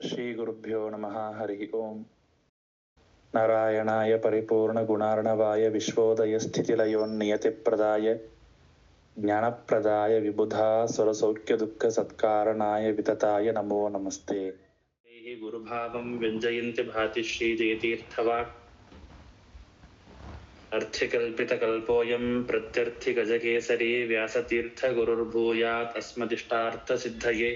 ಶ್ರೀಗುರುಭ್ಯೋ ನಮಃ. ಹರಿ ಓಂ. ನಾರಾಯಣಾಯ ಪರಿಪೂರ್ಣಗುಣಾರ್ಣವಾಯ ವಿಶ್ವೋದಯಸ್ಥಿತಿಲಯೋನ್ನಿಯತಿಪ್ರದಾಯ ಜ್ಞಾನಪ್ರದಾಯ ವಿಬುಧಾಸುರಸೌಖ್ಯದುಃಖಸತ್ಕಾರಣಾಯ ವಿತತಾಯ ನಮೋ ನಮಸ್ತೆ. ಗುರುಭಾವಂ ವ್ಯಂಜಯಂತಿ ಭಾತಿ ಶ್ರೀಜಯತೀರ್ಥವಾಕ್ ಅರ್ಥಿಕಲ್ಪಿತಕಲ್ಪೋಯಂ ಪ್ರತ್ಯರ್ಥಿಗಜಕೇಸರಿ ವ್ಯಾಸತೀರ್ಥಗುರುರ್ಭೂಯಾತ್ ಅಸ್ಮದಿಷ್ಟಾರ್ಥಸಿದ್ಧಯೇ.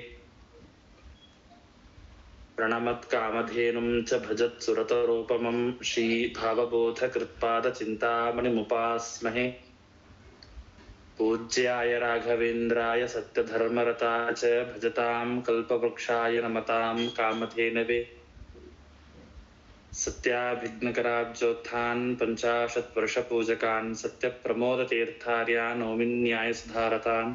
ಪ್ರಣಮತ್ಕಾಮಧೇನುಂ ಚ ಭಜತ್ಸುರತರೂಪಮಂ ಶ್ರೀಭಾವಬೋಧಕೃತ್ಪಾದಚಿಂತಾಮಣಿಮುಪಾಸ್ಮಹೇ. ಪೂಜ್ಯಾಯ ರಾಘವೇಂದ್ರಾಯ ಸತ್ಯಧರ್ಮರತಾಯ ಚ ಭಜತಾಂ ಕಲ್ಪವೃಕ್ಷಾಯ ನಮತಾಂ ಕಾಮಧೇನವೇ. ಸತ್ಯಾಭಿಘ್ನಕರಾಬ್ಜೋತ್ಥಾನ್ ಪಂಚಾಶತ್ವರ್ಷಪೂಜಕಾನ್ ಸತ್ಯಪ್ರಮೋದತೀರ್ಥಾರ್ಯಾನ್ ನೌಮಿನ್ಯಾಯಸುಧಾರತಾನ್.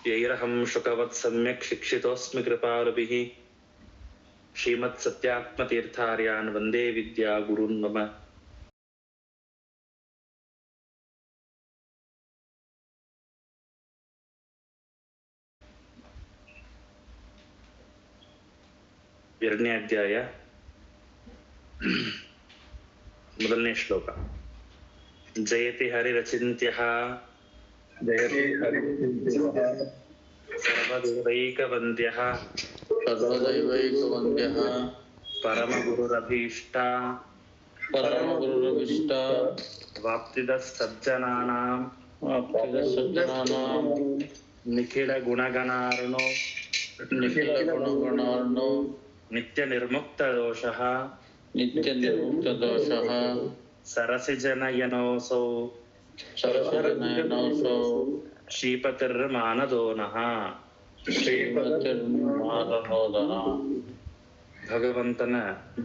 ಯೈರಹಂ ಶುಕವತ್ ಸಮ್ಯಕ್ ಶಿಕ್ಷಿತೋಸ್ಮಿ ಕೃಪಾಲುಭಿಃ ಶ್ರೀಮತ್ಸತ್ಯಾತ್ಮತೀರ್ಥಾರ್ಯಾನ್ ವಂದೇ ವಿದ್ಯಾ ಗುರುನ್ ಮಮ. ಎರಡನೇ ಅಧ್ಯಾಯ, ಮೊದಲನೇ ಶ್ಲೋಕ. ಜಯತಿ ಹರಿರಚಿಂತ್ಯಃ ಸರ್ವದೈವೈಕವಂದ್ಯಃ ಪರಮಗುರುರಭೀಷ್ಟ ವಾಪ್ತಿದಃ ಸಜ್ಜನಾನಾಂ ನಿಖಿಲ ಗುಣಗಣಾರ್ಣೋ ನಿತ್ಯ ನಿರ್ಮುಕ್ತ ದೋಷಃ ಸರಸಿಜನಯನೋಸೌ ಶ್ರೀಪತಿರ್ಮಾನದೋನಃ. ಭಗವಂತನ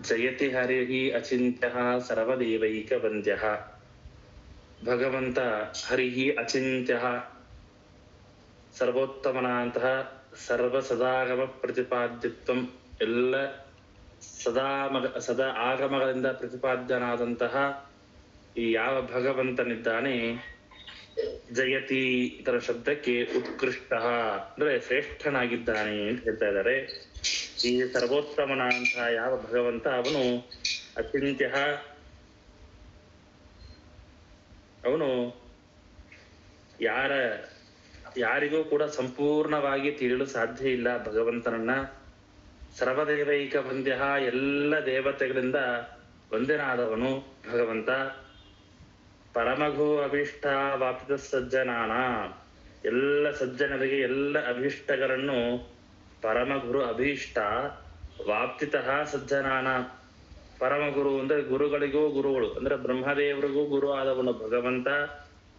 ಜಯತಿ ಹರಿಹಿ ಅಚಿಂತ್ಯಃ ಸರ್ವದೇವೈಕವಂದ್ಯಃ. ಭಗವಂತ ಹರಿಹಿ ಅಚಿಂತ್ಯಃ, ಸರ್ವೋತ್ತಮನಾಂತಹ, ಸರ್ವ ಸದಾಗಮ ಪ್ರತಿಪಾದ್ಯತ್ವಂ, ಎಲ್ಲ ಸದಾ ಆಗಮಗಳಿಂದ ಪ್ರತಿಪಾದ್ಯನಾದಂತಹ ಈ ಯಾವ ಭಗವಂತನಿದ್ದಾನೆ, ಜಯತಿ ಇತರ ಶಬ್ದಕ್ಕೆ ಉತ್ಕೃಷ್ಟ ಅಂದ್ರೆ ಶ್ರೇಷ್ಠನಾಗಿದ್ದಾನೆ ಅಂತ ಹೇಳ್ತಾ ಇದ್ದಾರೆ. ಈ ಸರ್ವೋತ್ತಮನಾದಂತಹ ಯಾವ ಭಗವಂತ ಅವನು ಅಚಿಂತ್ಯ, ಅವನು ಯಾರಿಗೂ ಕೂಡ ಸಂಪೂರ್ಣವಾಗಿ ತಿಳಿಯಲು ಸಾಧ್ಯ ಇಲ್ಲ ಭಗವಂತನನ್ನ. ಸರ್ವದೇವೈಕ ವಂದ್ಯ, ಎಲ್ಲ ದೇವತೆಗಳಿಂದ ವಂದ್ಯನಾದವನು ಭಗವಂತ. ಪರಮಘು ಅಭೀಷ್ಟ ವಾಪ್ತಿದ ಸಜ್ಜನಾನ, ಎಲ್ಲ ಸಜ್ಜನರಿಗೆ ಎಲ್ಲ ಅಭೀಷ್ಟಗಳನ್ನು ಪರಮಗುರು ಅಭೀಷ್ಟ ವಾಪ್ತಿತಃ ಸಜ್ಜನಾನ. ಪರಮಗುರು ಅಂದ್ರೆ ಗುರುಗಳಿಗೂ ಗುರುಗಳು ಅಂದ್ರೆ ಬ್ರಹ್ಮದೇವರಿಗೂ ಗುರು ಆದವನು ಭಗವಂತ.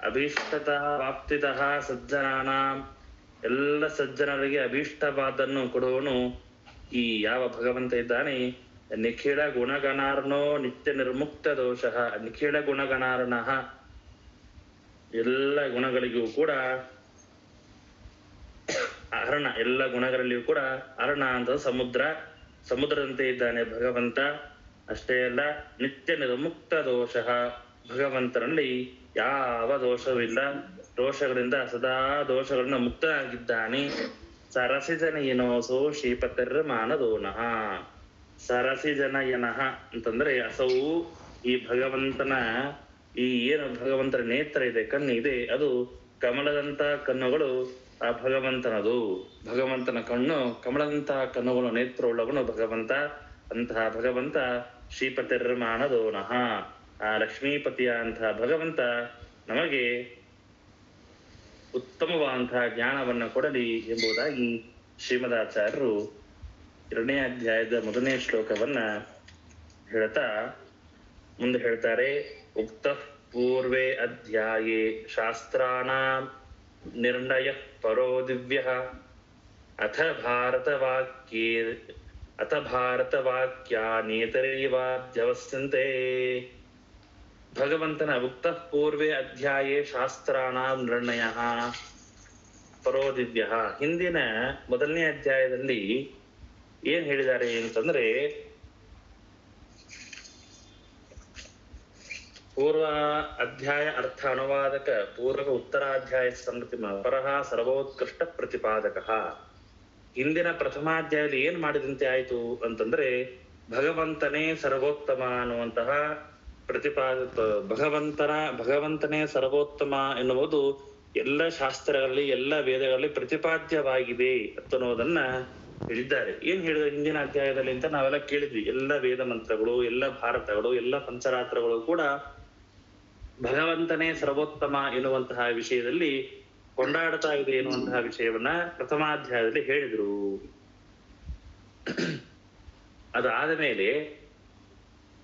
ಅಭೀಷ್ಟತಃ ವಾಪ್ತಿತಃ ಸಜ್ಜನಾನ, ಎಲ್ಲ ಸಜ್ಜನರಿಗೆ ಅಭೀಷ್ಟವಾದನ್ನು ಕೊಡುವನು ಈ ಯಾವ ಭಗವಂತ ಇದ್ದಾನೆ. ನಿಖಿಲ ಗುಣಗಣಾರ್ಣೋ ನಿತ್ಯ ನಿರ್ಮುಕ್ತ ದೋಷಃ. ನಿಖಿಲ ಗುಣಗಣಾರ್ಣ, ಎಲ್ಲ ಗುಣಗಳಿಗೂ ಕೂಡ ಅರ್ಣ, ಎಲ್ಲ ಗುಣಗಳಲ್ಲಿಯೂ ಕೂಡ ಅರ್ಣ ಅಂತ ಸಮುದ್ರದಂತೆ ಇದ್ದಾನೆ ಭಗವಂತ. ಅಷ್ಟೇ ಅಲ್ಲ, ನಿತ್ಯ ನಿರ್ಮುಕ್ತ ದೋಷಃ, ಭಗವಂತನಲ್ಲಿ ಯಾವ ದೋಷವಿಲ್ಲ, ದೋಷಗಳಿಂದ ಸದಾ ದೋಷಗಳನ್ನ ಮುಕ್ತನಾಗಿದ್ದಾನೆ. ಸರಸಿಜನಯನೋಸೋ ಶ್ರೀಪತಿರ್ಮಾನದೋನಃ. ಸರಸಿಜನಯನಃ ಅಂತಂದ್ರೆ ಅಸೌ, ಈ ಭಗವಂತನ ಈ ಏನು ಭಗವಂತನ ನೇತ್ರ ಇದೆ, ಕಣ್ಣು ಇದೆ, ಅದು ಕಮಲದಂತ ಕಣ್ಣುಗಳು ಆ ಭಗವಂತನದು. ಭಗವಂತನ ಕಣ್ಣು ಕಮಲದಂತಹ ಕಣ್ಣುಗಳು, ನೇತ್ರವುಳ್ಳವನು ಭಗವಂತ. ಅಂತಹ ಭಗವಂತ ಶ್ರೀಪತಿರ್ಮಾನದೋನಃ, ಆ ಲಕ್ಷ್ಮೀಪತಿಯ ಅಂತಹ ಭಗವಂತ ನಮಗೆ ಉತ್ತಮವಾದಂತಹ ಜ್ಞಾನವನ್ನ ಕೊಡಲಿ ಎಂಬುದಾಗಿ ಶ್ರೀಮದಾಚಾರ್ಯರು ಎರಡನೇ ಅಧ್ಯಾಯದ ಮೊದಲನೇ ಶ್ಲೋಕವನ್ನ ಹೇಳ್ತಾ ಮುಂದೆ ಹೇಳ್ತಾರೆ. ಉಕ್ತ ಪೂರ್ವೇ ಅಧ್ಯಾಯೇ ಶಾಸ್ತ್ರಾಣಾಂ ನಿರ್ಣಯ ಪರೋ ದಿವ್ಯ ಅಥ ಭಾರತವಾಕ್ಯಾನೇತರೇವಾದ್ಯವಸ್ಯಂತೆ. ಭಗವಂತನ ಉಕ್ತ ಪೂರ್ವೇ ಅಧ್ಯಾಯೇ ಶಾಸ್ತ್ರಾಣಾಂ ನಿರ್ಣಯ ಪರೋ ದಿವ್ಯ. ಹಿಂದಿನ ಮೊದಲನೇ ಅಧ್ಯಾಯದಲ್ಲಿ ಏನ್ ಹೇಳಿದ್ದಾರೆ ಅಂತಂದ್ರೆ, ಪೂರ್ವ ಅಧ್ಯಾಯ ಅರ್ಥ ಅನುವಾದಕ ಪೂರ್ವ ಉತ್ತರಾಧ್ಯಾಯ ಸಂಗತಿ ಪರಃ ಸರ್ವೋತ್ಕೃಷ್ಟ ಪ್ರತಿಪಾದಕ. ಹಿಂದಿನ ಪ್ರಥಮಾಧ್ಯಾಯದಲ್ಲಿ ಏನ್ ಮಾಡಿದಂತೆ ಆಯ್ತು ಅಂತಂದ್ರೆ ಭಗವಂತನೇ ಸರ್ವೋತ್ತಮ ಅನ್ನುವಂತಹ ಭಗವಂತನೇ ಸರ್ವೋತ್ತಮ ಎನ್ನುವುದು ಎಲ್ಲ ಶಾಸ್ತ್ರಗಳಲ್ಲಿ ಎಲ್ಲ ವೇದಗಳಲ್ಲಿ ಪ್ರತಿಪಾದ್ಯವಾಗಿದೆ ಅನ್ನೋದನ್ನ ಹೇಳಿದ್ದಾರೆ. ಏನ್ ಹೇಳಿದ ಹಿಂದಿನ ಅಧ್ಯಾಯದಲ್ಲಿ ಅಂತ ನಾವೆಲ್ಲ ಕೇಳಿದ್ವಿ. ಎಲ್ಲ ವೇದ ಮಂತ್ರಗಳು, ಎಲ್ಲ ಭಾರತಗಳು, ಎಲ್ಲ ಪಂಚರಾತ್ರಗಳು ಕೂಡ ಭಗವಂತನೇ ಸರ್ವೋತ್ತಮ ಎನ್ನುವಂತಹ ವಿಷಯದಲ್ಲಿ ಕೊಂಡಾಡ್ತಾ ಇದೆ ಎನ್ನುವಂತಹ ವಿಷಯವನ್ನ ಪ್ರಥಮಾಧ್ಯಾಯದಲ್ಲಿ ಹೇಳಿದ್ರು. ಅದಾದ ಮೇಲೆ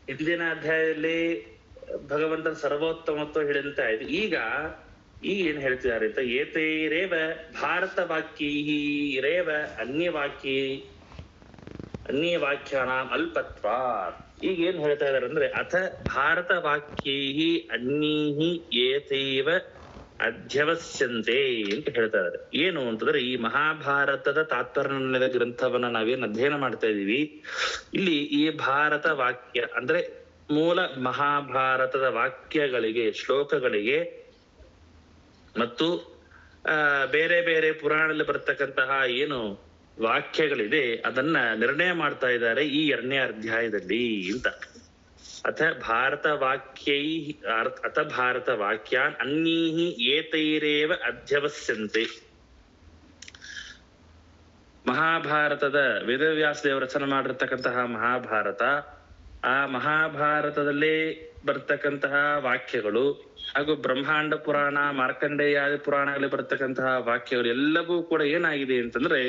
ಹಿಂದಿನ ಅಧ್ಯಾಯದಲ್ಲಿ ಭಗವಂತನ ಸರ್ವೋತ್ತಮತ್ವ ಹೇಳಿದಂತೆ ಆಯ್ತು. ಈಗ ಏನ್ ಹೇಳ್ತಿದ್ದಾರೆ ಅಂತ, ಏತೈರೇವ ಭಾರತ ವಾಕ್ಯೈರೇವ ಅನ್ಯವಾಕ್ಯಾನಾಂ ಅಲ್ಪತ್ವಾತ್. ಈಗ ಏನ್ ಹೇಳ್ತಾ ಇದಾರೆ ಅಂದ್ರೆ, ಅಥ ಭಾರತ ವಾಕ್ಯೈ ಅನ್ಯೈಹಿ ಏತೈವ ಅಧ್ಯವಸ್ಯಂತೆ ಅಂತ ಹೇಳ್ತಾ ಇದಾರೆ. ಏನು ಅಂತಂದ್ರೆ, ಈ ಮಹಾಭಾರತದ ತಾತ್ಪರ್ಯ ಗ್ರಂಥವನ್ನ ನಾವೇನ್ ಅಧ್ಯಯನ ಮಾಡ್ತಾ ಇದೀವಿ, ಇಲ್ಲಿ ಈ ಭಾರತ ವಾಕ್ಯ ಅಂದ್ರೆ ಮೂಲ ಮಹಾಭಾರತದ ವಾಕ್ಯಗಳಿಗೆ, ಶ್ಲೋಕಗಳಿಗೆ ಮತ್ತು ಬೇರೆ ಬೇರೆ ಪುರಾಣದಲ್ಲಿ ಬರ್ತಕ್ಕಂತಹ ಏನು ವಾಕ್ಯಗಳಿದೆ ಅದನ್ನ ನಿರ್ಣಯ ಮಾಡ್ತಾ ಇದ್ದಾರೆ ಈ 2ನೇ ಅಧ್ಯಾಯದಲ್ಲಿ ಅಂತ. ಅಥ ಭಾರತ ವಾಕ್ಯಾನ್ ಅನ್ಯೈಹಿ ಏತೈರೇವ ಅಧ್ಯವಸ್ಯಂತೆ. ಮಹಾಭಾರತದ ವೇದವ್ಯಾಸ ದೇವರು ರಚನೆ ಮಾಡಿರ್ತಕ್ಕಂತಹ ಮಹಾಭಾರತ, ಆ ಮಹಾಭಾರತದಲ್ಲೇ ಬರ್ತಕ್ಕಂತಹ ವಾಕ್ಯಗಳು ಹಾಗೂ ಬ್ರಹ್ಮಾಂಡ ಪುರಾಣ, ಮಾರ್ಕಂಡೇಯಾದಿ ಪುರಾಣಗಳಲ್ಲಿ ಬರ್ತಕ್ಕಂತಹ ವಾಕ್ಯಗಳು ಎಲ್ಲವೂ ಕೂಡ ಏನಾಗಿದೆ ಅಂತಂದ್ರೆ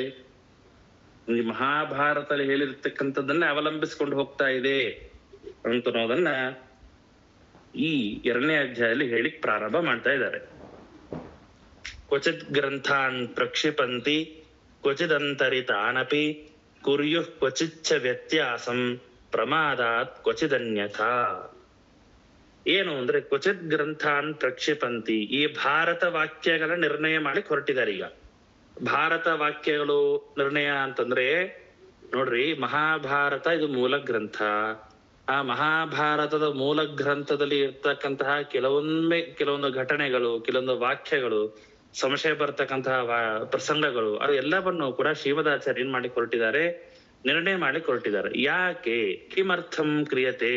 ಈ ಮಹಾಭಾರತದಲ್ಲಿ ಹೇಳಿರ್ತಕ್ಕಂಥದ್ದನ್ನೇ ಅವಲಂಬಿಸಿಕೊಂಡು ಹೋಗ್ತಾ ಇದೆ ಅಂತನ್ನೋದನ್ನ ಈ 2ನೇ ಅಧ್ಯಾಯದಲ್ಲಿ ಹೇಳಿಕ್ ಪ್ರಾರಂಭ ಮಾಡ್ತಾ ಇದ್ದಾರೆ. ಕ್ವಚಿತ್ ಗ್ರಂಥಾನ್ ಪ್ರಕ್ಷಿಪಂತಿ ಕ್ವಚಿದಂತರಿತಾನಪಿ ಕುರ್ಯುಃ ಕ್ವಚಿಚ್ಚ ವ್ಯತ್ಯಾಸಂ ಪ್ರಮಾದಾತ್ ಕ್ವಚಿದನ್ಯಥಾ. ಏನು ಅಂದ್ರೆ, ಕ್ವಚಿತ್ ಗ್ರಂಥಾನ್ ಪ್ರಕ್ಷಿಪಂತಿ, ಈ ಭಾರತ ವಾಕ್ಯಗಳ ನಿರ್ಣಯ ಮಾಡ್ಲಿಕ್ಕೆ ಹೊರಟಿದ್ದಾರೆ. ಈಗ ಭಾರತ ವಾಕ್ಯಗಳು ನಿರ್ಣಯ ಅಂತಂದ್ರೆ ನೋಡ್ರಿ, ಮಹಾಭಾರತ ಇದು ಮೂಲ ಗ್ರಂಥ. ಆ ಮಹಾಭಾರತದ ಮೂಲ ಗ್ರಂಥದಲ್ಲಿ ಇರ್ತಕ್ಕಂತಹ ಕೆಲವೊಂದು ಘಟನೆಗಳು, ಕೆಲವೊಂದು ವಾಕ್ಯಗಳು, ಸಂಶಯ ಬರ್ತಕ್ಕಂತಹ ಪ್ರಸಂಗಗಳು, ಅದು ಎಲ್ಲವನ್ನು ಕೂಡ ಶ್ರೀಮದಾಚಾರ್ಯ ಏನ್ ಮಾಡಿ ಹೊರಟಿದ್ದಾರೆ, ನಿರ್ಣಯ ಮಾಡಿ ಹೊರಟಿದ್ದಾರೆ. ಯಾಕೆ? ಕಿಮರ್ಥಂ ಕ್ರಿಯತೆ,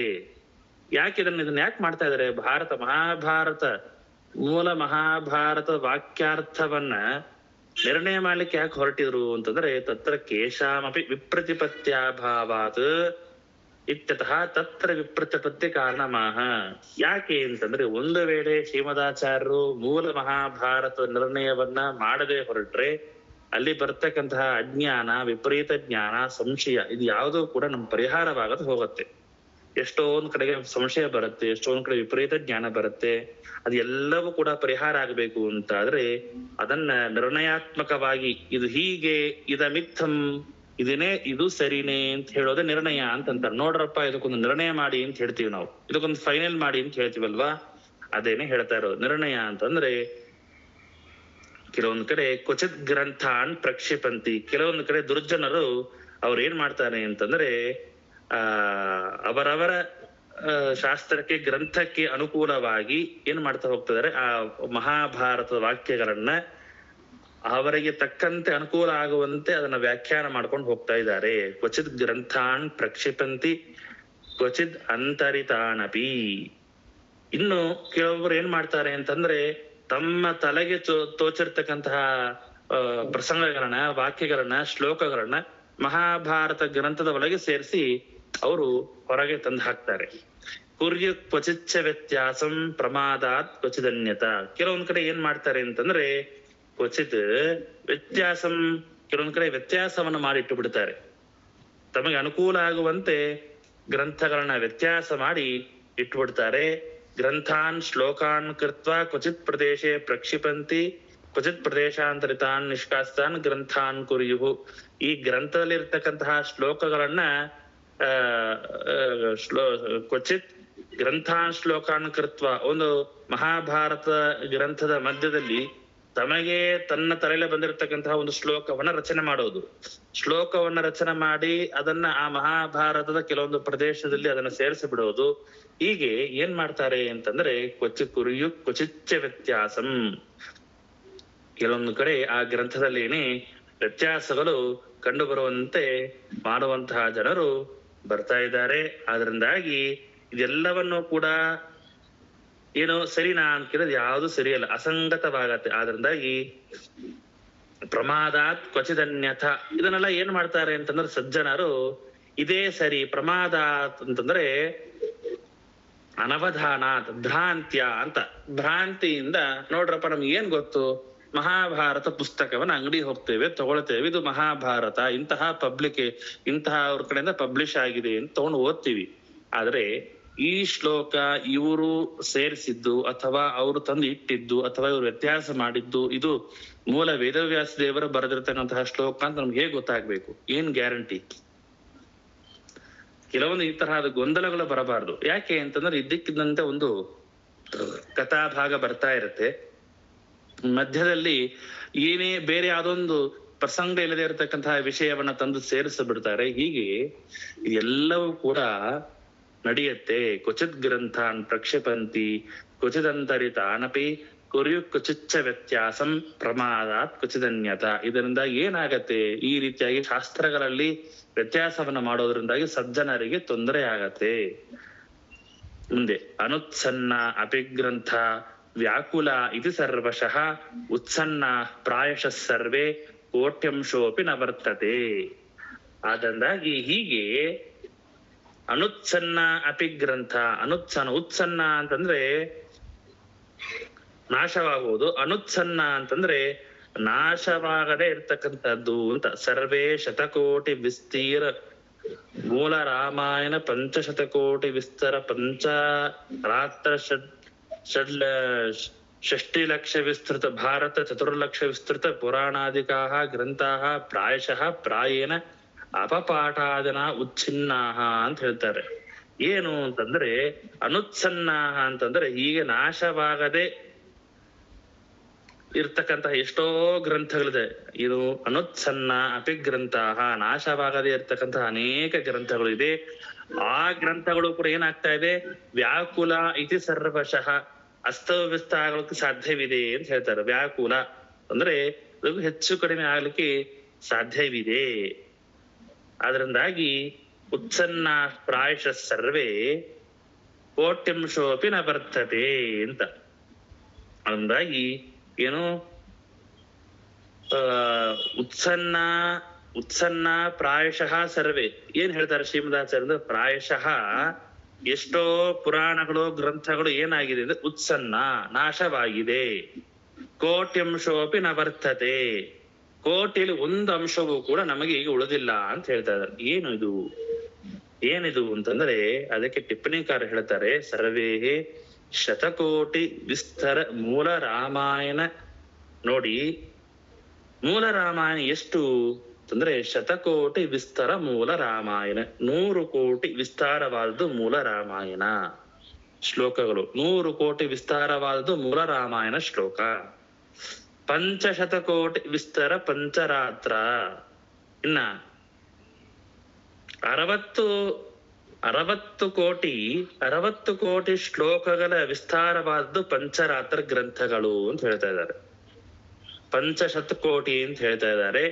ಯಾಕೆ ಇದನ್ನ ಯಾಕೆ ಮಾಡ್ತಾ ಇದಾರೆ? ಮಹಾಭಾರತ ಮೂಲ ಮಹಾಭಾರತ ವಾಕ್ಯಾರ್ಥವನ್ನ ನಿರ್ಣಯ ಮಾಡ್ಲಿಕ್ಕೆ ಯಾಕೆ ಹೊರಟಿದ್ರು ಅಂತಂದ್ರೆ, ತತ್ರ ಕೇಶಾಮಪಿ ವಿಪ್ರತಿಪತ್ಯಾಭಾವಾತ್ ಇತ್ಯತಃ ತತ್ರ ವಿಪ್ರತಿಪತ್ತಿ ಕಾರಣಮಾಹ. ಯಾಕೆ ಅಂತಂದ್ರೆ, ಒಂದು ವೇಳೆ ಶ್ರೀಮದಾಚಾರ್ಯರು ಮೂಲ ಮಹಾಭಾರತ ನಿರ್ಣಯವನ್ನ ಮಾಡದೆ ಹೊರಟ್ರೆ ಅಲ್ಲಿ ಬರ್ತಕ್ಕಂತಹ ಅಜ್ಞಾನ, ವಿಪರೀತ ಜ್ಞಾನ, ಸಂಶಯ ಇದು ಯಾವುದೂ ಕೂಡ ನಮ್ ಪರಿಹಾರವಾಗದು ಹೋಗುತ್ತೆ. ಎಷ್ಟೋ ಒಂದ್ ಕಡೆಗೆ ಸಂಶಯ ಬರುತ್ತೆ, ಎಷ್ಟೋ ಒಂದ್ ಕಡೆ ವಿಪರೀತ ಜ್ಞಾನ ಬರುತ್ತೆ. ಅದು ಎಲ್ಲವೂ ಕೂಡ ಪರಿಹಾರ ಆಗ್ಬೇಕು ಅಂತ ಆದ್ರೆ ಅದನ್ನ ನಿರ್ಣಯಾತ್ಮಕವಾಗಿ ಇದು ಹೀಗೆ, ಮಿಥ್ಯಂ, ಇದು ಸರಿನೇ ಅಂತ ಹೇಳೋದೇ ನಿರ್ಣಯ ಅಂತಂತಾರೆ. ನೋಡ್ರಪ್ಪ, ಇದಕ್ಕೊಂದು ನಿರ್ಣಯ ಮಾಡಿ ಅಂತ ಹೇಳ್ತೀವಿ ನಾವು, ಇದಕ್ಕೊಂದು ಫೈನಲ್ ಮಾಡಿ ಅಂತ ಹೇಳ್ತೀವಲ್ವಾ, ಅದೇನೆ ಹೇಳ್ತಾ ಇರೋದು. ನಿರ್ಣಯ ಅಂತಂದ್ರೆ ಕೆಲವೊಂದ್ ಕಡೆ ಕ್ವಚಿತ್ ಗ್ರಂಥಾನ್ ಪ್ರಕ್ಷಿಪಂತಿ, ಕೆಲವೊಂದು ಕಡೆ ದುರ್ಜನರು ಅವ್ರು ಏನ್ ಮಾಡ್ತಾರೆ ಅಂತಂದ್ರೆ ಅವರವರ ಶಾಸ್ತ್ರಕ್ಕೆ, ಗ್ರಂಥಕ್ಕೆ ಅನುಕೂಲವಾಗಿ ಏನ್ ಮಾಡ್ತಾ ಹೋಗ್ತಿದ್ದಾರೆ, ಆ ಮಹಾಭಾರತದ ವಾಕ್ಯಗಳನ್ನ ಅವರಿಗೆ ತಕ್ಕಂತೆ ಅನುಕೂಲ ಆಗುವಂತೆ ಅದನ್ನ ವ್ಯಾಖ್ಯಾನ ಮಾಡ್ಕೊಂಡು ಹೋಗ್ತಾ ಇದ್ದಾರೆ. ಕ್ವಚಿತ್ ಗ್ರಂಥಾನ್ ಪ್ರಕ್ಷಿಪಂತಿ ಕ್ವಚಿತ್ ಅಂತರಿತಾನಪಿ. ಇನ್ನು ಕೆಲವೊಬ್ರು ಏನ್ ಮಾಡ್ತಾರೆ ಅಂತಂದ್ರೆ ತಮ್ಮ ತಲೆಗೆ ತೋಚಿರ್ತಕ್ಕಂತಹ ಪ್ರಸಂಗಗಳನ್ನ, ವಾಕ್ಯಗಳನ್ನ, ಶ್ಲೋಕಗಳನ್ನ ಮಹಾಭಾರತ ಗ್ರಂಥದ ಒಳಗೆ ಸೇರಿಸಿ ಅವರು ಹೊರಗೆ ತಂದು ಹಾಕ್ತಾರೆ. ಕುರ್ಯ ಕ್ವಚಿಚ್ಚ ವ್ಯತ್ಯಾಸಂ ಪ್ರಮಾದಾತ್ ಕ್ವಚಿದನ್ಯತ. ಕೆಲವೊಂದ್ ಕಡೆ ಏನ್ ಮಾಡ್ತಾರೆ ಅಂತಂದ್ರೆ ಕ್ವಚಿತ್ ವ್ಯತ್ಯಾಸಂ, ಕೆಲವೊಂದ್ ಕಡೆ ವ್ಯತ್ಯಾಸವನ್ನ ಮಾಡಿಟ್ಟು ಬಿಡ್ತಾರೆ. ತಮಗೆ ಅನುಕೂಲ ಆಗುವಂತೆ ಗ್ರಂಥಗಳನ್ನ ವ್ಯತ್ಯಾಸ ಮಾಡಿ ಇಟ್ಬಿಡ್ತಾರೆ. ಗ್ರಂಥಾನ್ ಶ್ಲೋಕಾನ್ ಕೃತ್ವ ಕ್ವಚಿತ್ ಪ್ರದೇಶೆ ಪ್ರಕ್ಷಿಪಂತಿ ಕ್ವಚಿತ್ ಪ್ರದೇಶಾಂತರಿತಾನ್ ನಿಷ್ಕಾಸ್ತಾನ್ ಗ್ರಂಥಾನ್ ಕುರ್ಯುಹು. ಈ ಗ್ರಂಥದಲ್ಲಿ ಇರ್ತಕ್ಕಂತಹ ಶ್ಲೋಕಗಳನ್ನ ಕ್ವಚಿತ್ ಗ್ರಂಥಾನ್ ಶ್ಲೋಕಾನ್ ಕೃತ್ವ, ಒಂದು ಮಹಾಭಾರತ ಗ್ರಂಥದ ಮಧ್ಯದಲ್ಲಿ ತಮಗೆ ತನ್ನ ತಲೆಯಲ್ಲಿ ಬಂದಿರತಕ್ಕಂತಹ ಒಂದು ಶ್ಲೋಕವನ್ನ ರಚನೆ ಮಾಡೋದು. ಶ್ಲೋಕವನ್ನ ರಚನೆ ಮಾಡಿ ಅದನ್ನ ಆ ಮಹಾಭಾರತದ ಕೆಲವೊಂದು ಪ್ರದೇಶದಲ್ಲಿ ಅದನ್ನ ಸೇರಿಸಿ ಬಿಡೋದು. ಹೀಗೆ ಏನ್ ಮಾಡ್ತಾರೆ ಅಂತಂದ್ರೆ ಕ್ವಚಿಚ್ಚ ವ್ಯತ್ಯಾಸಂ. ಕೆಲವೊಂದು ಕಡೆ ಆ ಗ್ರಂಥದಲ್ಲೇನೆ ವ್ಯತ್ಯಾಸಗಳು ಕಂಡು ಬರುವಂತೆ ಮಾಡುವಂತಹ ಜನರು ಬರ್ತಾ ಇದ್ದಾರೆ. ಆದ್ರಿಂದಾಗಿ ಇದೆಲ್ಲವನ್ನು ಕೂಡ ಏನು ಸರಿನಾ ಅಂತ ಕೇಳಿದ್ರೆ ಯಾವುದು ಸರಿಯಲ್ಲ, ಅಸಂಗತವಾಗತ್ತೆ. ಆದ್ರಿಂದಾಗಿ ಪ್ರಮಾದಾತ್ ಕ್ವಚಿದನ್ಯಥ ಇದನ್ನೆಲ್ಲ ಏನ್ ಮಾಡ್ತಾರೆ ಅಂತಂದ್ರೆ ಸಜ್ಜನರು ಇದೇ ಸರಿ. ಪ್ರಮಾದಾತ್ ಅಂತಂದ್ರೆ ಅನವಧಾನಾತ್ ಭ್ರಾಂತ್ಯ ಅಂತ, ಭ್ರಾಂತಿಯಿಂದ ನೋಡ್ರಪ್ಪ ನಮ್ಗೆ ಏನ್ ಗೊತ್ತು, ಮಹಾಭಾರತ ಪುಸ್ತಕವನ್ನ ಅಂಗಡಿ ಹೋಗ್ತೇವೆ ತಗೊಳ್ತೇವೆ, ಇದು ಮಹಾಭಾರತ ಇಂತಹ ಅವ್ರ ಕಡೆಯಿಂದ ಪಬ್ಲಿಷ್ ಆಗಿದೆ ಅಂತ ತಗೊಂಡು ಓದ್ತೀವಿ. ಆದ್ರೆ ಈ ಶ್ಲೋಕ ಇವರು ಸೇರಿಸಿದ್ದು ಅಥವಾ ಅವರು ತಂದು ಇಟ್ಟಿದ್ದು ಅಥವಾ ಇವರು ವ್ಯತ್ಯಾಸ ಮಾಡಿದ್ದು ಇದು ಮೂಲ ವೇದವ್ಯಾಸ ದೇವರು ಬರೆದಿರ್ತಕ್ಕಂತಹ ಶ್ಲೋಕ ಅಂತ ನಮ್ಗೆ ಹೇಗೆ ಗೊತ್ತಾಗ್ಬೇಕು? ಏನ್ ಗ್ಯಾರಂಟಿ? ಕೆಲವೊಂದು ಈ ತರಹದ ಗೊಂದಲಗಳು ಬರಬಾರ್ದು. ಯಾಕೆ ಅಂತಂದ್ರೆ ಇದ್ದಕ್ಕಿದ್ದಂತೆ ಒಂದು ಕಥಾಭಾಗ ಬರ್ತಾ ಇರುತ್ತೆ, ಮಧ್ಯದಲ್ಲಿ ಏನೇ ಬೇರೆ ಯಾವ್ದೊಂದು ಪ್ರಸಂಗ ಇಲ್ಲದೆ ಇರತಕ್ಕಂತಹ ವಿಷಯವನ್ನ ತಂದು ಸೇರಿಸಿಬಿಡ್ತಾರೆ. ಹೀಗೆ ಎಲ್ಲವೂ ಕೂಡ ನಡೆಯುತ್ತೆ. ಕ್ವಚಿತ್ ಗ್ರಂಥಾನ್ ಪ್ರಕ್ಷಿಪಂತಿ ಕ್ವಚಿದಂತರಿತಾನಪಿ ಕುರ್ಯು ಕ್ವಚಿಚ್ಚ ವ್ಯತ್ಯಾಸಂ ಪ್ರಮಾದಾತ್ ಕ್ವಚಿದನ್ಯತ. ಇದರಿಂದ ಏನಾಗತ್ತೆ, ಈ ರೀತಿಯಾಗಿ ಶಾಸ್ತ್ರಗಳಲ್ಲಿ ವ್ಯತ್ಯಾಸವನ್ನ ಮಾಡೋದ್ರಿಂದಾಗಿ ಸಜ್ಜನರಿಗೆ ತೊಂದರೆ ಆಗತ್ತೆ. ಮುಂದೆ ಅನುತ್ಸನ್ನ ಅಪಿಗ್ರಂಥ ವ್ಯಾಕುಲ ಇತಿ ಸರ್ವಶಃ ಉತ್ಸನ್ನ ಪ್ರಾಯಶಃ ಸರ್ವೇ ಕೋಟ್ಯಂಶೋಪಿ ನ ವರ್ತತೆ. ಆದ್ರಿಂದಾಗಿ ಹೀಗೆ ಅನುತ್ಸನ್ನ ಅಪಿಗ್ರಂಥ, ಉತ್ಸನ್ನ ಅಂತಂದ್ರೆ ನಾಶವಾಗುವುದು, ಅನುತ್ಸನ್ನ ಅಂತಂದ್ರೆ ನಾಶವಾಗದೆ ಇರ್ತಕ್ಕಂಥದ್ದು ಅಂತ. ಸರ್ವೇ ಶತಕೋಟಿ ವಿಸ್ತೀರ ಮೂಲ ರಾಮಾಯಣ ಪಂಚಶತಕೋಟಿ ವಿಸ್ತಾರ ಪಂಚರಾತ್ರ ಷಷ್ಟಿ ಲಕ್ಷ ವಿಸ್ತೃತ ಭಾರತ ಚತುರ್ಲಕ್ಷ ವಿಸ್ತೃತ ಪುರಾಣಾದಿಕಾಹ ಗ್ರಂಥಾಹ ಪ್ರಾಯಶಃ ಪ್ರಾಯೇಣ ಅಪಪಾಠಾದನ ಉಚ್ಛಿನ್ನಾಹ ಅಂತ ಹೇಳ್ತಾರೆ. ಏನು ಅಂತಂದ್ರೆ ಅನುತ್ಸನ್ನಾಹ ಅಂತಂದ್ರೆ ಹೀಗೆ ನಾಶವಾಗದೆ ಇರ್ತಕ್ಕಂತಹ ಎಷ್ಟೋ ಗ್ರಂಥಗಳಿದೆ. ಇದು ಅನುತ್ಸನ್ನ ಅಪಿಗ್ರಂಥಾಹ, ನಾಶವಾಗದೆ ಇರ್ತಕ್ಕಂತಹ ಅನೇಕ ಗ್ರಂಥಗಳು ಇದೆ. ಆ ಗ್ರಂಥಗಳು ಕೂಡ ಏನಾಗ್ತಾ ಇದೆ, ವ್ಯಾಕುಲ ಇತಿ ಸರ್ವಶಃ ಅಸ್ತವ್ಯಸ್ತ ಆಗೋಕ್ಕೆ ಸಾಧ್ಯವಿದೆ ಅಂತ ಹೇಳ್ತಾರೆ. ವ್ಯಾಕುಲ ಅಂದ್ರೆ ಹೆಚ್ಚು ಕಡಿಮೆ ಆಗ್ಲಿಕ್ಕೆ ಸಾಧ್ಯವಿದೆ. ಅದರಿಂದಾಗಿ ಉತ್ಸನ್ನ ಪ್ರಾಯಶಃ ಸರ್ವೇ ಕೋಟ್ಯಂಶೋಪಿ ನ ವರ್ತತೆ ಅಂತ. ಅದರಿಂದಾಗಿ ಏನು ಉತ್ಸನ್ನ ಪ್ರಾಯಶಃ ಸರ್ವೇ ಏನ್ ಹೇಳ್ತಾರೆ ಶ್ರೀಮದಾಚಾರ್ಯ ಅಂದ್ರೆ, ಪ್ರಾಯಶಃ ಎಷ್ಟೋ ಪುರಾಣಗಳು ಗ್ರಂಥಗಳು ಏನಾಗಿದೆ ಅಂದ್ರೆ ಉತ್ಸನ್ನ ನಾಶವಾಗಿದೆ. ಕೋಟ್ಯಂಶೋಪಿ ನ ವರ್ತತೆ, ಕೋಟಿಯಲ್ಲಿ ಒಂದು ಅಂಶವೂ ಕೂಡ ನಮಗೆ ಈಗ ಉಳಿದಿಲ್ಲ ಅಂತ ಹೇಳ್ತಾ ಇದ್ದಾರೆ. ಏನಿದು ಅಂತಂದ್ರೆ ಅದಕ್ಕೆ ಟಿಪ್ಪಣಿಕಾರ ಹೇಳ್ತಾರೆ, ಸರ್ವೇ ಶತಕೋಟಿ ವಿಸ್ತರ ಮೂಲ ರಾಮಾಯಣ. ನೋಡಿ ಮೂಲ ರಾಮಾಯಣ ಎಷ್ಟು ಅಂತಂದ್ರೆ ಶತಕೋಟಿ ವಿಸ್ತಾರ ಮೂಲ ರಾಮಾಯಣ, 100 ಕೋಟಿ ವಿಸ್ತಾರವಾದದ್ದು ಮೂಲ ರಾಮಾಯಣ ಶ್ಲೋಕಗಳು, 100 ಕೋಟಿ ವಿಸ್ತಾರವಾದದ್ದು ಮೂಲ ರಾಮಾಯಣ ಶ್ಲೋಕ. ಪಂಚಶತಕೋಟಿ ವಿಸ್ತಾರ ಪಂಚರಾತ್ರ, ಇನ್ನ 60 ಕೋಟಿ ಶ್ಲೋಕಗಳ ವಿಸ್ತಾರವಾದದ್ದು ಪಂಚರಾತ್ರ ಗ್ರಂಥಗಳು ಅಂತ ಹೇಳ್ತಾ ಇದ್ದಾರೆ. ಪಂಚಶತಕೋಟಿ ಅಂತ ಹೇಳ್ತಾ ಇದ್ದಾರೆ.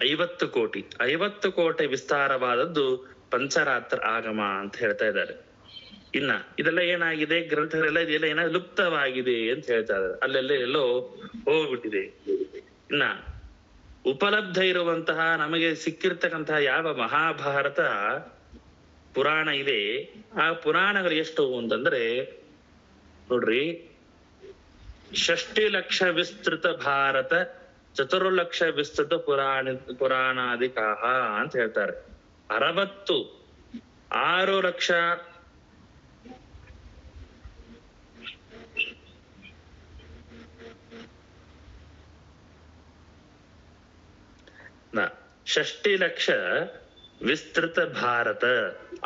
50 ಕೋಟಿ ವಿಸ್ತಾರವಾದದ್ದು ಪಂಚರಾತ್ರ ಆಗಮ ಅಂತ ಹೇಳ್ತಾ ಇದ್ದಾರೆ. ಇನ್ನ ಇದೆಲ್ಲ ಏನಾಗಿದೆ, ಗ್ರಂಥಗಳೆಲ್ಲ ಇದೆಲ್ಲ ಏನಾದ್ರು ಲುಪ್ತವಾಗಿದೆ ಅಂತ ಹೇಳ್ತಾ ಇದ್ದಾರೆ, ಅಲ್ಲೆಲ್ಲ ಎಲ್ಲೋ ಹೋಗ್ಬಿಟ್ಟಿದೆ. ಇನ್ನ ಉಪಲಬ್ಧ ಇರುವಂತಹ ನಮಗೆ ಸಿಕ್ಕಿರ್ತಕ್ಕಂತಹ ಯಾವ ಮಹಾಭಾರತ ಪುರಾಣ ಇದೆ, ಆ ಪುರಾಣಗಳು ಎಷ್ಟು ಅಂತಂದ್ರೆ ನೋಡ್ರಿ, 6 ಲಕ್ಷ ವಿಸ್ತೃತ ಭಾರತ ಚತುರ್ಲಕ್ಷ ವಿಸ್ತೃತ ಪುರಾಣಾದಿಕಾಹ ಅಂತ ಹೇಳ್ತಾರೆ. 6 ಲಕ್ಷ 6 ಲಕ್ಷ ವಿಸ್ತೃತ ಭಾರತ,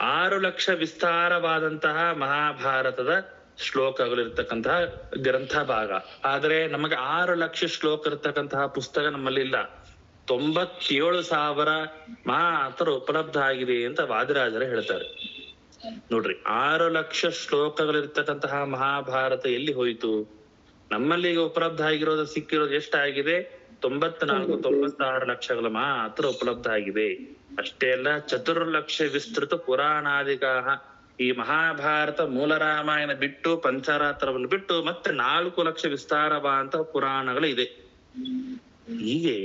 6 ಲಕ್ಷ ವಿಸ್ತಾರವಾದಂತಹ ಮಹಾಭಾರತದ ಶ್ಲೋಕಗಳು ಇರ್ತಕ್ಕಂತಹ ಗ್ರಂಥ ಭಾಗ. ಆದ್ರೆ ನಮಗೆ 6 ಲಕ್ಷ ಶ್ಲೋಕ ಇರ್ತಕ್ಕಂತಹ ಪುಸ್ತಕ ನಮ್ಮಲ್ಲಿ ಇಲ್ಲ. 97,000 ಮಾತ್ರ ಉಪಲಬ್ಧ ಆಗಿದೆ ಅಂತ ವಾದಿರಾಜರು ಹೇಳ್ತಾರೆ. ನೋಡ್ರಿ, 6 ಲಕ್ಷ ಶ್ಲೋಕಗಳಿರ್ತಕ್ಕಂತಹ ಮಹಾಭಾರತ ಎಲ್ಲಿ ಹೋಯ್ತು? ನಮ್ಮಲ್ಲಿ ಈಗ ಉಪಲಬ್ಧ ಆಗಿರೋದು ಸಿಕ್ಕಿರೋದು ಎಷ್ಟಾಗಿದೆ? 94-96 ಲಕ್ಷಗಳು ಮಾತ್ರ ಉಪಲಬ್ಧ ಆಗಿದೆ. ಅಷ್ಟೇ ಅಲ್ಲ, ಚತುರ್ಲಕ್ಷ ವಿಸ್ತೃತ ಪುರಾಣಾದಿಗಾಹ, ಈ ಮಹಾಭಾರತ ಮೂಲ ರಾಮಾಯಣ ಬಿಟ್ಟು ಪಂಚರಾತ್ರವನ್ನು ಬಿಟ್ಟು ಮತ್ತೆ 4 ಲಕ್ಷ ವಿಸ್ತಾರವಾದಂತಹ ಪುರಾಣಗಳು ಇದೆ. ಹೀಗೆ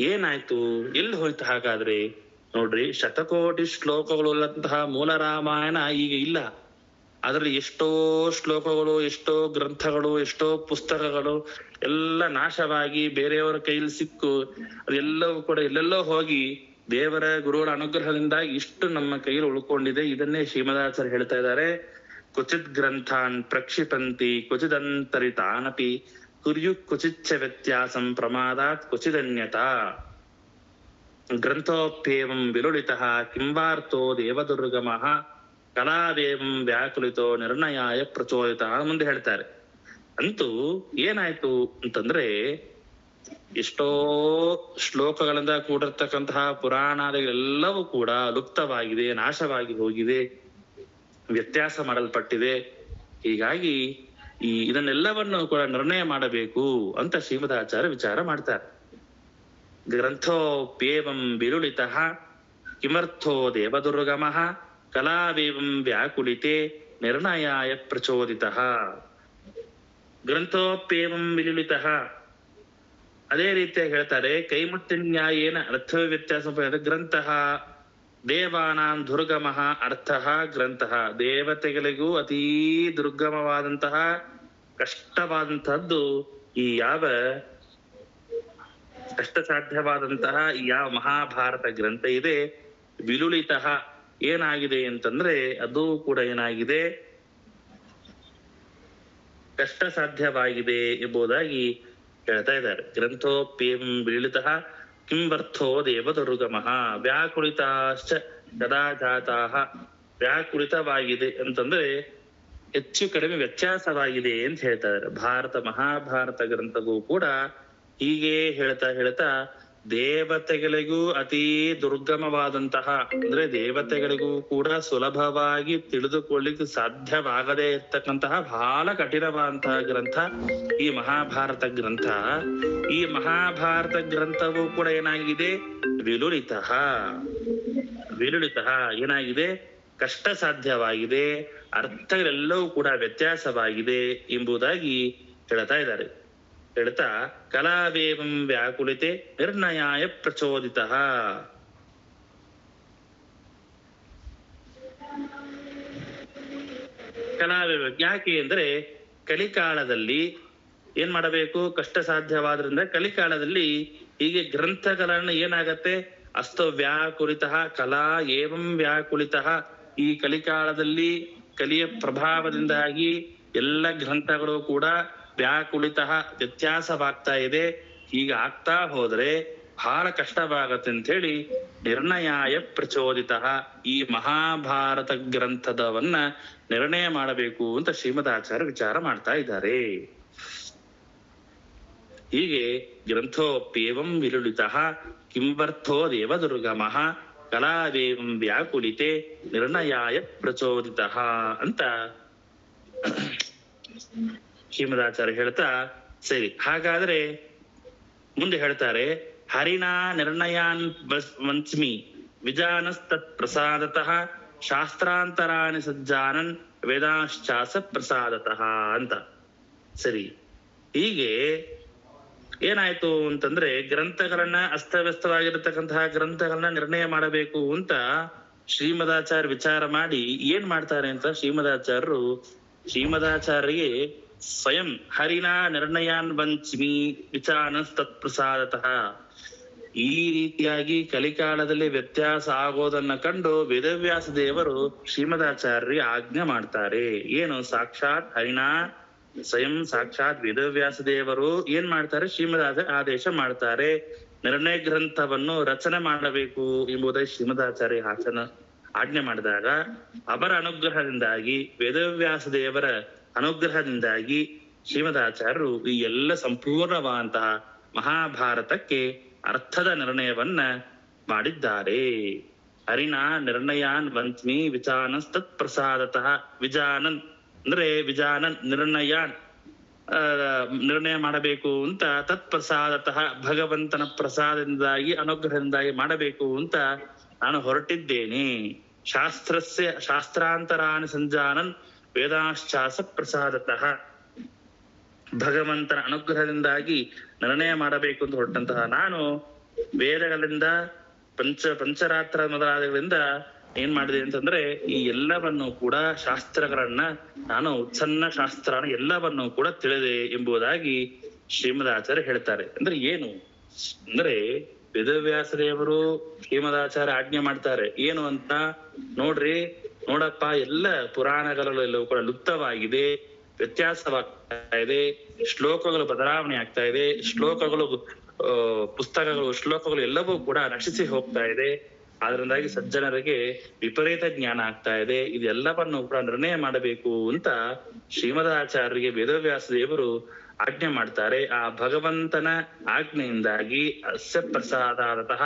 ಏನಾಯ್ತು, ಎಲ್ಲಿ ಹೋಯ್ತು ಹಾಗಾದ್ರೆ? ನೋಡ್ರಿ, ಶತಕೋಟಿ ಶ್ಲೋಕಗಳುಳ್ಳಂತಹ ಮೂಲ ರಾಮಾಯಣ ಈಗ ಇಲ್ಲ. ಅದರಲ್ಲಿ ಎಷ್ಟೋ ಶ್ಲೋಕಗಳು, ಎಷ್ಟೋ ಗ್ರಂಥಗಳು, ಎಷ್ಟೋ ಪುಸ್ತಕಗಳು ಎಲ್ಲ ನಾಶವಾಗಿ ಬೇರೆಯವರ ಕೈಯಲ್ಲಿ ಸಿಕ್ಕು ಅದೆಲ್ಲವೂ ಕೂಡ ಎಲ್ಲೆಲ್ಲೋ ಹೋಗಿ ದೇವರ ಗುರುಗಳ ಅನುಗ್ರಹದಿಂದ ಇಷ್ಟು ನಮ್ಮ ಕೈಯಲ್ಲಿ ಉಳ್ಕೊಂಡಿದೆ. ಇದನ್ನೇ ಶ್ರೀಮದಾಚಾರ್ಯ ಹೇಳ್ತಾ ಇದ್ದಾರೆ, ಕ್ವಚಿತ್ ಗ್ರಂಥಾನ್ ಪ್ರಕ್ಷಿಪಂತಿ ಕ್ವಚಿದಂತರಿತಾನಪಿ ಕುರ್ಯು ಕ್ವಚಿಚ್ಚ ವ್ಯತ್ಯಾಸಂ ಪ್ರಮಾದಾತ್ ಕ್ವಚಿದನ್ಯತಾ ಗ್ರಂಥೋಪ್ಯೇವಂ ವಿಲುಳಿತಃ ಕಿಂವಾರ್ಥೋ ದೇವದುರ್ಗಮಃ ಕಲಾದೇವಂ ವ್ಯಾಕುಲಿತೋ ನಿರ್ಣಯಾಯ ಪ್ರಚೋದಿತ ಮುಂದೆ ಹೇಳ್ತಾರೆ. ಅಂತೂ ಏನಾಯ್ತು ಅಂತಂದ್ರೆ, ಎಷ್ಟೋ ಶ್ಲೋಕಗಳಿಂದ ಕೂಡಿರ್ತಕ್ಕಂತಹ ಪುರಾಣಾದಿಗಳೆಲ್ಲವೂ ಕೂಡ ಲುಪ್ತವಾಗಿದೆ, ನಾಶವಾಗಿ ಹೋಗಿದೆ, ವ್ಯತ್ಯಾಸ ಮಾಡಲ್ಪಟ್ಟಿದೆ. ಹೀಗಾಗಿ ಇದನ್ನೆಲ್ಲವನ್ನು ಕೂಡ ನಿರ್ಣಯ ಮಾಡಬೇಕು ಅಂತ ಶ್ರೀಮದಾಚಾರ್ಯ ವಿಚಾರ ಮಾಡ್ತಾರೆ. ಗ್ರಂಥೋಪ್ಯೇವಂ ವಿರುಳಿತಃ ಕಿಮರ್ಥೋ ದೇವದುರ್ಗಮಃ ಕಲಾವೇವಂ ವ್ಯಾಕುಲಿತೆ ನಿರ್ಣಯಾಯ ಪ್ರಚೋದಿತಃ. ಗ್ರಂಥೋಪ್ಯೇವಂ ವಿರುಳಿತಃ, ಅದೇ ರೀತಿಯಾಗಿ ಹೇಳ್ತಾರೆ, ಕೈಮುಟ್ಟಿನ್ಯಾಯೇನ ಅರ್ಥ ವ್ಯತ್ಯಾಸ. ಗ್ರಂಥಃ ದೇವಾನಾಂ ದುರ್ಗಮಃ ಅರ್ಥಃ ಗ್ರಂಥಃ, ದೇವತೆಗಳಿಗೂ ಅತೀ ದುರ್ಗಮವಾದಂತಹ ಕಷ್ಟವಾದಂತಹದ್ದು ಈ ಯಾವ ಕಷ್ಟ ಸಾಧ್ಯವಾದಂತಹ ಯಾವ ಮಹಾಭಾರತ ಗ್ರಂಥ ಇದೆ. ವಿಲುಳಿತಃ ಏನಾಗಿದೆ ಅಂತಂದ್ರೆ, ಅದು ಕೂಡ ಏನಾಗಿದೆ, ಕಷ್ಟ ಸಾಧ್ಯವಾಗಿದೆ ಎಂಬುದಾಗಿ ಹೇಳ್ತಾ ಇದ್ದಾರೆ. ಗ್ರಂಥೋಪ್ಯಂ ವಿಲುಳಿತಃ ಕಿಂವರ್ಥೋ ದೇವದುರ್ಗಮಃ ವ್ಯಾಕುಳಿತಾಶ್ಚ ಕದಾ ಜಾತಾಃ. ವ್ಯಾಕುಳಿತವಾಗಿದೆ ಅಂತಂದ್ರೆ ಹೆಚ್ಚು ಕಡಿಮೆ ವ್ಯತ್ಯಾಸವಾಗಿದೆ ಅಂತ ಹೇಳ್ತಾ ಇದ್ದಾರೆ. ಮಹಾಭಾರತ ಗ್ರಂಥವೂ ಕೂಡ ಹೀಗೆ ಹೇಳ್ತಾ ದೇವತೆಗಳಿಗೂ ಅತೀ ದುರ್ಗಮವಾದಂತಹ, ಅಂದ್ರೆ ದೇವತೆಗಳಿಗೂ ಕೂಡ ಸುಲಭವಾಗಿ ತಿಳಿದುಕೊಳ್ಳಿಕ್ಕೆ ಸಾಧ್ಯವಾಗದೇ ಇರ್ತಕ್ಕಂತಹ ಬಹಳ ಕಠಿಣವಾದಂತಹ ಗ್ರಂಥ ಈ ಮಹಾಭಾರತ ಗ್ರಂಥ. ಈ ಮಹಾಭಾರತ ಗ್ರಂಥವೂ ಕೂಡ ಏನಾಗಿದೆ, ವಿಲುಳಿತಃ ಏನಾಗಿದೆ, ಕಷ್ಟ ಸಾಧ್ಯವಾಗಿದೆ, ಅರ್ಥಗಳೆಲ್ಲವೂ ಕೂಡ ವ್ಯತ್ಯಾಸವಾಗಿದೆ ಎಂಬುದಾಗಿ ಹೇಳ್ತಾ ಇದ್ದಾರೆ. ಹೇಳ್ತಾ ಕಲಾವೇವಂ ವ್ಯಾಕುಲಿತೆ ನಿರ್ಣಯಾಯ ಪ್ರಚೋದಿತಃ. ಕಲಾವೇವ ಯಾಕೆ ಅಂದ್ರೆ, ಕಲಿಕಾಲದಲ್ಲಿ ಏನ್ ಮಾಡಬೇಕು, ಕಷ್ಟ ಸಾಧ್ಯವಾದ್ರಿಂದ ಕಲಿಕಾಲದಲ್ಲಿ ಹೀಗೆ ಗ್ರಂಥಗಳನ್ನು ಏನಾಗತ್ತೆ, ಅಸ್ತು ವ್ಯಾಕುಲಿತಃ ಕಲಾ ಏವಂ ವ್ಯಾಕುಲಿತಃ. ಈ ಕಲಿಕಾಲದಲ್ಲಿ ಕಲಿಯ ಪ್ರಭಾವದಿಂದಾಗಿ ಎಲ್ಲ ಗ್ರಂಥಗಳು ಕೂಡ ವ್ಯಾಕುಲಿತಃ ವ್ಯತ್ಯಾಸವಾಗ್ತಾ ಇದೆ. ಹೀಗೆ ಆಗ್ತಾ ಹೋದ್ರೆ ಬಹಳ ಕಷ್ಟವಾಗತ್ತೆ ಅಂತ ಹೇಳಿ ನಿರ್ಣಯಾಯ ಪ್ರಚೋದಿತಃ, ಈ ಮಹಾಭಾರತ ಗ್ರಂಥದವನ್ನ ನಿರ್ಣಯ ಮಾಡಬೇಕು ಅಂತ ಶ್ರೀಮದಾಚಾರ್ಯ ವಿಚಾರ ಮಾಡ್ತಾ ಇದ್ದಾರೆ. ಹೀಗೆ ಗ್ರಂಥೋಪ್ಯೇವಂ ವಿಲುಳಿತಃ ಕಿಂವರ್ಥೋ ದೇವದುರ್ಗಮಃ ಕಲಾವೇವಂ ವ್ಯಾಕುಲಿತೆ ನಿರ್ಣಯಾಯ ಪ್ರಚೋದಿತಃ ಅಂತ ಶ್ರೀಮದಾಚಾರ್ಯ ಹೇಳ್ತಾ, ಸರಿ ಹಾಗಾದ್ರೆ ಮುಂದೆ ಹೇಳ್ತಾರೆ, ಹರಿಣಾ ನಿರ್ಣಯಾನ್ ವಂಚ್ಮಿ ವಿಜಾನಸ್ತತ್ ಪ್ರಸಾದತಃ ಶಾಸ್ತ್ರಾಂತರಾಣಿ ಸಜ್ಜಾನನ್ ವೇದಾಶ್ಚಾಸ ಪ್ರಸಾದತಃ ಅಂತ. ಸರಿ, ಹೀಗೆ ಏನಾಯ್ತು ಅಂತಂದ್ರೆ, ಗ್ರಂಥಗಳನ್ನ ಅಸ್ತವ್ಯಸ್ತವಾಗಿರತಕ್ಕಂತಹ ಗ್ರಂಥಗಳನ್ನ ನಿರ್ಣಯ ಮಾಡಬೇಕು ಅಂತ ಶ್ರೀಮದಾಚಾರ್ಯ ವಿಚಾರ ಮಾಡಿ ಏನ್ ಮಾಡ್ತಾರೆ ಅಂತ ಶ್ರೀಮದಾಚಾರ್ಯರಿಗೆ ಸ್ವಯಂ ಹರಿನಾ ನಿರ್ಣಯಾನ್ ವಂಚ್ಮಿ ವಿಚಾನಸ್ತತ್ ಪ್ರಸಾದತಃ. ಈ ರೀತಿಯಾಗಿ ಕಲಿಕಾಲದಲ್ಲಿ ವ್ಯತ್ಯಾಸ ಆಗೋದನ್ನ ಕಂಡು ವೇದವ್ಯಾಸ ದೇವರು ಶ್ರೀಮದಾಚಾರ್ಯರಿಗೆ ಆಜ್ಞೆ ಮಾಡ್ತಾರೆ. ಏನು, ಸಾಕ್ಷಾತ್ ಹರಿನಾ ಸ್ವಯಂ ಸಾಕ್ಷಾತ್ ವೇದವ್ಯಾಸ ದೇವರು ಏನ್ ಮಾಡ್ತಾರೆ, ಶ್ರೀಮದಾಚಾರ್ಯ ಆದೇಶ ಮಾಡ್ತಾರೆ, ನಿರ್ಣಯ ಗ್ರಂಥವನ್ನು ರಚನೆ ಮಾಡಬೇಕು ಎಂಬುದಾಗಿ ಶ್ರೀಮದಾಚಾರ್ಯ ಆಜ್ಞೆ ಮಾಡಿದಾಗ ಅವರ ಅನುಗ್ರಹದಿಂದಾಗಿ, ವೇದವ್ಯಾಸ ದೇವರ ಅನುಗ್ರಹದಿಂದಾಗಿ ಶ್ರೀಮದಾಚಾರ್ಯರು ಈ ಎಲ್ಲ ಸಂಪೂರ್ಣವಾದಂತಹ ಮಹಾಭಾರತಕ್ಕೆ ಅರ್ಥದ ನಿರ್ಣಯವನ್ನ ಮಾಡಿದ್ದಾರೆ. ಹರಿನಾ ನಿರ್ಣಯಾನ್ ವಂಚ್ಮಿ ವಿಚಾನಸ್ತತ್ ಪ್ರಸಾದತಃ. ವಿಜಾನನ್ ಅಂದ್ರೆ ವಿಜಾನನ್ ನಿರ್ಣಯಾನ್ ನಿರ್ಣಯ ಮಾಡಬೇಕು ಅಂತ ತತ್ಪ್ರಸಾದತಃ ಭಗವಂತನ ಪ್ರಸಾದದಿಂದಾಗಿ ಅನುಗ್ರಹದಿಂದಾಗಿ ಮಾಡಬೇಕು ಅಂತ ನಾನು ಹೊರಟಿದ್ದೇನೆ. ಶಾಸ್ತ್ರಾಂತರಾಣಿ ಸಂಜಾನನ್ ವೇದಾಶ್ಚಾಸ ಪ್ರಸಾದತಃ, ಭಗವಂತನ ಅನುಗ್ರಹದಿಂದಾಗಿ ನಿರ್ಣಯ ಮಾಡಬೇಕು ಅಂತ ಹೊರಟಂತಹ ನಾನು ವೇದಗಳಿಂದ ಪಂಚರಾತ್ರ ಮೊದಲಾದಗಳಿಂದ ಏನ್ ಮಾಡಿದೆ ಅಂತಂದ್ರೆ ಈ ಎಲ್ಲವನ್ನು ಕೂಡ ಶಾಸ್ತ್ರಗಳನ್ನ ನಾನು ಉತ್ಸನ್ನ ಶಾಸ್ತ್ರನ ಎಲ್ಲವನ್ನು ಕೂಡ ತಿಳಿದೆ ಎಂಬುದಾಗಿ ಶ್ರೀಮದಾಚಾರ್ಯ ಹೇಳ್ತಾರೆ. ಅಂದ್ರೆ ಏನು ಅಂದ್ರೆ ವೇದವ್ಯಾಸದೇವರು ಶ್ರೀಮದಾಚಾರ್ಯ ಆಜ್ಞೆ ಮಾಡ್ತಾರೆ ಏನು ಅಂತ ನೋಡಪ್ಪ, ಎಲ್ಲ ಪುರಾಣಗಳಲ್ಲೂ ಎಲ್ಲವೂ ಕೂಡ ಲುಪ್ತವಾಗಿದೆ, ವ್ಯತ್ಯಾಸವಾಗ್ತಾ ಇದೆ, ಶ್ಲೋಕಗಳು ಬದಲಾವಣೆ ಆಗ್ತಾ ಇದೆ, ಶ್ಲೋಕಗಳು ಎಲ್ಲವೂ ಕೂಡ ನಶಿಸಿ ಹೋಗ್ತಾ ಇದೆ. ಅದರಿಂದಾಗಿ ಸಜ್ಜನರಿಗೆ ವಿಪರೀತ ಜ್ಞಾನ ಆಗ್ತಾ ಇದೆ. ಇದೆಲ್ಲವನ್ನು ಕೂಡ ನಿರ್ಣಯ ಮಾಡಬೇಕು ಅಂತ ಶ್ರೀಮದಾಚಾರ್ಯರಿಗೆ ವೇದವ್ಯಾಸ ದೇವರು ಆಜ್ಞೆ ಮಾಡ್ತಾರೆ. ಆ ಭಗವಂತನ ಆಜ್ಞೆಯಿಂದಾಗಿ ಅಸ್ಯ ಪ್ರಸಾದತಃ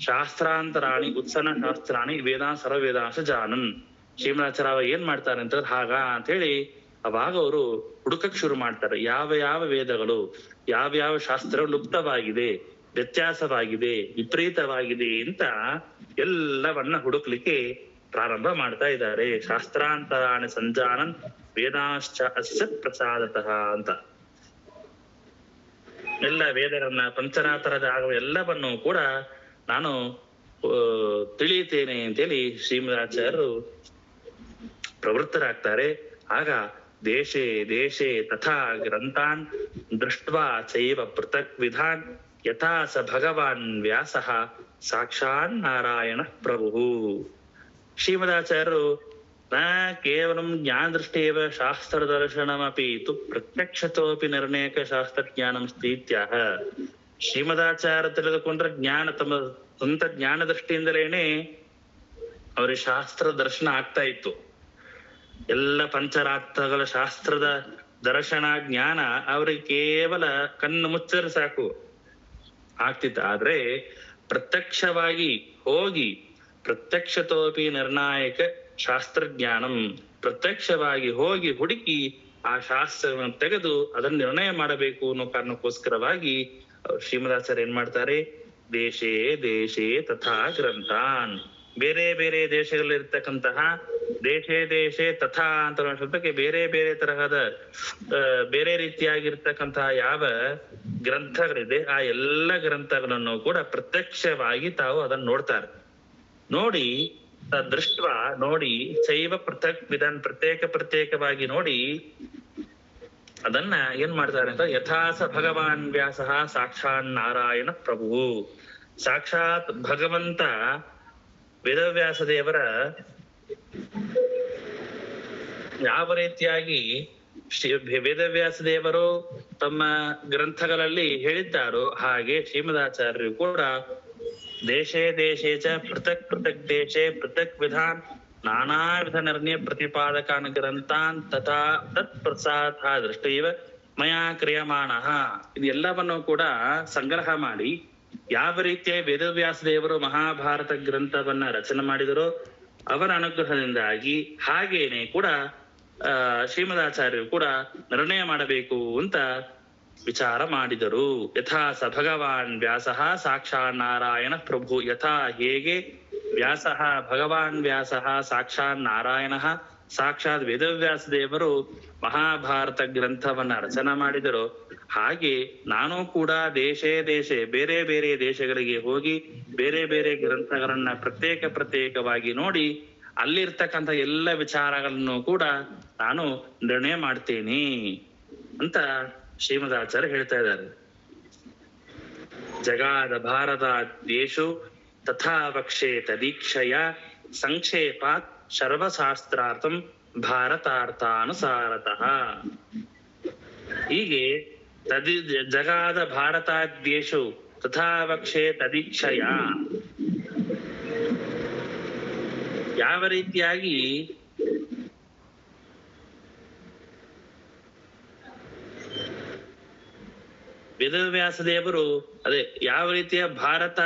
ಶಾಸ್ತ್ರಾಂತರಾಣಿ ಉತ್ಸನ್ನ ಶಾಸ್ತ್ರಾಣಿ ಸರ್ವವೇದಾಂಶ ಜಾನನ್. ಶ್ರೀಮದಾಚಾರ್ಯ ಏನ್ ಮಾಡ್ತಾರೆ ಅಂತ ಹಾಗ ಅಂತ ಹೇಳಿ ಅವಾಗ ಅವರು ಹುಡುಕಕ್ ಶುರು ಮಾಡ್ತಾರೆ. ಯಾವ ವೇದಗಳು ಯಾವ ಶಾಸ್ತ್ರಗಳು ಲುಪ್ತವಾಗಿದೆ, ವ್ಯತ್ಯಾಸವಾಗಿದೆ, ವಿಪರೀತವಾಗಿದೆ ಅಂತ ಎಲ್ಲವನ್ನ ಹುಡುಕ್ಲಿಕ್ಕೆ ಪ್ರಾರಂಭ ಮಾಡ್ತಾ ಇದ್ದಾರೆ. ಶಾಸ್ತ್ರಾಂತರಾಣಿ ಸಂಜಾನನ್ ವೇದಾಶ್ಚ ಅಸ್ಯ ಪ್ರಸಾದತಃ ಅಂತ ಎಲ್ಲ ವೇದಗಳನ್ನ ಪಂಚರಾತ್ರದ ಆಗುವ ಎಲ್ಲವನ್ನು ಕೂಡ ನಾನು ತಿಳಿಯುತ್ತೇನೆ ಅಂತೇಳಿ ಶ್ರೀಮದಾಚಾರ್ಯರು ಪ್ರವೃತ್ತರಾಗ್ತಾರೆ. ಆಗ ದೇಶೇ ತಥಾ ಗ್ರಂಥಾನ್ ದೃಷ್ಟ್ವಾ ಚೈವ ಪೃಥಕ್ ವಿಧಾನ್ ಯಥಾ ಸ ಭಗವಾನ್ ವ್ಯಾಸಃ ಸಾಕ್ಷಾನ್ ನಾರಾಯಣ ಪ್ರಭು. ಶ್ರೀಮದಾಚಾರ್ಯರು ನ ಕೇವಲಂ ಜ್ಞಾನದೃಷ್ಟೇವ ಶಾಸ್ತ್ರದರ್ಶನಮಪಿ ತು ಪ್ರತ್ಯಕ್ಷತೋಪಿ ನಿರ್ಣಯಕ ಶಾಸ್ತ್ರಜ್ಞಾನಂ ಸ್ಥಿತ್ಯಾಹ. ಶ್ರೀಮದಾಚಾರ್ಯ ತಿಳಿದುಕೊಂಡ್ರೆ ತಮ್ಮ ಸ್ವಂತ ಜ್ಞಾನ ದೃಷ್ಟಿಯಿಂದಲೇನೆ ಅವರಿಗೆ ಶಾಸ್ತ್ರ ದರ್ಶನ ಆಗ್ತಾ ಇತ್ತು. ಎಲ್ಲ ಪಂಚರಾತ್ರಗಳ ಶಾಸ್ತ್ರದ ದರ್ಶನ ಜ್ಞಾನ ಅವ್ರಿಗೆ ಕೇವಲ ಕಣ್ಣು ಮುಚ್ಚರೆ ಸಾಕು ಆಗ್ತಿತ್ತು. ಆದ್ರೆ ಪ್ರತ್ಯಕ್ಷವಾಗಿ ಹೋಗಿ ಪ್ರತ್ಯಕ್ಷತೋಪಿ ನಿರ್ಣಾಯಕ ಶಾಸ್ತ್ರಜ್ಞಾನಂ, ಪ್ರತ್ಯಕ್ಷವಾಗಿ ಹೋಗಿ ಹುಡುಕಿ ಆ ಶಾಸ್ತ್ರವನ್ನು ತೆಗೆದು ಅದನ್ನು ನಿರ್ಣಯ ಮಾಡಬೇಕು ಅನ್ನೋ ಕಾರಣಕ್ಕೋಸ್ಕರವಾಗಿ ಶ್ರೀಮದಾಚಾರ್ಯ ಏನ್ ಮಾಡ್ತಾರೆ, ದೇಶೇ ತಥಾ ಗ್ರಂಥಾನ್, ಬೇರೆ ದೇಶಗಳಲ್ಲಿರ್ತಕ್ಕಂತಹ ದೇಶೇ ತಥಾ ಅಂತ ಶಬ್ದಕ್ಕೆ ಬೇರೆ ತರಹದ ಬೇರೆ ರೀತಿಯಾಗಿರ್ತಕ್ಕಂತಹ ಯಾವ ಗ್ರಂಥಗಳಿದೆ ಆ ಎಲ್ಲ ಗ್ರಂಥಗಳನ್ನು ಕೂಡ ಪ್ರತ್ಯಕ್ಷವಾಗಿ ತಾವು ಅದನ್ನು ನೋಡ್ತಾರೆ. ನೋಡಿ ನೋಡಿ ಶೈವ ಪೃಥಕ್ ವಿಧಾನ್ ಪ್ರತ್ಯೇಕವಾಗಿ ನೋಡಿ ಅದನ್ನ ಏನ್ ಮಾಡ್ತಾರೆ ಅಂತ ಯಥಾಸ ಭಗವಾನ್ ವ್ಯಾಸ ಸಾಕ್ಷಾತ್ ನಾರಾಯಣ ಪ್ರಭು. ಸಾಕ್ಷಾತ್ ಭಗವಂತ ವೇದವ್ಯಾಸ ದೇವರ ಯಾವ ರೀತಿಯಾಗಿ ವೇದವ್ಯಾಸ ದೇವರು ತಮ್ಮ ಗ್ರಂಥಗಳಲ್ಲಿ ಹೇಳಿದ್ದಾರೋ ಹಾಗೆ ಶ್ರೀಮದಾಚಾರ್ಯರು ಕೂಡ ದೇಶೇ ಚ ಪೃಥಕ್ ದೇಶೇ ಪೃಥಕ್ ವಿಧಾನ್ ನಾನಾ ವಿಧ ನಿರ್ಣಯ ಪ್ರತಿಪಾದಕಾನ್ ಗ್ರಂಥಾನ್ ತಥಾ ತತ್ ಪ್ರಸಾದ ದೃಷ್ಟೈವ ಮಯಾ ಕ್ರಿಯಮಾಣಃ. ಇದೆಲ್ಲವನ್ನು ಕೂಡ ಸಂಗ್ರಹ ಮಾಡಿ ಯಾವ ರೀತಿಯ ವೇದವ್ಯಾಸ ದೇವರು ಮಹಾಭಾರತ ಗ್ರಂಥವನ್ನ ರಚನೆ ಮಾಡಿದರೋ ಅವರ ಅನುಗ್ರಹದಿಂದಾಗಿ ಹಾಗೇನೆ ಕೂಡ ಶ್ರೀಮದಾಚಾರ್ಯರು ಕೂಡ ನಿರ್ಣಯ ಮಾಡಬೇಕು ಅಂತ ವಿಚಾರ ಮಾಡಿದರು. ಯಥಾ ಸ ಭಗವಾನ್ ವ್ಯಾಸಃ ಸಾಕ್ಷಾತ್ ನಾರಾಯಣ ಪ್ರಭು. ಯಥಾ ಹೇಗೆ ಭಗವಾನ್ ವ್ಯಾಸಃ ಸಾಕ್ಷಾತ್ ನಾರಾಯಣ ಸಾಕ್ಷಾತ್ ವೇದವ್ಯಾಸ ದೇವರು ಮಹಾಭಾರತ ಗ್ರಂಥವನ್ನ ರಚನೆ ಮಾಡಿದರು ಹಾಗೆ ನಾನು ಕೂಡ ದೇಶೇ ಬೇರೆ ದೇಶಗಳಿಗೆ ಹೋಗಿ ಬೇರೆ ಗ್ರಂಥಗಳನ್ನ ಪ್ರತ್ಯೇಕವಾಗಿ ನೋಡಿ ಅಲ್ಲಿರ್ತಕ್ಕಂಥ ಎಲ್ಲ ವಿಚಾರಗಳನ್ನು ಕೂಡ ನಾನು ನಿರ್ಣಯ ಮಾಡ್ತೇನೆ ಅಂತ ಶ್ರೀಮದಾಚಾರ್ಯ ಹೇಳ್ತಾ ಇದ್ದಾರೆ. ಜಗಾದ ಭಾರತ ದೇಶು ತಥಾ ವಕ್ಷೇ ತದೀಕ್ಷಯ ಸಂಕ್ಷೇಪಾತ್ ಸರ್ವಶಾಸ್ತ್ರಾರ್ಥಂ ಭಾರತಾರ್ಥಾನುಸಾರತಃ. ಹೀಗೆ ಜಗಾದ ಭಾರತಾದ್ಯೇಷು ತಥಾ ವಕ್ಷೇ ತದೀಕ್ಷಯ, ಯಾವ ರೀತಿಯಾಗಿ ವೇದವ್ಯಾಸ ದೇವರು ಯಾವ ರೀತಿಯ ಭಾರತ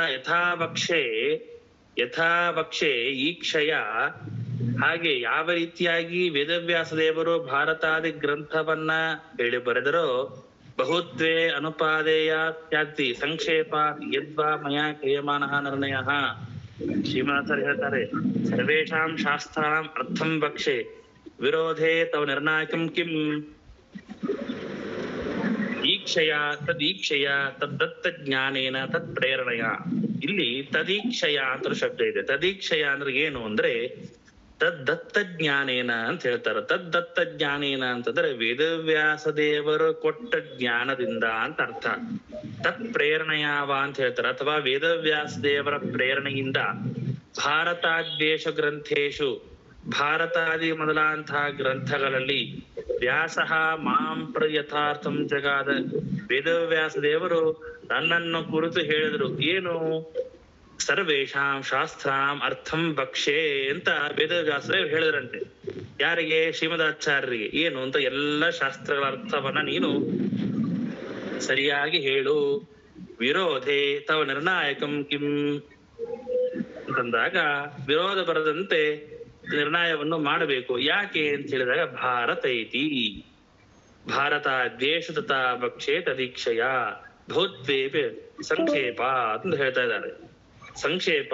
ಯಥಾವಕ್ಷೆ ಈಕ್ಷಯ ಹಾಗೆ ಯಾವ ರೀತಿಯಾಗಿ ವೇದವ್ಯಾಸ ದೇವರು ಭಾರತಾದಿ ಗ್ರಂಥವನ್ನ ಹೇಳಿ ಬರೆದರೋ ಬಹುತ್ವೇ ಅನುಪಾದೇಯ ತ್ಯಾಗ್ತಿ ಸಂಕ್ಷೇಪ ಯದ್ವಾ ಮಯ ಕ್ರಿಯಮಾನಃ ನಿರ್ಣಯ. ಶ್ರೀಮಾಸರು ಹೇಳ್ತಾರೆ, ಸರ್ವೇಷಾಂ ಶಾಸ್ತ್ರಾಂ ಅರ್ಥಂ ವಕ್ಷೆ ವಿರೋಧೇ ತವ ನಿರ್ಣಾಯಕಂ ಕಿಂ ಈಕ್ಷಯ ತದೀಕ್ಷಯ ತದ್ದತ್ತ ಜ್ಞಾನೇನ ತತ್ ಪ್ರೇರಣೆಯ. ಇಲ್ಲಿ ತದೀಕ್ಷಯ ಅಂತ ಶಬ್ದ ಇದೆ. ತದೀಕ್ಷಯ ಅಂದ್ರೆ ಏನು ಅಂದ್ರೆ ತದ್ದತ್ತ ಜ್ಞಾನೇನ ಅಂತ ಹೇಳ್ತಾರೆ. ತದ್ದತ್ತ ಜ್ಞಾನೇನ ಅಂತಂದ್ರೆ ವೇದವ್ಯಾಸ ದೇವರು ಕೊಟ್ಟ ಜ್ಞಾನದಿಂದ ಅಂತ ಅರ್ಥ. ತತ್ ಪ್ರೇರಣೆಯಾವ ಅಂತ ಹೇಳ್ತಾರೆ. ಅಥವಾ ವೇದವ್ಯಾಸ ದೇವರ ಪ್ರೇರಣೆಯಿಂದ ಭಾರತಾದ್ಯೇಷು ಗ್ರಂಥೇಶು ಭಾರತಾದಿ ಮೊದಲಾಂತಹ ಗ್ರಂಥಗಳಲ್ಲಿ ವ್ಯಾಸಃ ಮಾಂ ಯಥಾರ್ಥಂ ಜಗಾದ. ವೇದವ್ಯಾಸ ದೇವರು ನನ್ನನ್ನು ಕುರಿತು ಹೇಳಿದ್ರು ಏನು? ಸರ್ವೇಷಾಂ ಶಾಸ್ತ್ರಾಂ ಅರ್ಥಂ ಭಕ್ಷೆ ಅಂತ ವೇದವ್ಯಾಸ ಹೇಳಿದ್ರಂತೆ. ಯಾರಿಗೆ? ಶ್ರೀಮದಾಚಾರ್ಯರಿಗೆ. ಏನು ಅಂತ? ಎಲ್ಲ ಶಾಸ್ತ್ರಗಳ ಅರ್ಥವನ್ನ ನೀನು ಸರಿಯಾಗಿ ಹೇಳು. ವಿರೋಧೆ ತವ ನಿರ್ಣಾಯಕಂ ಕಿಂ ಅಂತಂದಾಗ ವಿರೋಧ ಬರದಂತೆ ನಿರ್ಣಯವನ್ನು ಮಾಡಬೇಕು. ಯಾಕೆ ಅಂತ ಹೇಳಿದಾಗ ಭಾರತ ಇತಿ ಭಾರತ ದ್ವೇಷ ತಥಾ ಭಕ್ಷೆ ತದೀಕ್ಷಯ ಭೌತ್ವೇಪಿ ಸಂಕ್ಷೇಪ ಅಂತ ಹೇಳ್ತಾ ಇದ್ದಾರೆ. ಸಂಕ್ಷೇಪ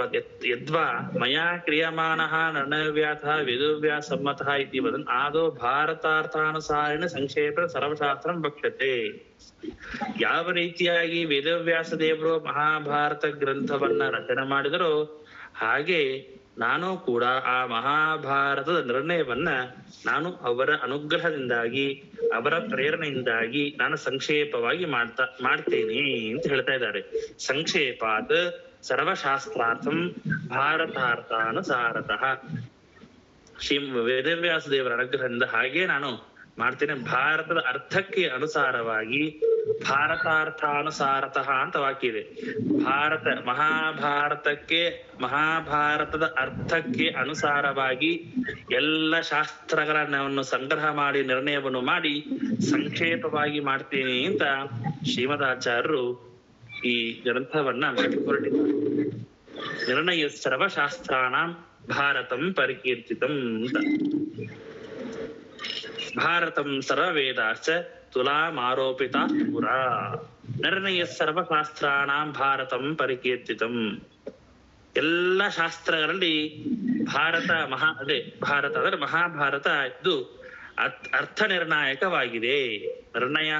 ಯದ್ವಾ ಮಯಾ ಕ್ರಿಯಮಾನಃ ನಿರ್ಣಯವ್ಯಾಥ ವೇದವ್ಯಾಸ ಸಮ್ಮತಃ ಇತಿ ವದನ್ ಆದೋ ಭಾರತಾರ್ಥಾನುಸಾರೇಣ ಸಂಕ್ಷೇಪ ಸರ್ವಶಾಸ್ತ್ರಂ ಭಕ್ಷ್ಯತೆ. ಯಾವ ರೀತಿಯಾಗಿ ವೇದವ್ಯಾಸ ದೇವರು ಮಹಾಭಾರತ ಗ್ರಂಥವನ್ನ ರಚನೆ ಮಾಡಿದರೋ ಹಾಗೆ ನಾನು ಕೂಡ ಆ ಮಹಾಭಾರತದ ನಿರ್ಣಯವನ್ನ ನಾನು ಅವರ ಅನುಗ್ರಹದಿಂದಾಗಿ ಅವರ ಪ್ರೇರಣೆಯಿಂದಾಗಿ ನಾನು ಸಂಕ್ಷೇಪವಾಗಿ ಮಾಡ್ತೇನೆ ಅಂತ ಹೇಳ್ತಾ ಇದ್ದಾರೆ. ಸಂಕ್ಷೇಪಾತ್ ಸರ್ವಶಾಸ್ತ್ರಾರ್ಥಂ ಭಾರತಾರ್ಥಾನುಸಾರತಃ. ಶ್ರೀ ವೇದವ್ಯಾಸ ದೇವರ ಅನುಗ್ರಹದಿಂದ ಹಾಗೆ ನಾನು ಮಾಡ್ತೇನೆ. ಭಾರತದ ಅರ್ಥಕ್ಕೆ ಅನುಸಾರವಾಗಿ ಭಾರತಾರ್ಥಾನುಸಾರತಃ ಅಂತ ವಾಕ್ಯ ಇದೆ. ಮಹಾಭಾರತದ ಅರ್ಥಕ್ಕೆ ಅನುಸಾರವಾಗಿ ಎಲ್ಲ ಶಾಸ್ತ್ರಗಳನ್ನು ಸಂಗ್ರಹ ಮಾಡಿ ನಿರ್ಣಯವನ್ನು ಮಾಡಿ ಸಂಕ್ಷೇಪವಾಗಿ ಮಾಡ್ತೇನೆ ಅಂತ ಶ್ರೀಮದಾಚಾರ್ಯರು ಈ ಗ್ರಂಥವನ್ನ ಹೊರಟಿದ್ದಾರೆ. ನಿರ್ಣಯ ಸರ್ವಶಾಸ್ತ್ರಾಣಾಂ ಭಾರತಂ ಪರಿಕೀರ್ತಿತಂ ಅಂತ. ಭಾರತಂ ಸರ್ವವೇದಾಶ್ಚ ತುಲಾಮಾರೋಪಿತ ಪುರ. ನಿರ್ಣಯ ಸರ್ವಶಾಸ್ತ್ರಾಣಾಂ ಭಾರತಂ ಪರಿಕೀರ್ತಿತಂ. ಎಲ್ಲ ಶಾಸ್ತ್ರಗಳಲ್ಲಿ ಭಾರತ ಭಾರತ ಅಂದ್ರೆ ಮಹಾಭಾರತ ಇದು ಅರ್ಥ ನಿರ್ಣಾಯಕವಾಗಿದೆ. ನಿರ್ಣಯ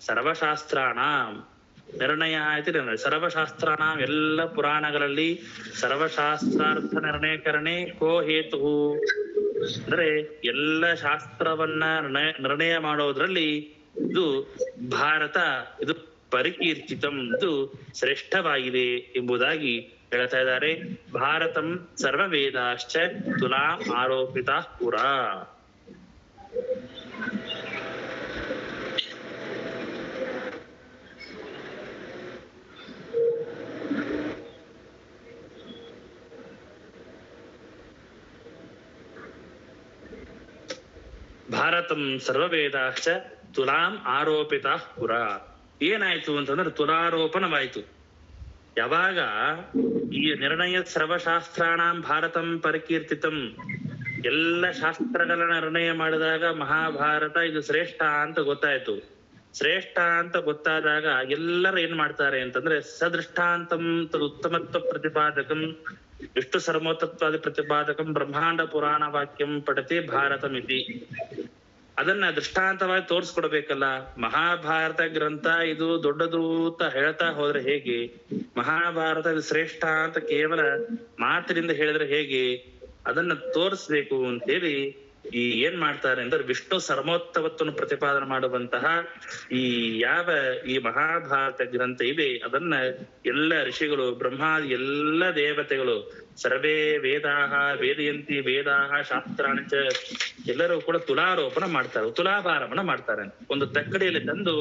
ಸರ್ವಶಾಸ್ತ್ರಾಣಾಂ ನಿರ್ಣಯ ಆಯ್ತು. ಸರ್ವಶಾಸ್ತ್ರಾಣಾಂ ಎಲ್ಲ ಪುರಾಣಗಳಲ್ಲಿ ಸರ್ವಶಾಸ್ತ್ರಾರ್ಥ ನಿರ್ಣಯಕರಣೆ ಕೋ ಹೇತು ಅಂದ್ರೆ ಎಲ್ಲ ಶಾಸ್ತ್ರವನ್ನ ನಿರ್ಣಯ ಮಾಡೋದ್ರಲ್ಲಿ ಇದು ಭಾರತ ಇದು ಪರಿಕೀರ್ತಿತಂ ಇದು ಶ್ರೇಷ್ಠವಾಗಿದೆ ಎಂಬುದಾಗಿ ಹೇಳ್ತಾ ಇದ್ದಾರೆ. ಭಾರತಂ ಸರ್ವವೇದಾಶ್ಚ ತುಲಾ ಆರೋಪಿತ ಪುರ. ಭಾರತಂ ಸರ್ವವೇದಾಶ್ಚ ತುಲಾಂ ಆರೋಪಿತ ಪುರ. ಏನಾಯ್ತು ಅಂತಂದ್ರೆ ತುಲಾರೋಪಣವಾಯ್ತು. ಯಾವಾಗ ಈ ನಿರ್ಣಯ ಸರ್ವಶಾಸ್ತ್ರಾಣಾಂ ಭಾರತಂ ಪರಿಕೀರ್ತಿತಂ ಎಲ್ಲ ಶಾಸ್ತ್ರಗಳ ನಿರ್ಣಯ ಮಾಡಿದಾಗ ಮಹಾಭಾರತ ಇದು ಶ್ರೇಷ್ಠ ಅಂತ ಗೊತ್ತಾಯ್ತು. ಶ್ರೇಷ್ಠ ಅಂತ ಗೊತ್ತಾದಾಗ ಎಲ್ಲರೂ ಏನ್ ಮಾಡ್ತಾರೆ ಅಂತಂದ್ರೆ ಸದೃಷ್ಟಾಂತಂ ತದುತ್ತಮತ್ವ ಪ್ರತಿಪಾದಕಂ ವಿಷ್ಣು ಸರ್ವೋತ್ತತ್ವಾದಿ ಪ್ರತಿಪಾದಕಂ ಬ್ರಹ್ಮಾಂಡ ಪುರಾಣ ವಾಕ್ಯಂ ಪಠತಿ ಭಾರತಮಿತಿ. ಅದನ್ನ ದೃಷ್ಟಾಂತವಾಗಿ ತೋರಿಸ್ಕೊಡ್ಬೇಕಲ್ಲ. ಮಹಾಭಾರತ ಗ್ರಂಥ ಇದು ದೊಡ್ಡದು ಅಂತ ಹೇಳ್ತಾ ಹೋದ್ರೆ ಹೇಗೆ? ಮಹಾಭಾರತ ಇದು ಶ್ರೇಷ್ಠ ಅಂತ ಕೇವಲ ಮಾತಿನಿಂದ ಹೇಳಿದ್ರೆ ಹೇಗೆ? ಅದನ್ನ ತೋರಿಸ್ಬೇಕು ಅಂತ ಹೇಳಿ ಈ ಏನ್ ಮಾಡ್ತಾರೆ ಅಂದ್ರೆ ವಿಷ್ಣು ಸರ್ವೋತ್ತಮತ್ವವನ್ನು ಪ್ರತಿಪಾದನೆ ಮಾಡುವಂತಹ ಈ ಮಹಾಭಾರತ ಗ್ರಂಥ ಇದೆ ಅದನ್ನ ಎಲ್ಲ ಋಷಿಗಳು ಬ್ರಹ್ಮಾದಿ ಎಲ್ಲ ದೇವತೆಗಳು ಸರ್ವೇ ವೇದಾಹ ವೇದಯಂತಿ ವೇದಾಹ ಶಾಸ್ತ್ರಾಣಿ ಚ ಎಲ್ಲರೂ ಕೂಡ ತುಲಾರೋಪಣ ಮಾಡ್ತಾರೆ, ತುಲಾಭಾರವನ್ನ ಮಾಡ್ತಾರೆ. ಒಂದು ತಕ್ಕಡಿಯಲ್ಲಿ ತಂದು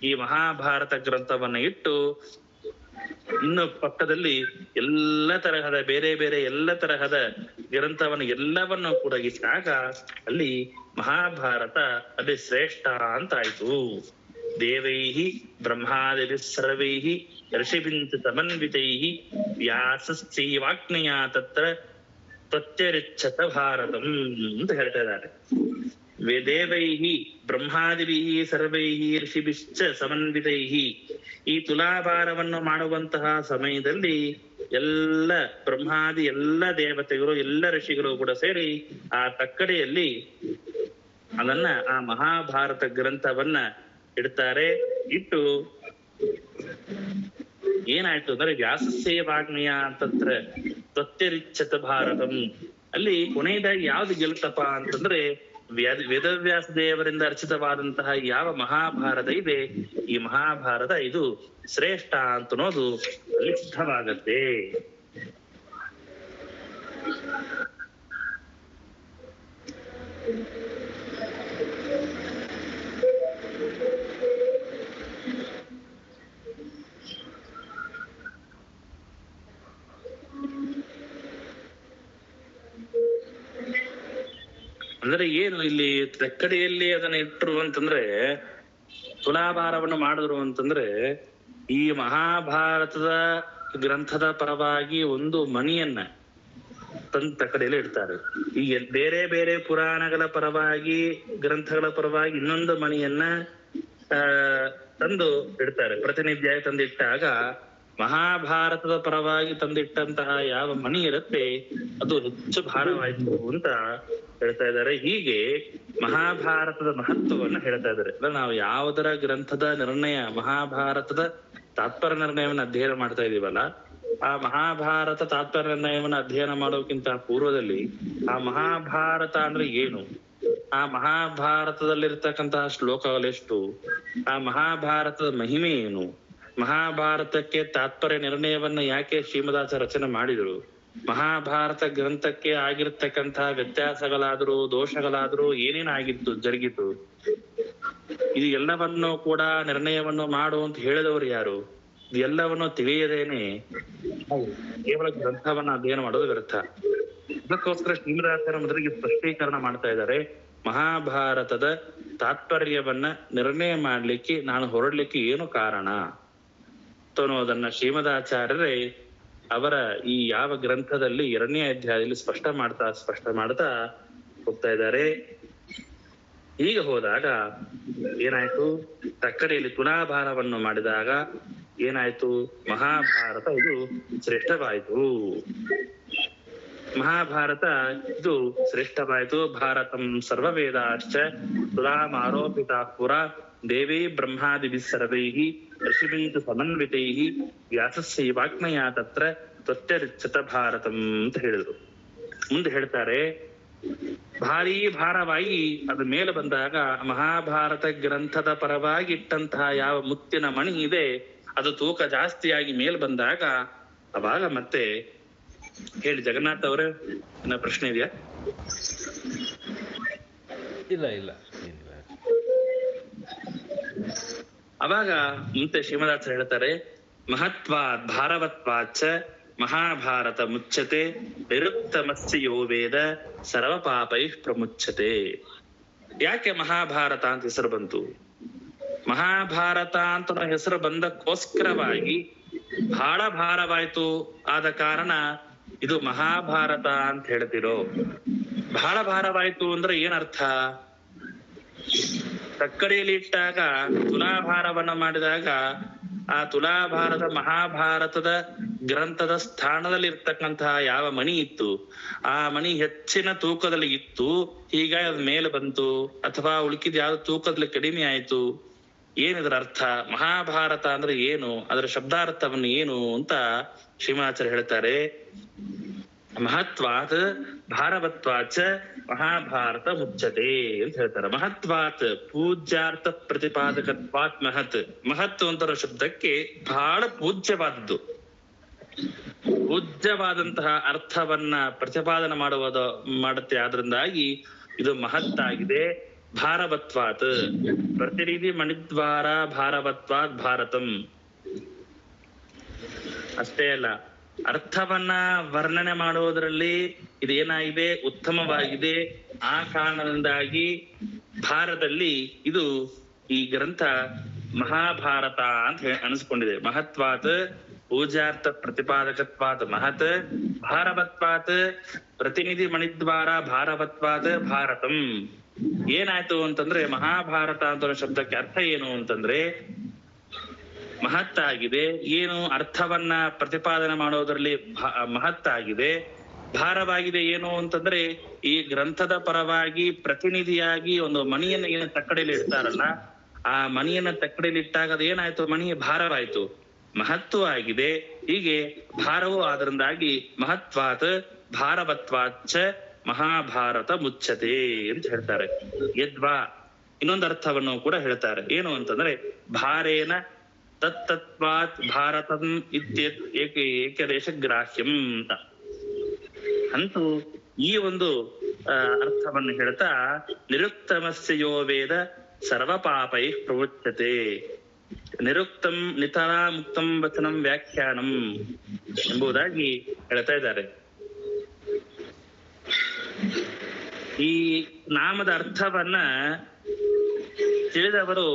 ಈ ಮಹಾಭಾರತ ಗ್ರಂಥವನ್ನ ಇಟ್ಟು ಇನ್ನು ಪಕ್ಕದಲ್ಲಿ ಎಲ್ಲ ತರಹದ ಬೇರೆ ಬೇರೆ ಎಲ್ಲ ತರಹದ ಗ್ರಂಥವನ್ನು ಎಲ್ಲವನ್ನು ಕೂಡ ಇಟ್ಟಾಗ ಅಲ್ಲಿ ಮಹಾಭಾರತ ಅಲ್ಲಿ ಶ್ರೇಷ್ಠ ಅಂತ ಆಯ್ತು. ದೇವೈಹಿ ಬ್ರಹ್ಮಾದಿ ಸರ್ವೈಹಿ ಋಷಿಭಿಂಚ ಸಮನ್ವಿತೈಹಿ ವ್ಯಾಸಶ್ಚೈವಾಗ್ನೇಯ ತತ್ರ ಪ್ರತ್ಯರಿಚ್ಛತ ಭಾರತಂ ಅಂತ ಹೇಳ್ತಾ ಇದ್ದಾರೆ. ವೇದೇವೈಹಿ ಬ್ರಹ್ಮಾದಿಭಿಹಿ ಸರ್ವೈಹಿ ಋಷಿಭಿಶ್ಚ ಸಮನ್ವಿತೈಹಿ. ಈ ತುಲಾಭಾರವನ್ನು ಮಾಡುವಂತಹ ಸಮಯದಲ್ಲಿ ಎಲ್ಲ ಬ್ರಹ್ಮಾದಿ ಎಲ್ಲ ದೇವತೆಗಳು ಎಲ್ಲ ಋಷಿಗಳು ಕೂಡ ಸೇರಿ ಆ ತಕ್ಕಡಿಯಲ್ಲಿ ಅದನ್ನ ಆ ಮಹಾಭಾರತ ಗ್ರಂಥವನ್ನ ಇಡ್ತಾರೆ. ಇಟ್ಟು ಏನಾಯ್ತು ಅಂದ್ರೆ ವ್ಯಾಸಸ್ಯ ವಾಗ್ಮಯ ಅಂತಂದ್ರೆ ಪ್ರತ್ಯರಿಚ್ಛತ ಭಾರತಂ. ಅಲ್ಲಿ ಕೊನೆಯದಾಗಿ ಯಾವ್ದು ಗೆಲ್ತಪ್ಪ ಅಂತಂದ್ರೆ ವೇದವ್ಯಾಸ ದೇವರಿಂದ ರಚಿತವಾದಂತಹ ಯಾವ ಮಹಾಭಾರತ ಇದೆ, ಈ ಮಹಾಭಾರತ ಇದು ಶ್ರೇಷ್ಠ ಅಂತ ಅನ್ನೋದು ಅಲ್ಲಿ ಸಿದ್ಧವಾಗತ್ತೆ. ಅಂದ್ರೆ ಏನು ಇಲ್ಲಿ ತಕ್ಕಡಿಯಲ್ಲಿ ಅದನ್ನ ಇಟ್ಟರು ಅಂತಂದ್ರೆ, ತುಲಾಭಾರವನ್ನು ಮಾಡಿದ್ರು ಅಂತಂದ್ರೆ ಈ ಮಹಾಭಾರತದ ಗ್ರಂಥದ ಪರವಾಗಿ ಒಂದು ಮಣಿಯನ್ನ ತಂದು ತಕ್ಕಡಿಯಲ್ಲಿ ಇಡ್ತಾರೆ. ಈಗ ಬೇರೆ ಬೇರೆ ಪುರಾಣಗಳ ಪರವಾಗಿ ಗ್ರಂಥಗಳ ಪರವಾಗಿ ಇನ್ನೊಂದು ಮಣಿಯನ್ನ ತಂದು ಇಡ್ತಾರೆ. ಪ್ರತಿನಿಧ್ಯಾಯ ತಂದಿಟ್ಟಾಗ ಮಹಾಭಾರತದ ಪರವಾಗಿ ತಂದಿಟ್ಟಂತಹ ಯಾವ ಮಣಿ ಇರುತ್ತೆ ಅದು ಹೆಚ್ಚು ಭಾರವಾಯ್ತು ಅಂತ ಹೇಳ್ತಾ ಇದ್ದಾರೆ. ಹೀಗೆ ಮಹಾಭಾರತದ ಮಹತ್ವವನ್ನ ಹೇಳ್ತಾ ಇದ್ದಾರೆ. ನಾವು ಯಾವುದರ ಗ್ರಂಥದ ನಿರ್ಣಯ, ಮಹಾಭಾರತದ ತಾತ್ಪರ್ಯ ನಿರ್ಣಯವನ್ನು ಅಧ್ಯಯನ ಮಾಡ್ತಾ ಇದೀವಲ್ಲ, ಆ ಮಹಾಭಾರತ ತಾತ್ಪರ್ಯ ನಿರ್ಣಯವನ್ನು ಅಧ್ಯಯನ ಮಾಡೋಕ್ಕಿಂತ ಪೂರ್ವದಲ್ಲಿ ಆ ಮಹಾಭಾರತ ಅಂದ್ರೆ ಏನು, ಆ ಮಹಾಭಾರತದಲ್ಲಿರ್ತಕ್ಕಂತಹ ಶ್ಲೋಕಗಳೆಷ್ಟು, ಆ ಮಹಾಭಾರತದ ಮಹಿಮೆ ಏನು, ಮಹಾಭಾರತಕ್ಕೆ ತಾತ್ಪರ್ಯ ನಿರ್ಣಯವನ್ನ ಯಾಕೆ ಶ್ರೀಮದಾಚಾರ್ಯ ರಚನೆ ಮಾಡಿದ್ರು, ಮಹಾಭಾರತ ಗ್ರಂಥಕ್ಕೆ ಆಗಿರ್ತಕ್ಕಂತಹ ವ್ಯತ್ಯಾಸಗಳಾದ್ರೂ ದೋಷಗಳಾದ್ರೂ ಏನೇನಾಗಿತ್ತು ಜರುಗಿತು, ಇದು ಎಲ್ಲವನ್ನು ಕೂಡ ನಿರ್ಣಯವನ್ನು ಮಾಡು ಅಂತ ಹೇಳಿದವರು ಯಾರು, ಇದೆಲ್ಲವನ್ನು ತಿಳಿಯದೇನೆ ಕೇವಲ ಗ್ರಂಥವನ್ನ ಅಧ್ಯಯನ ಮಾಡೋದು ವ್ಯರ್ಥ. ಅದಕ್ಕೋಸ್ಕರ ಶ್ರೀಮದಾಚಾರ್ಯ ಮೊದಲಿಗೆ ಸ್ಪಷ್ಟೀಕರಣ ಮಾಡ್ತಾ ಇದ್ದಾರೆ. ಮಹಾಭಾರತದ ತಾತ್ಪರ್ಯವನ್ನ ನಿರ್ಣಯ ಮಾಡ್ಲಿಕ್ಕೆ ನಾನು ಹೊರಡ್ಲಿಕ್ಕೆ ಏನು ಕಾರಣ ಅನ್ನೋದನ್ನ ಶ್ರೀಮದಾಚಾರ್ಯರೇ ಅವರ ಈ ಯಾವ ಗ್ರಂಥದಲ್ಲಿ 2ನೇ ಅಧ್ಯಾಯದಲ್ಲಿ ಸ್ಪಷ್ಟ ಮಾಡ್ತಾ ಹೋಗ್ತಾ ಇದ್ದಾರೆ. ಹೀಗೆ ಹೋದಾಗ ಏನಾಯ್ತು, ತಕ್ಕಡಿಯಲ್ಲಿ ತುಲಾಭಾರವನ್ನು ಮಾಡಿದಾಗ ಏನಾಯ್ತು, ಮಹಾಭಾರತ ಇದು ಶ್ರೇಷ್ಠವಾಯಿತು. ಮಹಾಭಾರತ ಇದು ಶ್ರೇಷ್ಠವಾಯಿತು. ಭಾರತಂ ಸರ್ವವೇದಾಶ್ಚ ತುಲಾಮಾರೋಪಿತ ಪುರ ದೇವೇ ಬ್ರಹ್ಮಾದಿಭಿಃ ಸರ್ವೈಃ ಋಷಿಭಿಃ ಸಮನ್ವಿತೈಃ ವ್ಯಾಸಸ್ಯ ವಾಗ್ಮಯ ತತ್ರ ಪ್ರತ್ಯರಿಚ್ಛತ ಭಾರತಂ ಅಂತ ಹೇಳಿದ್ರು. ಮುಂದೆ ಹೇಳ್ತಾರೆ, ಭಾರೀ ಭಾರವಾಗಿ ಅದ ಮೇಲೆ ಬಂದಾಗ ಮಹಾಭಾರತ ಗ್ರಂಥದ ಪರವಾಗಿ ಇಟ್ಟಂತಹ ಯಾವ ಮುತ್ತಿನ ಮಣಿ ಇದೆ ಅದು ತೂಕ ಜಾಸ್ತಿಯಾಗಿ ಮೇಲೆ ಬಂದಾಗ ಅವಾಗ ಮತ್ತೆ ಹೇಳಿ ಜಗನ್ನಾಥ್ ಅವರೇ, ಏನ ಪ್ರಶ್ನೆ ಇದೆಯಾ? ಇಲ್ಲ ಇಲ್ಲ ಏನಿಲ್ಲ. ಅವಾಗ ಮುಂತೆ ಶ್ರೀಮದಾಚಾರ್ಯ ಹೇಳ್ತಾರೆ, ಮಹತ್ವಾತ್ ಭಾರವತ್ವಾಚ ಮಹಾಭಾರತ ಮುಚ್ಚತೆ ನಿರುಕ್ತಮಸ್ಯ ಯೋ ವೇದ ಸರ್ವ ಪಾಪೈಃ ಪ್ರಮುಚ್ಯತೆ. ಯಾಕೆ ಮಹಾಭಾರತ ಅಂತ ಹೆಸರು ಬಂತು? ಮಹಾಭಾರತ ಅಂತ ಹೆಸರು ಬಂದಕ್ಕೋಸ್ಕರವಾಗಿ ಬಹಳ ಭಾರವಾಯ್ತು ಆದ ಕಾರಣ ಇದು ಮಹಾಭಾರತ ಅಂತ ಹೇಳ್ತಿರೋ. ಬಹಳ ಭಾರವಾಯ್ತು ಅಂದ್ರೆ ಏನರ್ಥ? ತಕ್ಕಡಿಯಲ್ಲಿ ಇಟ್ಟಾಗ ತುಲಾಭಾರವನ್ನ ಮಾಡಿದಾಗ ಆ ತುಲಾಭಾರದ ಮಹಾಭಾರತದ ಗ್ರಂಥದ ಸ್ಥಾನದಲ್ಲಿ ಇರ್ತಕ್ಕಂತಹ ಯಾವ ಮಣಿ ಇತ್ತು ಆ ಮಣಿ ಹೆಚ್ಚಿನ ತೂಕದಲ್ಲಿ ಇತ್ತು, ಹೀಗಾಗಿ ಅದ್ ಮೇಲೆ ಬಂತು, ಅಥವಾ ಉಳ್ಕಿದ ಯಾವ್ದು ತೂಕದಲ್ಲಿ ಕಡಿಮೆ ಆಯ್ತು. ಏನಿದ್ರ ಅರ್ಥ? ಮಹಾಭಾರತ ಅಂದ್ರೆ ಏನು, ಅದರ ಶಬ್ದಾರ್ಥವನ್ನು ಏನು ಅಂತ ಶ್ರೀಮಾಚಾರ್ಯ ಹೇಳ್ತಾರೆ. ಮಹತ್ವಾತ್ ಭಾರವತ್ವಾಚ ಮಹಾಭಾರತ ಮುಚ್ಚತೆ ಅಂತ ಹೇಳ್ತಾರೆ. ಮಹತ್ವಾತ್ ಪೂಜ್ಯಾರ್ಥ ಪ್ರತಿಪಾದಕತ್ವಾತ್ ಮಹತ್. ಮಹತ್ ಅಂತರ ಶಬ್ದಕ್ಕೆ ಬಹಳ ಪೂಜ್ಯವಾದದ್ದು, ಪೂಜ್ಯವಾದಂತಹ ಅರ್ಥವನ್ನ ಪ್ರತಿಪಾದನೆ ಮಾಡುತ್ತೆ. ಆದ್ರಿಂದಾಗಿ ಇದು ಮಹತ್ತಾಗಿದೆ. ಭಾರವತ್ವಾತ್ ಪ್ರತಿನಿಧಿ ಮಣಿದ್ವಾರ ಭಾರವತ್ವಾತ್ ಭಾರತಂ. ಅಷ್ಟೇ ಅಲ್ಲ, ಅರ್ಥವನ್ನ ವರ್ಣನೆ ಮಾಡುವುದರಲ್ಲಿ ಇದೇನಾಗಿದೆ, ಉತ್ತಮವಾಗಿದೆ. ಆ ಕಾರಣದಿಂದಾಗಿ ಭಾರತದಲ್ಲಿ ಇದು ಈ ಗ್ರಂಥ ಮಹಾಭಾರತ ಅಂತ ಅನಿಸ್ಕೊಂಡಿದೆ. ಮಹತ್ವಾತ್ ಪೂಜಾರ್ಥ ಪ್ರತಿಪಾದಕತ್ವಾತ್ ಮಹತ್ ಭಾರವತ್ವಾತ್ ಪ್ರತಿನಿಧಿ ಮಣಿದ್ವಾರ ಭಾರವತ್ವಾತ್ ಭಾರತಂ. ಏನಾಯ್ತು ಅಂತಂದ್ರೆ ಮಹಾಭಾರತ ಅಂತ ಶಬ್ದಕ್ಕೆ ಅರ್ಥ ಏನು ಅಂತಂದ್ರೆ ಮಹತ್ತಾಗಿದೆ. ಏನು ಅರ್ಥವನ್ನ ಪ್ರತಿಪಾದನೆ ಮಾಡೋದ್ರಲ್ಲಿ ಮಹತ್ತಾಗಿದೆ. ಭಾರವಾಗಿದೆ ಏನು ಅಂತಂದ್ರೆ ಈ ಗ್ರಂಥದ ಪರವಾಗಿ ಪ್ರತಿನಿಧಿಯಾಗಿ ಒಂದು ಮಣಿಯನ್ನು ಏನು ತಕ್ಕಡೆಯಲ್ಲಿ ಇಡ್ತಾರಲ್ಲ, ಆ ಮಣಿಯನ್ನ ತಕ್ಕಡೆಯಲ್ಲಿ ಇಟ್ಟಾಗ ಅದು ಏನಾಯ್ತು, ಮಣಿ ಭಾರವಾಯ್ತು, ಮಹತ್ವ ಆಗಿದೆ. ಹೀಗೆ ಭಾರವೂ ಆದ್ರಿಂದಾಗಿ ಮಹತ್ವಾತ್ ಭಾರವತ್ವಾಚ ಮಹಾಭಾರತ ಮುಚ್ಚತೆ ಅಂತ ಹೇಳ್ತಾರೆ. ಯದ್ವಾ ಇನ್ನೊಂದು ಅರ್ಥವನ್ನು ಕೂಡ ಹೇಳ್ತಾರೆ. ಏನು ಅಂತಂದ್ರೆ ಭಾರೇನ ತತ್ತತ್ವಾತ್ ಭಾರತಂ ಏಕದೇಶ ಗ್ರಾಹ್ಯಂ ಅಂತ. ಅಂತೂ ಈ ಒಂದು ಅರ್ಥವನ್ನು ಹೇಳ್ತಾ ನಿರುಕ್ತಮಸ್ಯ ಯೋ ವೇದ ಸರ್ವ ಪಾಪೈ ಪ್ರವೃತ್ತತೆ. ನಿರುಕ್ತಂ ನಿತರಾ ಮುಕ್ತಂ ವಚನಂ ವ್ಯಾಖ್ಯಾನಂ ಎಂಬುದಾಗಿ ಹೇಳ್ತಾ ಇದ್ದಾರೆ. ಈ ನಾಮದ ಅರ್ಥವನ್ನ ತಿಳಿದವರು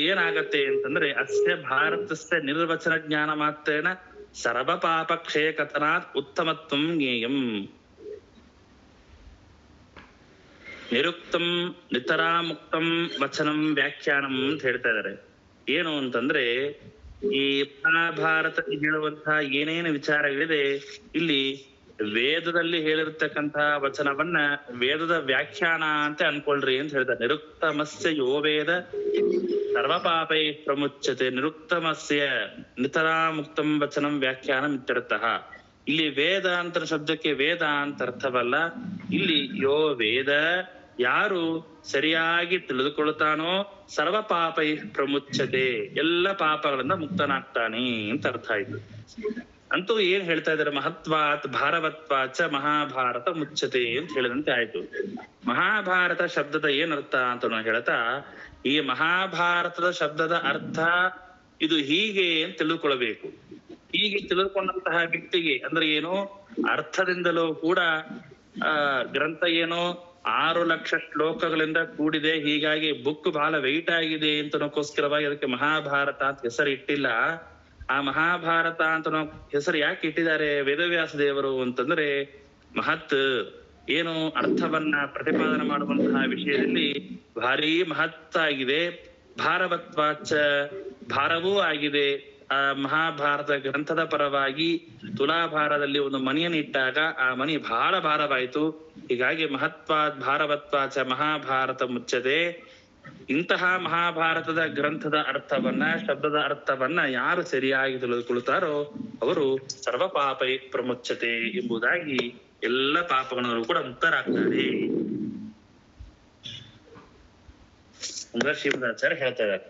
ಏನಾಗತ್ತೆ ಅಂತಂದ್ರೆ ಅಸ್ಯ ಭಾರತಸ್ಯ ನಿರ್ವಚನ ಜ್ಞಾನ ಮಾತ್ರೇನ ಸರ್ವ ಪಾಪ ಕ್ಷಯ ಕಥನಾತ್ ಉತ್ತಮತ್ವಂ ಜ್ಞೇಯಂ. ನಿರುಕ್ತಂ ನಿತರಾ ಮುಕ್ತಂ ವಚನಂ ವ್ಯಾಖ್ಯಾನಂ ಅಂತ ಹೇಳ್ತಾ ಇದ್ದಾರೆ. ಏನು ಅಂತಂದ್ರೆ ಈ ಮಹಾಭಾರತ ಹೇಳುವಂತಹ ಏನೇನು ವಿಚಾರಗಳಿದೆ ಇಲ್ಲಿ ವೇದದಲ್ಲಿ ಹೇಳಿರ್ತಕ್ಕಂತಹ ವಚನವನ್ನ ವೇದದ ವ್ಯಾಖ್ಯಾನ ಅಂತ ಅನ್ಕೊಳ್ರಿ ಅಂತ ಹೇಳ್ತಾರೆ. ನಿರುಕ್ತಮಸ್ಯ ಯೋ ವೇದ ಸರ್ವ ಪಾಪೈ ಪ್ರಮುಚ್ಯತೆ ನಿರುಕ್ತಮಸ್ಯ ನಿತರಾ ಮುಕ್ತಂ ವಚನಂ ವ್ಯಾಖ್ಯಾನಂ ಇತ್ಯರ್ಥಃ. ಇಲ್ಲಿ ವೇದ ಅಂತ ಶಬ್ದಕ್ಕೆ ವೇದ ಅಂತ ಅರ್ಥವಲ್ಲ. ಇಲ್ಲಿ ಯೋ ವೇದ ಯಾರು ಸರಿಯಾಗಿ ತಿಳಿದುಕೊಳ್ತಾನೋ ಸರ್ವ ಪಾಪೈ ಪ್ರಮುಚ್ಯತೆ ಎಲ್ಲ ಪಾಪಗಳಿಂದ ಮುಕ್ತನಾಗ್ತಾನೆ ಅಂತ ಅರ್ಥ ಆಯ್ತು. ಅಂತೂ ಏನ್ ಹೇಳ್ತಾ ಇದಾರೆ, ಮಹತ್ವಾತ್ ಭಾರವತ್ವಾಚ ಮಹಾಭಾರತ ಮುಚ್ಚತೆ ಅಂತ ಹೇಳಿದಂತೆ ಆಯ್ತು. ಮಹಾಭಾರತ ಶಬ್ದದ ಏನ್ ಅರ್ಥ ಅಂತ ಹೇಳ್ತಾ ಈ ಮಹಾಭಾರತದ ಶಬ್ದದ ಅರ್ಥ ಇದು ಹೀಗೆ ಅಂತ ತಿಳಿದುಕೊಳ್ಬೇಕು. ಹೀಗೆ ತಿಳಿದುಕೊಂಡಂತಹ ವ್ಯಕ್ತಿಗೆ ಅಂದ್ರೆ ಏನು ಅರ್ಥದಿಂದಲೂ ಕೂಡ ಗ್ರಂಥ ಏನು 6 ಲಕ್ಷ ಶ್ಲೋಕಗಳಿಂದ ಕೂಡಿದೆ, ಹೀಗಾಗಿ ಬುಕ್ ಬಹಳ ವೆಯ್ಟ್ ಆಗಿದೆ ಅಂತನೋಕ್ಕೋಸ್ಕರವಾಗಿ ಅದಕ್ಕೆ ಮಹಾಭಾರತ ಅಂತ ಹೆಸರು ಇಟ್ಟಿಲ್ಲ. ಆ ಮಹಾಭಾರತ ಅಂತ ಹೆಸರು ಯಾಕೆ ಇಟ್ಟಿದ್ದಾರೆ ವೇದವ್ಯಾಸ ದೇವರು ಅಂತಂದ್ರೆ ಮಹತ್ ಏನು ಅರ್ಥವನ್ನ ಪ್ರತಿಪಾದನೆ ಮಾಡುವಂತಹ ವಿಷಯದಲ್ಲಿ ಭಾರಿ ಮಹತ್ತಾಗಿದೆ. ಭಾರವತ್ವಾಚ ಭಾರವೂ ಆಗಿದೆ. ಆ ಮಹಾಭಾರತ ಗ್ರಂಥದ ಪರವಾಗಿ ತುಲಾಭಾರದಲ್ಲಿ ಒಂದು ಮಣಿಯನ್ನು ಇಟ್ಟಾಗ ಆ ಮಣಿ ಬಹಳ ಭಾರವಾಯಿತು. ಹೀಗಾಗಿ ಮಹತ್ವಾದ್ ಭಾರವತ್ವಾಚ ಮಹಾಭಾರತ ಮುಚ್ಚದೆ. ಇಂತಹ ಮಹಾಭಾರತದ ಗ್ರಂಥದ ಅರ್ಥವನ್ನ ಶಬ್ದದ ಅರ್ಥವನ್ನ ಯಾರು ಸರಿಯಾಗಿ ತಿಳಿದುಕೊಳ್ಳುತ್ತಾರೋ ಅವರು ಸರ್ವ ಪಾಪೈ ಪ್ರಮುಚ್ಚತೆ ಎಂಬುದಾಗಿ ಎಲ್ಲ ಪಾಪಗಳನ್ನು ಕೂಡ ಮುಕ್ತರಾಗ್ತಾರೆ ಅಂದ್ರೆ ಶ್ರೀಮದಾಚಾರ್ಯ ಹೇಳ್ತಾ ಇದ್ದಾರೆ.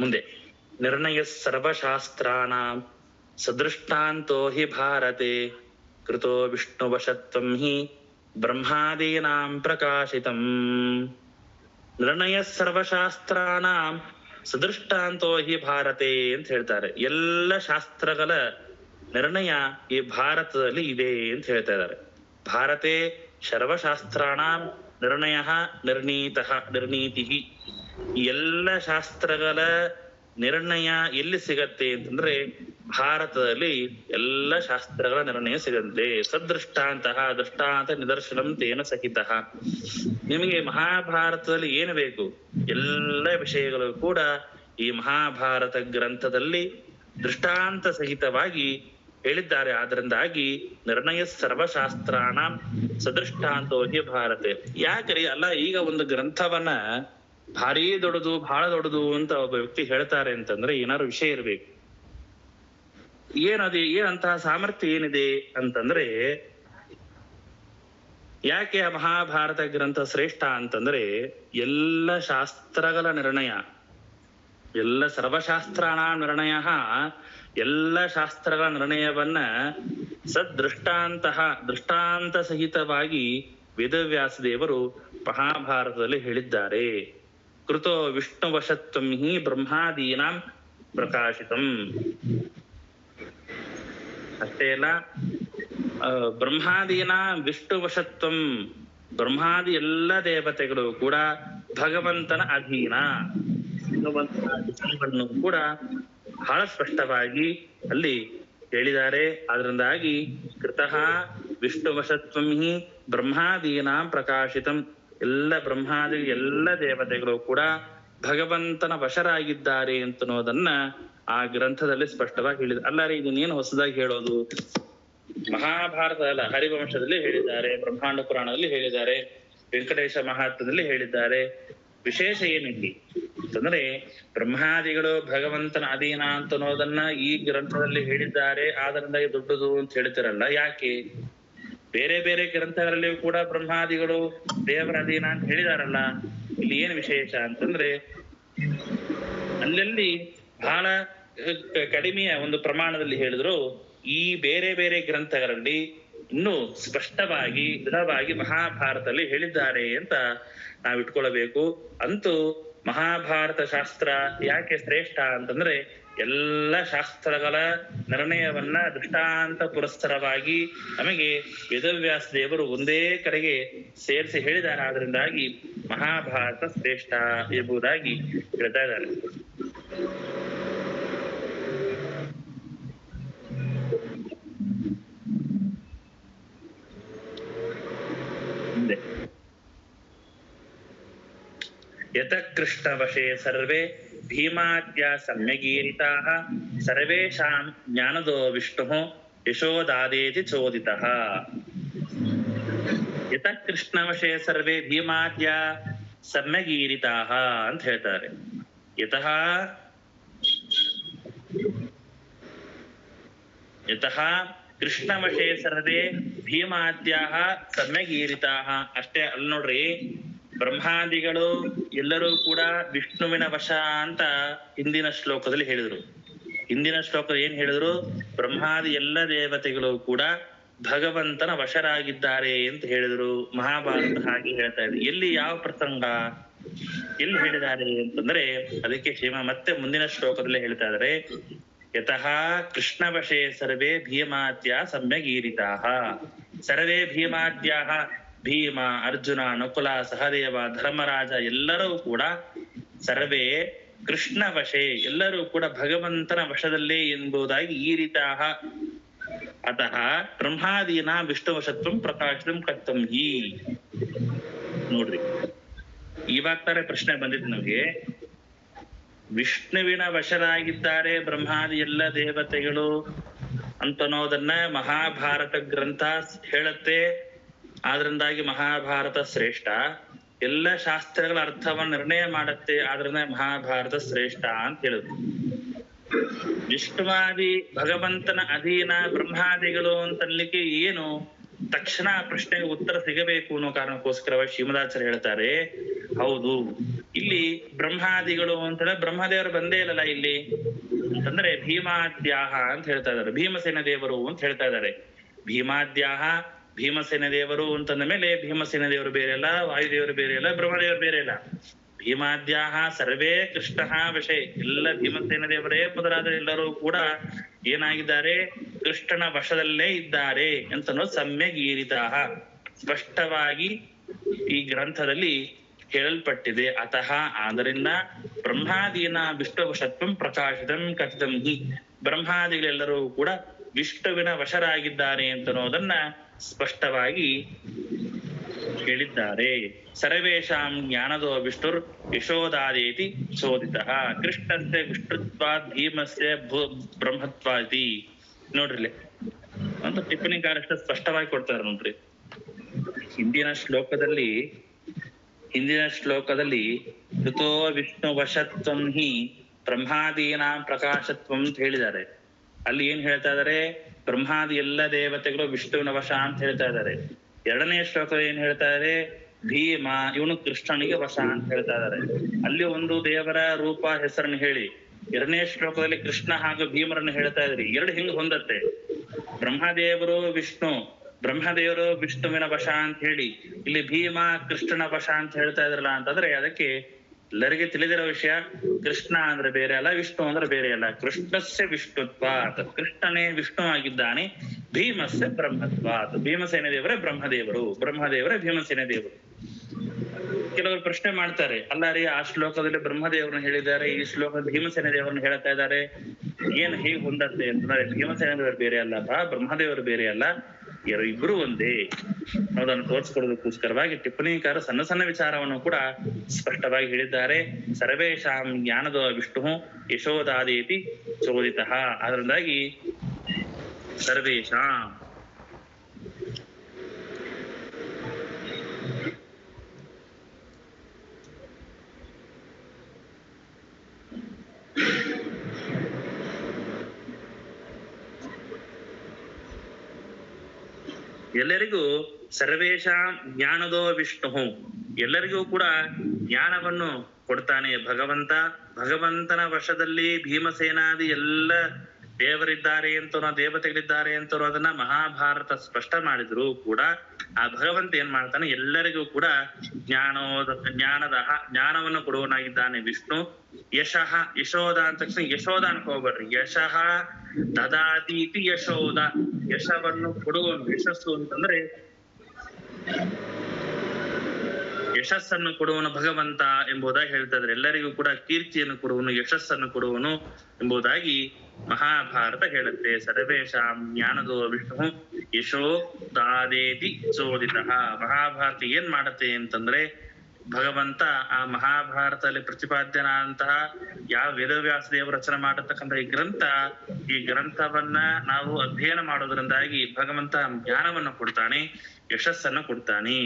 ಮುಂದೆ ನಿರ್ಣಯ ಸರ್ವಶಾಸ್ತ್ರಾಣಾಂ ಸದೃಷ್ಟಾಂತೋ ಹಿ ಭಾರತೆ ಕೃತೋ ವಿಷ್ಣುವಶತ್ವಂ ಹಿ ಬ್ರಹ್ಮಾದೀನಾಂ ಪ್ರಕಾಶಿತಂ. ನಿರ್ಣಯ ಸರ್ವಶಾಸ್ತ್ರಾಣಾಂ ಸದೃಷ್ಟಾಂತೋ ಹಿ ಭಾರತೆ ಅಂತ ಹೇಳ್ತಾರೆ. ಎಲ್ಲ ಶಾಸ್ತ್ರಗಳ ನಿರ್ಣಯ ಈ ಭಾರತದಲ್ಲಿ ಇದೆ ಅಂತ ಹೇಳ್ತಾ ಇದ್ದಾರೆ. ಭಾರತೆ ಸರ್ವಶಾಸ್ತ್ರಾಣಾಂ ನಿರ್ಣಯ ನಿರ್ಣೀತಿ. ಎಲ್ಲ ಶಾಸ್ತ್ರಗಳ ನಿರ್ಣಯ ಎಲ್ಲಿ ಸಿಗತ್ತೆ ಅಂತಂದ್ರೆ ಭಾರತದಲ್ಲಿ ಎಲ್ಲ ಶಾಸ್ತ್ರಗಳ ನಿರ್ಣಯ ಸಿಗತ್ತೆ. ದೃಷ್ಟಾಂತ ನಿದರ್ಶನಂ ತೇನ ಸಹಿತ. ನಿಮಗೆ ಮಹಾಭಾರತದಲ್ಲಿ ಏನು ಬೇಕು ಎಲ್ಲ ವಿಷಯಗಳು ಕೂಡ ಈ ಮಹಾಭಾರತ ಗ್ರಂಥದಲ್ಲಿ ದೃಷ್ಟಾಂತ ಸಹಿತವಾಗಿ ಹೇಳಿದ್ದಾರೆ. ಆದ್ರಿಂದಾಗಿ ನಿರ್ಣಯ ಸರ್ವಶಾಸ್ತ್ರಾಣ ಸದೃಷ್ಟಾಂತೋ ಹಿ ಭಾರತೆ. ಯಾಕ್ರಿ ಅಲ್ಲ, ಈಗ ಒಂದು ಗ್ರಂಥವನ್ನ ಭಾರಿ ದೊಡ್ಡದು ಬಹಳ ದೊಡ್ಡದು ಅಂತ ಒಬ್ಬ ವ್ಯಕ್ತಿ ಹೇಳ್ತಾರೆ ಅಂತಂದ್ರೆ ಏನಾದ್ರು ವಿಷಯ ಇರ್ಬೇಕು. ಏನಂತಹ ಸಾಮರ್ಥ್ಯ ಏನಿದೆ ಅಂತಂದ್ರೆ, ಯಾಕೆ ಆ ಮಹಾಭಾರತ ಗ್ರಂಥ ಶ್ರೇಷ್ಠ ಅಂತಂದ್ರೆ ಎಲ್ಲ ಶಾಸ್ತ್ರಗಳ ನಿರ್ಣಯ, ಎಲ್ಲ ಸರ್ವಶಾಸ್ತ್ರಾಣ ನಿರ್ಣಯ, ಎಲ್ಲ ಶಾಸ್ತ್ರಗಳ ನಿರ್ಣಯವನ್ನ ದೃಷ್ಟಾಂತ ಸಹಿತವಾಗಿ ವೇದವ್ಯಾಸ ದೇವರು ಮಹಾಭಾರತದಲ್ಲಿ ಹೇಳಿದ್ದಾರೆ. ಕೃತೋ ವಿಷ್ಣುವಶತ್ವಂ ಹಿ ಬ್ರಹ್ಮಾದೀನಾಂ ಪ್ರಕಾಶಿತಂ. ಅಷ್ಟೇ ಅಲ್ಲ, ಬ್ರಹ್ಮಾದೀನ ವಿಷ್ಣುವಶತ್ವಂ, ಬ್ರಹ್ಮಾದಿ ಎಲ್ಲ ದೇವತೆಗಳು ಕೂಡ ಭಗವಂತನ ಅಧೀನ. ಅನ್ನುವಂತಹ ವಿಷಯವನ್ನು ಕೂಡ ಬಹಳ ಸ್ಪಷ್ಟವಾಗಿ ಅಲ್ಲಿ ಹೇಳಿದ್ದಾರೆ. ಅದರಿಂದಾಗಿ ಕೃತಃ ವಿಷ್ಣುವಶತ್ವಂ ಹಿ ಬ್ರಹ್ಮಾದೀನಾಂ ಪ್ರಕಾಶಿತಂ, ಎಲ್ಲ ಬ್ರಹ್ಮಾದಿ ಎಲ್ಲ ದೇವತೆಗಳು ಕೂಡ ಭಗವಂತನ ವಶರಾಗಿದ್ದಾರೆ ಅಂತನ್ನೋದನ್ನ ಆ ಗ್ರಂಥದಲ್ಲಿ ಸ್ಪಷ್ಟವಾಗಿ ಹೇಳಿದೆ. ಅಲ್ಲಾರೆ ಇದನ್ನೇನು ಹೊಸದಾಗಿ ಹೇಳೋದು? ಮಹಾಭಾರತ ಅಲ್ಲ, ಹರಿವಂಶದಲ್ಲಿ ಹೇಳಿದ್ದಾರೆ, ಬ್ರಹ್ಮಾಂಡ ಪುರಾಣದಲ್ಲಿ ಹೇಳಿದ್ದಾರೆ, ವೆಂಕಟೇಶ ಮಹಾತ್ಮದಲ್ಲಿ ಹೇಳಿದ್ದಾರೆ. ವಿಶೇಷ ಏನಿಲ್ಲಿ ಅಂತಂದ್ರೆ ಬ್ರಹ್ಮಾದಿಗಳು ಭಗವಂತನ ಅಧೀನ ಅಂತ ಅನ್ನೋದನ್ನ ಈ ಗ್ರಂಥದಲ್ಲಿ ಹೇಳಿದ್ದಾರೆ, ಆದ್ರಿಂದಾಗಿ ದೊಡ್ಡದು ಅಂತ ಹೇಳ್ತಿರಲ್ಲ, ಯಾಕೆ? ಬೇರೆ ಬೇರೆ ಗ್ರಂಥಗಳಲ್ಲಿಯೂ ಕೂಡ ಬ್ರಹ್ಮಾದಿಗಳು ದೇವರ ಅಧೀನ ಅಂತ ಹೇಳಿದಾರಲ್ಲ, ಇಲ್ಲಿ ಏನ್ ವಿಶೇಷ ಅಂತಂದ್ರೆ ಅಲ್ಲಲ್ಲಿ ಬಹಳ ಕಡಿಮೆಯ ಒಂದು ಪ್ರಮಾಣದಲ್ಲಿ ಹೇಳಿದ್ರು. ಈ ಬೇರೆ ಬೇರೆ ಗ್ರಂಥಗಳಲ್ಲಿ ಇನ್ನೂ ಸ್ಪಷ್ಟವಾಗಿ ದೃಢವಾಗಿ ಮಹಾಭಾರತದಲ್ಲಿ ಹೇಳಿದ್ದಾರೆ ಅಂತ ನಾವು ಇಟ್ಕೊಳ್ಬೇಕು. ಅಂತೂ ಮಹಾಭಾರತ ಶಾಸ್ತ್ರ ಯಾಕೆ ಶ್ರೇಷ್ಠ ಅಂತಂದ್ರೆ ಎಲ್ಲ ಶಾಸ್ತ್ರಗಳ ನಿರ್ಣಯವನ್ನ ದೃಷ್ಟಾಂತ ಪುರಸ್ಸರವಾಗಿ ನಮಗೆ ವೇದವ್ಯಾಸ ದೇವರು ಒಂದೇ ಕಡೆಗೆ ಸೇರಿಸಿ ಹೇಳಿದ್ದಾರೆ. ಆದ್ರಿಂದಾಗಿ ಮಹಾಭಾರತ ಶ್ರೇಷ್ಠ ಎಂಬುದಾಗಿ ಹೇಳ್ತಾ ಇದ್ದಾರೆ. ಯತ ಕೃಷ್ಣವಶೇ ಸರ್ವೇ ಭೀಮಾದ್ಯ ಸಮ್ಯಗೀರಿತಾಃ ಸರ್ವೇಷಾಂ ಜ್ಞಾನದೋ ವಿಷ್ಣುಃ ಯಶೋದಾದೇತಿ ಚೋದಿತಃ. ಯತ ಕೃಷ್ಣವಶೇ ಸರ್ವೇ ಭೀಮಾದ್ಯ ಸಮ್ಯಗೀರಿತಾಃ ಅಂತ ಹೇಳ್ತಾರೆ. ಯತಃ ಕೃಷ್ಣವಶೇ ಸರ್ವೇ ಭೀಮಾದ್ಯಾಃ ಸಮ್ಯಗೀರಿತಾಃ. ಅಷ್ಟೇ ಅಲ್ಲ ನೋಡ್ರಿ, ಬ್ರಹ್ಮಾದಿಗಳು ಎಲ್ಲರೂ ಕೂಡ ವಿಷ್ಣುವಿನ ವಶ ಅಂತ ಹಿಂದಿನ ಶ್ಲೋಕದಲ್ಲಿ ಹೇಳಿದ್ರು. ಹಿಂದಿನ ಶ್ಲೋಕದಲ್ಲಿ ಏನ್ ಹೇಳಿದ್ರು? ಬ್ರಹ್ಮಾದಿ ಎಲ್ಲ ದೇವತೆಗಳು ಕೂಡ ಭಗವಂತನ ವಶರಾಗಿದ್ದಾರೆ ಅಂತ ಹೇಳಿದ್ರು. ಮಹಾಭಾರತ ಹಾಗೆ ಹೇಳ್ತಾ ಇದೆ. ಎಲ್ಲಿ ಯಾವ ಪ್ರಸಂಗ ಎಲ್ಲಿ ಹೇಳಿದ್ದಾರೆ ಅಂತಂದ್ರೆ ಅದಕ್ಕೆ ಮತ್ತೆ ಮುಂದಿನ ಶ್ಲೋಕದಲ್ಲಿ ಹೇಳ್ತಾ ಇದ್ದಾರೆ. ಯತಃ ಕೃಷ್ಣವಶೇ ಸರ್ವೇ ಭೀಮಾದ್ಯ ಸಮ್ಯಗೀರಿತಾಃ. ಸರ್ವೇ ಭೀಮಾದ್ಯಾಃ, ಭೀಮ, ಅರ್ಜುನ, ನಕುಲ, ಸಹದೇವ, ಧರ್ಮರಾಜ ಎಲ್ಲರೂ ಕೂಡ ಸರ್ವೇ ಕೃಷ್ಣ ವಶೇ, ಎಲ್ಲರೂ ಕೂಡ ಭಗವಂತನ ವಶದಲ್ಲೇ ಎಂಬುದಾಗಿ ಈರಿತಾಃ. ಅತಃ ಬ್ರಹ್ಮಾದೀನ ವಿಷ್ಣುವಶತ್ವಂ ಪ್ರಕಾಶಿತಂ ಕರ್ತಂ ಹಿ. ನೋಡ್ರಿ, ಇವಾಗ ತಾರೆ ಪ್ರಶ್ನೆ ಬಂದಿತ್ತು ನಮಗೆ. ವಿಷ್ಣುವಿನ ವಶರಾಗಿದ್ದಾರೆ ಬ್ರಹ್ಮಾದಿ ಎಲ್ಲ ದೇವತೆಗಳು ಅಂತನ್ನೋದನ್ನ ಮಹಾಭಾರತ ಗ್ರಂಥ ಹೇಳುತ್ತೆ. ಆದ್ರಿಂದಾಗಿ ಮಹಾಭಾರತ ಶ್ರೇಷ್ಠ. ಎಲ್ಲ ಶಾಸ್ತ್ರಗಳ ಅರ್ಥವನ್ನು ನಿರ್ಣಯ ಮಾಡುತ್ತೆ, ಆದ್ರಿಂದ ಮಹಾಭಾರತ ಶ್ರೇಷ್ಠ ಅಂತ ಹೇಳಿದ್ರು. ವಿಷ್ಣುವಾದಿ ಭಗವಂತನ ಅಧೀನ ಬ್ರಹ್ಮಾದಿಗಳು ಅಂತನ್ಲಿಕ್ಕೆ ಏನು ತಕ್ಷಣ ಪ್ರಶ್ನೆಗೆ ಉತ್ತರ ಸಿಗಬೇಕು ಅನ್ನೋ ಕಾರಣಕ್ಕೋಸ್ಕರವಾಗಿ ಶ್ರೀಮದಾಚಾರ್ಯ ಹೇಳ್ತಾರೆ, ಹೌದು, ಇಲ್ಲಿ ಬ್ರಹ್ಮಾದಿಗಳು ಅಂತಂದ್ರೆ ಬ್ರಹ್ಮದೇವರು ಬಂದೇ ಇಲ್ಲಲ್ಲ ಇಲ್ಲಿ ಅಂತಂದ್ರೆ ಭೀಮಾದ್ಯಾಹ ಅಂತ ಹೇಳ್ತಾ ಇದ್ದಾರೆ. ಭೀಮಸೇನ ದೇವರು ಅಂತ ಹೇಳ್ತಾ ಇದ್ದಾರೆ. ಭೀಮಾದ್ಯಾಹ, ಭೀಮಸೇನ ದೇವರು ಅಂತಂದ ಮೇಲೆ ಭೀಮಸೇನ ದೇವರು ಬೇರೆ ಅಲ್ಲ, ವಾಯುದೇವರು ಬೇರೆ ಅಲ್ಲ, ಬ್ರಹ್ಮದೇವರು ಬೇರೆ ಅಲ್ಲ. ಭೀಮಾದ್ಯಾಹ ಸರ್ವೇ ಕೃಷ್ಣ ವಶೇ, ಎಲ್ಲ ಭೀಮಸೇನ ದೇವರೇ ಮೊದಲಾದ ಎಲ್ಲರೂ ಕೂಡ ಏನಾಗಿದ್ದಾರೆ? ಕೃಷ್ಣನ ವಶದಲ್ಲೇ ಇದ್ದಾರೆ ಅಂತನೋ ಸಮ್ಯಗೀರಿತಾಃ ಸ್ಪಷ್ಟವಾಗಿ ಈ ಗ್ರಂಥದಲ್ಲಿ ಹೇಳಲ್ಪಟ್ಟಿದೆ. ಅತಃ ಆದ್ದರಿಂದ ಬ್ರಹ್ಮಾದೀನ ವಿಷ್ಣುವಶತ್ವಂ ಪ್ರಕಾಶಿತಂ ಕಥಿತಂ ಹಿ, ಬ್ರಹ್ಮಾದಿಗಳೆಲ್ಲರೂ ಕೂಡ ವಿಷ್ಣುವಿನ ವಶರಾಗಿದ್ದಾರೆ ಅಂತನ್ನೋದನ್ನ ಸ್ಪಷ್ಟವಾಗಿ ಹೇಳಿದ್ದಾರೆ. ಸರ್ವೇಷಾಂ ಜ್ಞಾನದೋ ವಿಷ್ಣುರ್ ಯಶೋದಾದೇತಿ ಚೋದಿತಃ. ಕೃಷ್ಣಸ್ಯ ವಿಷ್ಣುತ್ವಾದ್ ಭೀಮಸ್ಯ ಬ್ರಹ್ಮತ್ವಾದಿ. ನೋಡ್ರಿ, ಒಂದು ಟಿಪ್ಪಣಿಕಾರಷ್ಟ ಸ್ಪಷ್ಟವಾಗಿ ಕೊಡ್ತಾರೆ ನೋಡ್ರಿ. ಹಿಂದಿನ ಶ್ಲೋಕದಲ್ಲಿ ಋತೋ ವಿಷ್ಣು ವಶತ್ವಂ ಹಿ ಬ್ರಹ್ಮಾದೀನಾಂ ಪ್ರಕಾಶತ್ವಂ ಅಂತ ಹೇಳಿದ್ದಾರೆ. ಅಲ್ಲಿ ಏನ್ ಹೇಳ್ತಾ ಇದಾರೆ? ಬ್ರಹ್ಮಾದಿ ಎಲ್ಲ ದೇವತೆಗಳು ವಿಷ್ಣುವಿನ ವಶ ಅಂತ ಹೇಳ್ತಾ ಇದ್ದಾರೆ. ಎರಡನೇ ಶ್ಲೋಕ ಏನ್ ಹೇಳ್ತಾ ಇದಾರೆ? ಭೀಮ ಇವನು ಕೃಷ್ಣನಿಗೆ ವಶ ಅಂತ ಹೇಳ್ತಾ ಇದ್ದಾರೆ. ಅಲ್ಲಿ ಒಂದು ದೇವರ ರೂಪ ಹೆಸರನ್ನು ಹೇಳಿ ಎರಡನೇ ಶ್ಲೋಕದಲ್ಲಿ ಕೃಷ್ಣ ಹಾಗೂ ಭೀಮರನ್ನು ಹೇಳ್ತಾ ಇದ್ರಿ. ಎರಡು ಹಿಂಗ್ ಹೊಂದತ್ತೆ. ಬ್ರಹ್ಮದೇವರು ವಿಷ್ಣುವಿನ ವಶ ಅಂತ ಹೇಳಿ ಇಲ್ಲಿ ಭೀಮ ಕೃಷ್ಣನ ವಶ ಅಂತ ಹೇಳ್ತಾ ಇದ್ರಲ್ಲ ಅಂತಂದ್ರೆ ಅದಕ್ಕೆ ಎಲ್ಲರಿಗೆ ತಿಳಿದಿರೋ ವಿಷಯ. ಕೃಷ್ಣ ಅಂದ್ರೆ ಬೇರೆ ಅಲ್ಲ, ವಿಷ್ಣು ಅಂದ್ರೆ ಬೇರೆ ಅಲ್ಲ. ಕೃಷ್ಣಸ್ಯ ವಿಷ್ಣುತ್ವಾತ್, ಕೃಷ್ಣನೇ ವಿಷ್ಣು ಆಗಿದ್ದಾನೆ. ಭೀಮಸ್ಯ ಬ್ರಹ್ಮತ್ವಾತ್, ಭೀಮಸೇನ ದೇವರೇ ಬ್ರಹ್ಮದೇವರೇ ಭೀಮಸೇನ ದೇವರು. ಕೆಲವರು ಪ್ರಶ್ನೆ ಮಾಡ್ತಾರೆ, ಅಲ್ಲ ರೀ ಆ ಶ್ಲೋಕದಲ್ಲಿ ಬ್ರಹ್ಮದೇವರನ್ನ ಹೇಳಿದ್ದಾರೆ, ಈ ಶ್ಲೋಕದಲ್ಲಿ ಭೀಮಸೇನ ದೇವರನ್ನ ಹೇಳ್ತಾ ಇದ್ದಾರೆ, ಏನ್ ಹೇಗೆ ಹೊಂದತ್ತೆ ಅಂತಂದ್ರೆ ಭೀಮಸೇನ ದೇವರು ಬೇರೆ ಅಲ್ಲ, ಬ್ರಹ್ಮದೇವರು ಬೇರೆ ಅಲ್ಲ, ಇಬ್ರು ಒಂದೇ ಅನ್ನೋದನ್ನು ತೋರಿಸ್ಕೊಡೋದಕ್ಕೋಸ್ಕರವಾಗಿ ಟಿಪ್ಪಣಿಕಾರ ಸಣ್ಣ ಸಣ್ಣ ವಿಚಾರವನ್ನು ಕೂಡ ಸ್ಪಷ್ಟವಾಗಿ ಹೇಳಿದ್ದಾರೆ. ಸರ್ವೇಶಾಂ ಜ್ಞಾನದೋ ವಿಷ್ಣು ಯಶೋದಾದೇತಿ ಚೋದಿತಃ. ಅದರಿಂದಾಗಿ ಸರ್ವೇಶಾಂ ಎಲ್ಲರಿಗೂ ಸರ್ವೇಶಾಂ ಜ್ಞಾನದೋ ವಿಷ್ಣು, ಎಲ್ಲರಿಗೂ ಕೂಡ ಜ್ಞಾನವನ್ನು ಕೊಡ್ತಾನೆ ಭಗವಂತ. ಭಗವಂತನ ವಶದಲ್ಲಿ ಭೀಮಸೇನಾದಿ ಎಲ್ಲ ದೇವರಿದ್ದಾರೆ ಅಂತನೋ ದೇವತೆಗಳಿದ್ದಾರೆ ಅಂತನೋ ಅದನ್ನ ಮಹಾಭಾರತ ಸ್ಪಷ್ಟ ಮಾಡಿದ್ರು ಕೂಡ ಆ ಭಗವಂತ ಏನ್ ಮಾಡ್ತಾನೆ, ಎಲ್ಲರಿಗೂ ಕೂಡ ಜ್ಞಾನವನ್ನು ಕೊಡುವನಾಗಿದ್ದಾನೆ ವಿಷ್ಣು. ಯಶಃ, ಯಶೋದ ಅಂತ ತಕ್ಷಣ ಯಶೋದ ಅನ್ಕೋಬೇಡ್ರಿ, ಯಶಃ ದದಾತೀತಿ ಯಶೋದ, ಯಶವನ್ನು ಕೊಡುವನು. ಯಶಸ್ಸು ಅಂತಂದ್ರೆ ಯಶಸ್ಸನ್ನು ಕೊಡುವನು ಭಗವಂತ ಎಂಬುದಾಗಿ ಹೇಳ್ತಾ ಇದ್ದಾರೆ. ಎಲ್ಲರಿಗೂ ಕೂಡ ಕೀರ್ತಿಯನ್ನು ಕೊಡುವನು, ಯಶಸ್ಸನ್ನು ಕೊಡುವನು ಎಂಬುದಾಗಿ ಮಹಾಭಾರತ ಹೇಳುತ್ತೆ. ಸರ್ವೇಶಾಂ ಜ್ಞಾನದೋ ವಿಷ್ಣು ಯಶೋ ದಾದೇತಿ ಚೋದಿತಃ. ಮಹಾಭಾರತ ಏನ್ ಮಾಡತ್ತೆ ಅಂತಂದ್ರೆ ಭಗವಂತ ಆ ಮಹಾಭಾರತದಲ್ಲಿ ಪ್ರತಿಪಾದ್ಯನಾದಂತಹ ಯಾವ ವೇದವ್ಯಾಸ ದೇವರು ರಚನೆ ಮಾಡತಕ್ಕಂಥ ಈ ಗ್ರಂಥವನ್ನ ನಾವು ಅಧ್ಯಯನ ಮಾಡೋದ್ರಿಂದಾಗಿ ಭಗವಂತ ಜ್ಞಾನವನ್ನು ಕೊಡ್ತಾನೆ, ಯಶಸ್ಸನ್ನು ಕೊಡ್ತಾನೆ.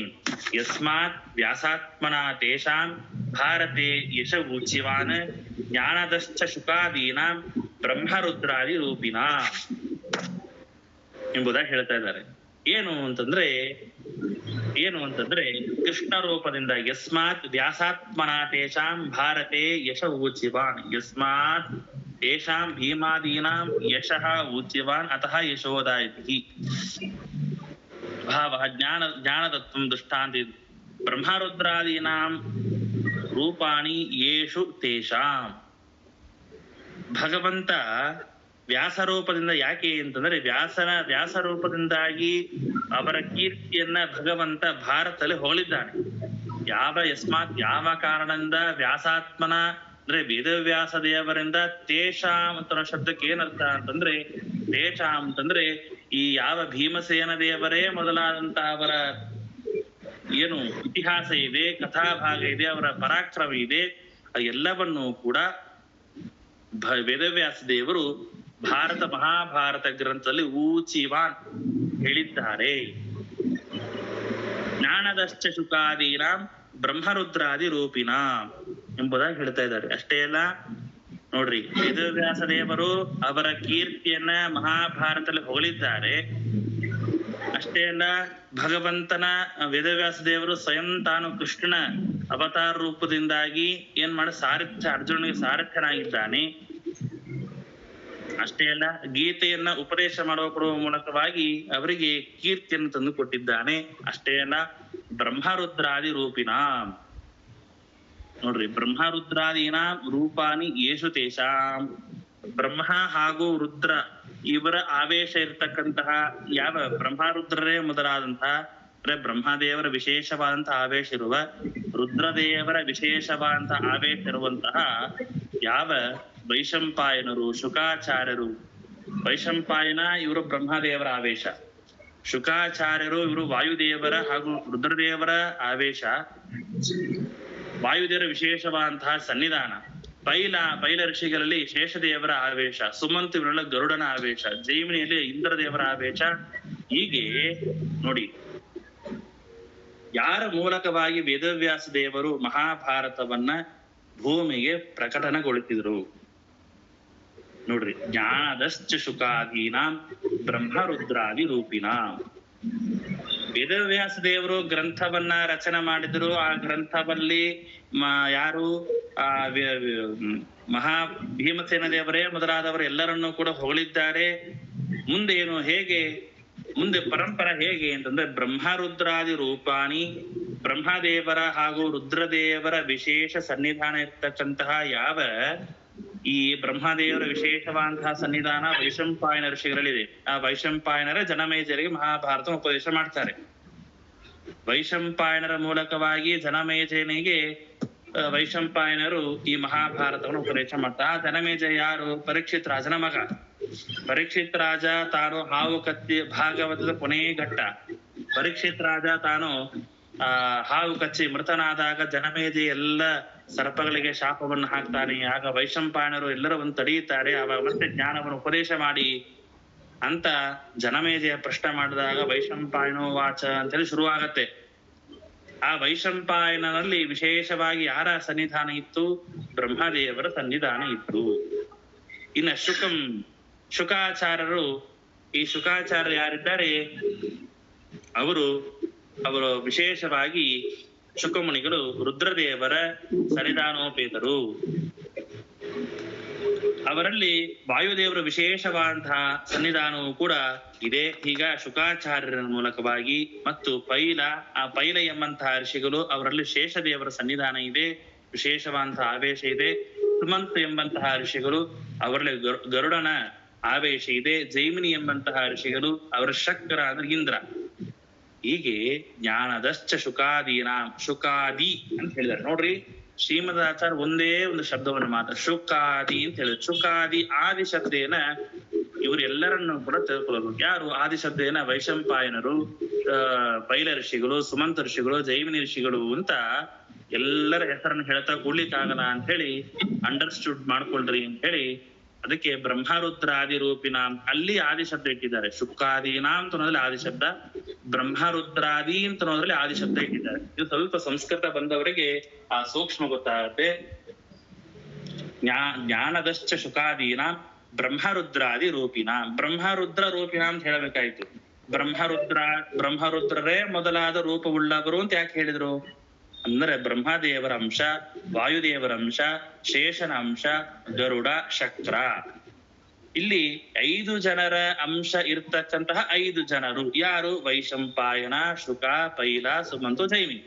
ಯಸ್ಮಾತ್ ವ್ಯಾಸಾತ್ಮನ ತೇಷಾಂ ಭಾರತೆ ಯಶ ಉಚ್ಯವಾನ್ ಜ್ಞಾನದಶ್ಚ ಶುಕಾದೀನಾಂ ಬ್ರಹ್ಮರುದ್ರಾದಿ ರೂಪಿನ ಎಂಬುದಾಗಿ ಹೇಳ್ತಾ ಇದ್ದಾರೆ. ಏನು ಅಂತಂದ್ರೆ ಕೃಷ್ಣ ರೂಪದಿಂದ ಯಸ್ಮಾತ್ ವ್ಯಾಸಾತ್ಮನ ತೇಷಾಂ ಭಾರತೆ ಯಶ ಉಚ್ಯವಾನ್, ಯಸ್ಮಾತ್ ತೇಷಾಂ ಭೀಮಾದೀನಾಂ ಯಶಃ ಉಚ್ಯವಾನ್ ಅತಃ ಯಶೋದಾಯಿತಿ ಭಾವ ಜ್ಞಾನದತ್ವಂ ದೃಷ್ಟಾಂತಿ ಬ್ರಹ್ಮರುದ್ರಾದೀನಾಂ ರೂಪಾಣಿ ಯೇಷು ತೇಷಾಂ. ಭಗವಂತ ವ್ಯಾಸರೂಪದಿಂದ ಯಾಕೆ ಅಂತಂದ್ರೆ ವ್ಯಾಸರೂಪದಿಂದಾಗಿ ಅವರ ಕೀರ್ತಿಯನ್ನ ಭಗವಂತ ಭಾರತದಲ್ಲಿ ಹೊಗಳಿದ್ದಾನೆ. ಯಾವ ಕಾರಣದಿಂದ ವ್ಯಾಸಾತ್ಮನ ಅಂದ್ರೆ ವೇದವ್ಯಾಸ ದೇವರಿಂದ ತೇಷಾಂ ಅಂತ ಶಬ್ದಕ್ಕೆ ಏನರ್ಥ ಅಂತಂದ್ರೆ, ತೇಷಾಂ ಅಂತಂದ್ರೆ ಈ ಯಾವ ಭೀಮಸೇನ ದೇವರೇ ಮೊದಲಾದಂತಹ ಅವರ ಏನು ಇತಿಹಾಸ ಇದೆ, ಕಥಾಭಾಗ ಇದೆ, ಅವರ ಪರಾಕ್ರಮ ಇದೆ, ಎಲ್ಲವನ್ನೂ ಕೂಡ ವೇದವ್ಯಾಸ ದೇವರು ಮಹಾಭಾರತ ಗ್ರಂಥದಲ್ಲಿ ಊಚಿವಾನ್ ಹೇಳಿದ್ದಾರೆ. ಜ್ಞಾನದಶ್ಚ ಶುಕಾದೀನಾಂ ಬ್ರಹ್ಮರುದ್ರಾದಿ ರೂಪಿನ ಎಂಬುದಾಗಿ ಹೇಳ್ತಾ ಇದ್ದಾರೆ. ಅಷ್ಟೇ ಅಲ್ಲ ನೋಡ್ರಿ, ವೇದವ್ಯಾಸ ದೇವರು ಅವರ ಕೀರ್ತಿಯನ್ನ ಮಹಾಭಾರತದಲ್ಲಿ ಹೊಗಳಿದ್ದಾರೆ. ಅಷ್ಟೇ ಅಲ್ಲ ಭಗವಂತನ ವೇದವ್ಯಾಸ ದೇವರು ಸ್ವಯಂ ತಾನು ಕೃಷ್ಣನ ಅವತಾರ ರೂಪದಿಂದಾಗಿ ಏನ್ ಮಾಡ ಅರ್ಜುನನಿಗೆ ಸಾರಥ್ಯನಾಗಿದ್ದಾನೆ. ಅಷ್ಟೇ ಅಲ್ಲ ಗೀತೆಯನ್ನ ಉಪದೇಶ ಕೊಡುವ ಮೂಲಕವಾಗಿ ಅವರಿಗೆ ಕೀರ್ತಿಯನ್ನು ತಂದು ಕೊಟ್ಟಿದ್ದಾನೆ. ಅಷ್ಟೇ ಅಲ್ಲ ಬ್ರಹ್ಮರುದ್ರಾದಿ ರೂಪಿನ, ನೋಡ್ರಿ ಬ್ರಹ್ಮರುದ್ರಾದಿನ ರೂಪಾನಿ ಯೇಷು ತೇಷಾಂ. ಬ್ರಹ್ಮ ಹಾಗೂ ರುದ್ರ ಇವರ ಆವೇಶ ಇರತಕ್ಕಂತಹ ಯಾವ ಬ್ರಹ್ಮರುದ್ರರೇ ಮೊದಲಾದಂತಹ ಅಂದ್ರೆ ಬ್ರಹ್ಮದೇವರ ವಿಶೇಷವಾದಂತಹ ಆವೇಶ ಇರುವ, ರುದ್ರದೇವರ ವಿಶೇಷವಾದಂತಹ ಆವೇಶ ಇರುವಂತಹ ಯಾವ ವೈಶಂಪಾಯನರು, ಶುಕಾಚಾರ್ಯರು, ವೈಶಂಪಾಯನ ಇವರು ಬ್ರಹ್ಮದೇವರ ಆವೇಶ, ಶುಕಾಚಾರ್ಯರು ಇವರು ವಾಯುದೇವರ ಹಾಗೂ ರುದ್ರದೇವರ ಆವೇಶ, ವಾಯುದೇವರ ವಿಶೇಷವಾದಂತಹ ಸನ್ನಿಧಾನ, ಪೈಲ ಋಷಿಗಳಲ್ಲಿ ಶೇಷದೇವರ ಆವೇಶ, ಸುಮಂತ್ ಇವರೆಲ್ಲ ಗರುಡನ ಆವೇಶ, ಜೈಮಿನಿಯಲ್ಲಿ ಇಂದ್ರದೇವರ ಆವೇಶ. ಹೀಗೆ ನೋಡಿ ಯಾರ ಮೂಲಕವಾಗಿ ವೇದವ್ಯಾಸ ದೇವರು ಮಹಾಭಾರತವನ್ನ ಭೂಮಿಗೆ ಪ್ರಕಟಣಗೊಳಿಸಿದ್ರು ನೋಡ್ರಿ. ಜ್ಞಾನದಶ್ಚ ಶುಕಾದೀನಾಂ ಬ್ರಹ್ಮರುದ್ರಾದಿ ರೂಪಿನ. ವೇದವ್ಯಾಸ ದೇವರು ಗ್ರಂಥವನ್ನ ರಚನೆ ಮಾಡಿದ್ರು. ಆ ಗ್ರಂಥದಲ್ಲಿ ಯಾರು ಭೀಮಸೇನ ದೇವರೇ ಮೊದಲಾದವರು ಎಲ್ಲರನ್ನೂ ಕೂಡ ಹೊಗಳಿದ್ದಾರೆ. ಮುಂದೆ ಏನು, ಮುಂದೆ ಪರಂಪರೆ ಹೇಗೆ ಅಂತಂದ್ರೆ ಬ್ರಹ್ಮರುದ್ರಾದಿ ರೂಪಾಣಿ, ಬ್ರಹ್ಮದೇವರ ಹಾಗೂ ರುದ್ರದೇವರ ವಿಶೇಷ ಸನ್ನಿಧಾನ ಇರ್ತಕ್ಕಂತಹ ಯಾವ ಈ ಬ್ರಹ್ಮದೇವರ ವಿಶೇಷವಾದಂತಹ ಸನ್ನಿಧಾನ ವೈಶಂಪಾಯನ ಋಷಿಗಳಲ್ಲಿದೆ. ಆ ವೈಶಂಪಾಯನರ ಜನಮೇಜರಿಗೆ ಮಹಾಭಾರತ ಉಪದೇಶ ಮಾಡ್ತಾರೆ. ವೈಶಂಪಾಯನರ ಮೂಲಕವಾಗಿ ಜನಮೇಜಯನಿಗೆ ವೈಶಂಪಾಯನರು ಈ ಮಹಾಭಾರತವನ್ನು ಉಪದೇಶ ಮಾಡ್ತಾರೆ. ಆ ಜನಮೇಜಯ ಯಾರು? ಪರೀಕ್ಷಿತ್ ರಾಜನ ಮಗ. ಪರೀಕ್ಷಿತ್ ರಾಜ ತಾನು ಹಾವು ಕಚ್ಚಿ, ಭಾಗವತದ ಕೊನೆಯ ಘಟ್ಟ, ಪರೀಕ್ಷಿತ್ ರಾಜ ತಾನು ಹಾವು ಕಚ್ಚಿ ಮೃತನಾದಾಗ ಜನಮೇಜಯ ಎಲ್ಲ ಸರ್ಪಗಳಿಗೆ ಶಾಪವನ್ನು ಹಾಕ್ತಾನೆ. ಆಗ ವೈಶಂಪಾಯನರು ಎಲ್ಲರನ್ನು ತಡೆಯುತ್ತಾರೆ. ಆವಾಗ ಮತ್ತೆ ಜ್ಞಾನವನ್ನು ಉಪದೇಶ ಮಾಡಿ ಅಂತ ಜನಮೇಜಯ ಪ್ರಶ್ನೆ ಮಾಡಿದಾಗ ವೈಶಂಪಾಯನೋ ವಾಚ ಅಂತೇಳಿ ಶುರುವಾಗತ್ತೆ. ಆ ವೈಶಂಪಾಯನಲ್ಲಿ ವಿಶೇಷವಾಗಿ ಯಾರ ಸನ್ನಿಧಾನ ಇತ್ತು? ಬ್ರಹ್ಮದೇವರ ಸನ್ನಿಧಾನ ಇತ್ತು. ಇನ್ನ ಶುಕಾಚಾರ್ಯರು, ಈ ಶುಕಾಚಾರ್ಯರು ಯಾರಿದ್ದಾರೆ ಅವರು ವಿಶೇಷವಾಗಿ ಶುಕಮುನಿಗಳು ರುದ್ರದೇವರ ಸನ್ನಿಧಾನೋಪೇತರು. ಅವರಲ್ಲಿ ವಾಯುದೇವರ ವಿಶೇಷವಾದಂತಹ ಸನ್ನಿಧಾನವೂ ಕೂಡ ಇದೆ. ಈಗ ಶುಕಾಚಾರ್ಯರ ಮೂಲಕವಾಗಿ ಮತ್ತು ಪೈಲ ಎಂಬಂತಹ ಋಷಿಗಳು, ಅವರಲ್ಲಿ ಶೇಷದೇವರ ಸನ್ನಿಧಾನ ಇದೆ, ವಿಶೇಷವಾದಂತಹ ಆವೇಶ ಇದೆ. ಸುಮಂತ್ ಎಂಬಂತಹ ಋಷಿಗಳು, ಅವರಲ್ಲಿ ಗರುಡನ ಆವೇಶ ಇದೆ. ಜೈಮಿನಿ ಎಂಬಂತಹ ಋಷಿಗಳು, ಅವರ ಶಕ್ರ ಅಂದ್ರೆ ಇಂದ್ರ. ಹೀಗೆ ಜ್ಞಾನದಶ್ಚ ಶುಕಾದೀನ, ಶುಕಾದಿ ಅಂತ ಹೇಳಿದ್ದಾರೆ ನೋಡ್ರಿ. ಶ್ರೀಮದಾಚಾರ್ಯ ಒಂದೇ ಒಂದು ಶಬ್ದವನ್ನು ಮಾತ್ರ ಶುಕಾದಿ ಅಂತ ಹೇಳಿದ್ರು. ಶುಕಾದಿ ಆದಿ ಶಬ್ದೇನ ಇವರೆಲ್ಲರನ್ನು ಕೂಡ ತಿಳ್ಕೊಳ್ಳೋದು. ಯಾರು ಆದಿ ಶಬ್ದೇನ? ವೈಶಂಪಾಯನರು, ಪೈಲ ಋಷಿಗಳು, ಸುಮಂತ ಋಷಿಗಳು, ಜೈಮಿನಿ ಋಷಿಗಳು ಅಂತ ಎಲ್ಲರ ಹೆಸರನ್ನು ಹೇಳ್ತಾ ಕೂಡ್ಲಿಕ್ಕಾಗಲ್ಲ ಅಂತ ಹೇಳಿ ಅಂಡರ್ಸ್ಟುಡ್ ಮಾಡ್ಕೊಳ್ರಿ ಅಂತ ಹೇಳಿ ಅದಕ್ಕೆ ಬ್ರಹ್ಮರುದ್ರಾದಿ ರೂಪಿನಾಂ ಅಲ್ಲಿ ಆದಿ ಶಬ್ದ ಇಟ್ಟಿದ್ದಾರೆ. ಶುಕಾದೀನಾಂ ಅಂತ ಅನ್ನೋದ್ರಲ್ಲಿ ಆದಿ ಶಬ್ದ, ಬ್ರಹ್ಮರುದ್ರಾದಿ ಅಂತ ಅನ್ನೋದ್ರಲ್ಲಿ ಆದಿ ಶಬ್ದ ಇಟ್ಟಿದ್ದಾರೆ. ಇದು ಸ್ವಲ್ಪ ಸಂಸ್ಕೃತ ಬಂದವರಿಗೆ ಆ ಸೂಕ್ಷ್ಮ ಗೊತ್ತಾಗುತ್ತೆ. ಜ್ಞಾನದಶ್ಚ ಶುಕಾದೀನಾಂ ಬ್ರಹ್ಮರುದ್ರಾದಿ ರೂಪಿನಾಂ. ಬ್ರಹ್ಮರುದ್ರ ರೂಪಿನಾಂ ಅಂತ ಹೇಳಬೇಕಾಯ್ತು. ಬ್ರಹ್ಮರುದ್ರರೇ ಮೊದಲಾದ ರೂಪವುಳ್ಳವರು ಅಂತ ಯಾಕೆ ಹೇಳಿದ್ರು ಅಂದ್ರೆ ಬ್ರಹ್ಮದೇವರ ಅಂಶ, ವಾಯುದೇವರ ಅಂಶ, ಶೇಷನ ಅಂಶ, ಗರುಡ, ಶಕ್ರ. ಇಲ್ಲಿ 5 ಜನರ ಅಂಶ ಇರ್ತಕ್ಕಂತಹ 5 ಜನರು ಯಾರು? ವೈಶಂಪಾಯನ, ಶುಕ, ಪೈಲ, ಸುಮಂತು, ಜೈಮಿನಿ.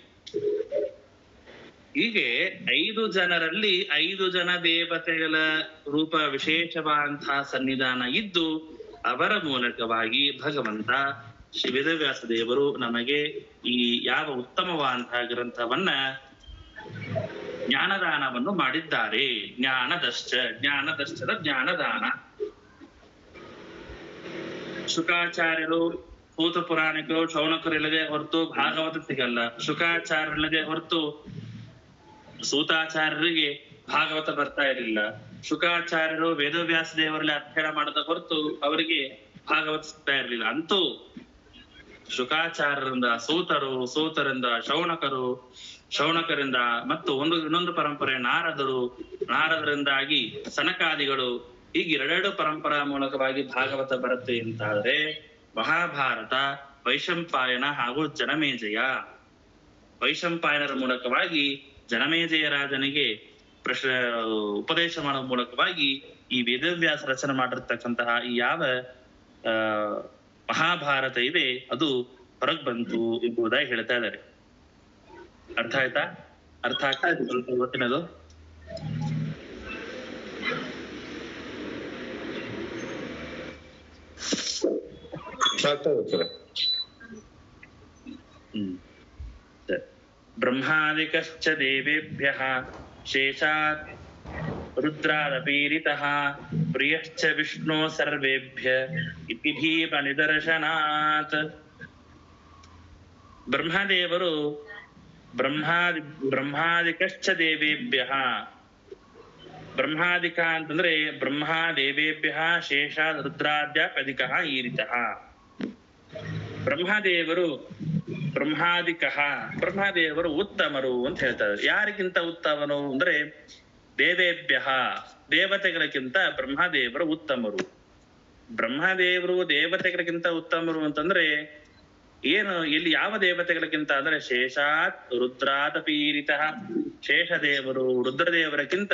ಹೀಗೆ 5 ಜನರಲ್ಲಿ 5 ಜನ ದೇವತೆಗಳ ರೂಪ ವಿಶೇಷವಾದಂತಹ ಸನ್ನಿಧಾನ ಇದ್ದು ಅವರ ಮೂಲಕವಾಗಿ ಭಗವಂತ ಶ್ರೀ ವೇದವ್ಯಾಸ ದೇವರು ನಮಗೆ ಈ ಯಾವ ಉತ್ತಮವಾದಂತಹ ಗ್ರಂಥವನ್ನ ಜ್ಞಾನದಾನವನ್ನು ಮಾಡಿದ್ದಾರೆ. ಜ್ಞಾನದಶ್ಚದ ಜ್ಞಾನದಾನ. ಶುಕಾಚಾರ್ಯರು, ಸೂತ ಪುರಾಣಿಕರು, ಶೌನಕರಿಲ್ಲದೆ ಹೊರತು ಭಾಗವತ ಸಿಗಲ್ಲ. ಶುಕಾಚಾರ್ಯರಿಲ್ಲದೆ ಹೊರತು ಸೂತಾಚಾರ್ಯರಿಗೆ ಭಾಗವತ ಬರ್ತಾ ಇರಲಿಲ್ಲ. ಶುಕಾಚಾರ್ಯರು ವೇದವ್ಯಾಸ ದೇವರಲ್ಲಿ ಅಧ್ಯಯನ ಮಾಡದ ಹೊರತು ಅವರಿಗೆ ಭಾಗವತ ಸಿಗ್ತಾ ಇರಲಿಲ್ಲ. ಅಂತೂ ಶುಕಾಚಾರ್ಯರಿಂದ ಸೂತರಿಂದ ಶೌನಕರಿಂದ ಮತ್ತು ಇನ್ನೊಂದು ಪರಂಪರೆ ನಾರದರಿಂದಾಗಿ ಸನಕಾದಿಗಳು, ಹೀಗೆ 2 ಪರಂಪರಾ ಮೂಲಕವಾಗಿ ಭಾಗವತ ಬರುತ್ತೆ ಅಂತಾದ್ರೆ ಮಹಾಭಾರತ ವೈಶಂಪಾಯನ ಹಾಗೂ ಜನಮೇಜಯ. ವೈಶಂಪಾಯನರ ಮೂಲಕವಾಗಿ ಜನಮೇಜಯ ರಾಜನಿಗೆ ಉಪದೇಶ ಮಾಡುವ ಮೂಲಕವಾಗಿ ಈ ವೇದವ್ಯಾಸ ರಚನೆ ಮಾಡಿರ್ತಕ್ಕಂತಹ ಈ ಯಾವ ಮಹಾಭಾರತ ಇದೆ ಅದು ಹೊರಗ್ ಬಂತು ಎಂಬುದಾಗಿ ಹೇಳ್ತಾ ಇದ್ದಾರೆ. ಅರ್ಥ ಆಯ್ತಾ? ಅರ್ಥ ಆಗ್ತಾ ಇದೆ ಸ್ವಲ್ಪ ಇವತ್ತಿನದು? ಬ್ರಹ್ಮಾದಿಕಶ್ಚ ದೇವೇಭ್ಯಃ ಶೇಷಾತ್ ರುದ್ರಾದಪೀರಿತಃ ಪ್ರಿಯಶ್ಚ ವಿಷ್ಣು ಸರ್ವೇಭ್ಯ ಇತಿ ಭೀಮ ನಿದರ್ಶನಾತ್. ಬ್ರಹ್ಮದೇವರು ಬ್ರಹ್ಮಾದಿಕಶ್ಚ ದೇವೇಭ್ಯಃ, ಬ್ರಹ್ಮಾದಿಕ ಅಂತಂದ್ರೆ ಬ್ರಹ್ಮದೇವೇಭ್ಯಃ ಶೇಷಾತ್ ರುದ್ರಾದ್ಯಾಪಧಿಕಃ ಈರಿತಃ. ಬ್ರಹ್ಮದೇವರು ಉತ್ತಮರು ಅಂತ ಹೇಳ್ತಾರೆ. ಯಾರಿಗಿಂತ ಉತ್ತಮರು ಅಂದ್ರೆ ದೇವೇಭ್ಯ, ದೇವತೆಗಳಿಗಿಂತ ಬ್ರಹ್ಮದೇವರು ಉತ್ತಮರು. ಬ್ರಹ್ಮದೇವರು ದೇವತೆಗಳಿಗಿಂತ ಉತ್ತಮರು ಅಂತಂದ್ರೆ ಏನು? ಇಲ್ಲಿ ಯಾವ ದೇವತೆಗಳಿಗಿಂತ ಅಂದ್ರೆ ಶೇಷಾತ್ ರುದ್ರಾತ್ ಪೀರಿತಃ, ಶೇಷದೇವರು ರುದ್ರದೇವರಕ್ಕಿಂತ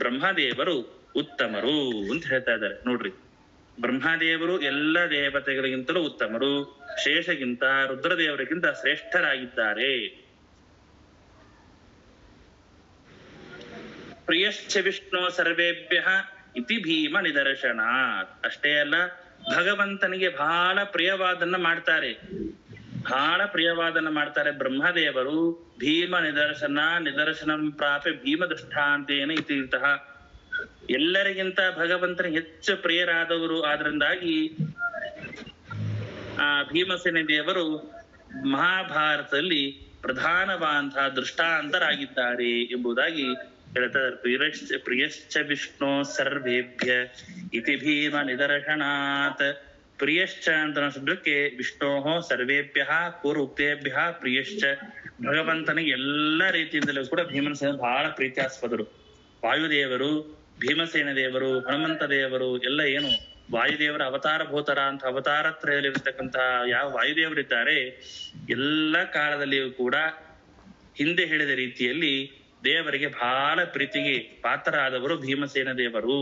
ಬ್ರಹ್ಮದೇವರು ಉತ್ತಮರು ಅಂತ ಹೇಳ್ತಾ ಇದ್ದಾರೆ ನೋಡ್ರಿ. ಬ್ರಹ್ಮದೇವರು ಎಲ್ಲ ದೇವತೆಗಳಿಗಿಂತಲೂ ಉತ್ತಮರು, ಶೇಷಗಿಂತ ರುದ್ರದೇವರಿಗಿಂತ ಶ್ರೇಷ್ಠರಾಗಿದ್ದಾರೆ. ಪ್ರಿಯಶ್ಚ ವಿಷ್ಣು ಸರ್ವೇಭ್ಯ ಇತಿ ಭೀಮ ನಿದರ್ಶನಾತ್. ಅಷ್ಟೇ ಅಲ್ಲ, ಭಗವಂತನಿಗೆ ಬಹಳ ಪ್ರಿಯವಾದನ್ನ ಮಾಡ್ತಾರೆ. ಬಹಳ ಪ್ರಿಯವಾದನ್ನ ಮಾಡ್ತಾರೆ ಬ್ರಹ್ಮದೇವರು. ಭೀಮ ನಿದರ್ಶನಂ ಪ್ರಾಪೆ ಭೀಮ ದೃಷ್ಟಾಂತೇನ ಇತಿರ್ತಃ. ಎಲ್ಲರಿಗಿಂತ ಭಗವಂತನ ಹೆಚ್ಚು ಪ್ರಿಯರಾದವರು. ಆದ್ರಿಂದಾಗಿ ಆ ಭೀಮಸೇನ ದೇವರು ಮಹಾಭಾರತದಲ್ಲಿ ಪ್ರಧಾನವಾದಂತಹ ದೃಷ್ಟಾಂತರಾಗಿದ್ದಾರೆ ಎಂಬುದಾಗಿ ಹೇಳ್ತಾರೆ. ಪ್ರಿಯಶ್ಚ ವಿಷ್ಣು ಸರ್ವೇಭ್ಯ ಇತಿ ಭೀಮ ನಿದರ್ಶನಾತ್. ಪ್ರಿಯಶ್ಚ ಅಂತ ಶಬ್ದಕ್ಕೆ ವಿಷ್ಣೋ ಸರ್ವೇಭ್ಯ ಪೂರ್ವೋಕ್ತೇಭ್ಯ ಪ್ರಿಯಶ್ಚ. ಭಗವಂತನಿಗೆ ಎಲ್ಲ ರೀತಿಯಿಂದಲೂ ಕೂಡ ಭೀಮಸೇನ ಬಹಳ ಪ್ರೀತ್ಯಾಸ್ಪದರು. ವಾಯುದೇವರು, ಭೀಮಸೇನ ದೇವರು, ಹನುಮಂತ ದೇವರು ಎಲ್ಲ ಏನು ವಾಯುದೇವರ ಅವತಾರ ಭೂತರ ಅಂತ ಅವತಾರತ್ರಯದಲ್ಲಿರ್ತಕ್ಕಂತಹ ಯಾವ ವಾಯುದೇವರಿದ್ದಾರೆ ಎಲ್ಲ ಕಾಲದಲ್ಲಿಯೂ ಕೂಡ ಹಿಂದೆ ಹೇಳಿದ ರೀತಿಯಲ್ಲಿ ದೇವರಿಗೆ ಬಹಳ ಪ್ರೀತಿಗೆ ಪಾತ್ರರಾದವರು ಭೀಮಸೇನ ದೇವರು.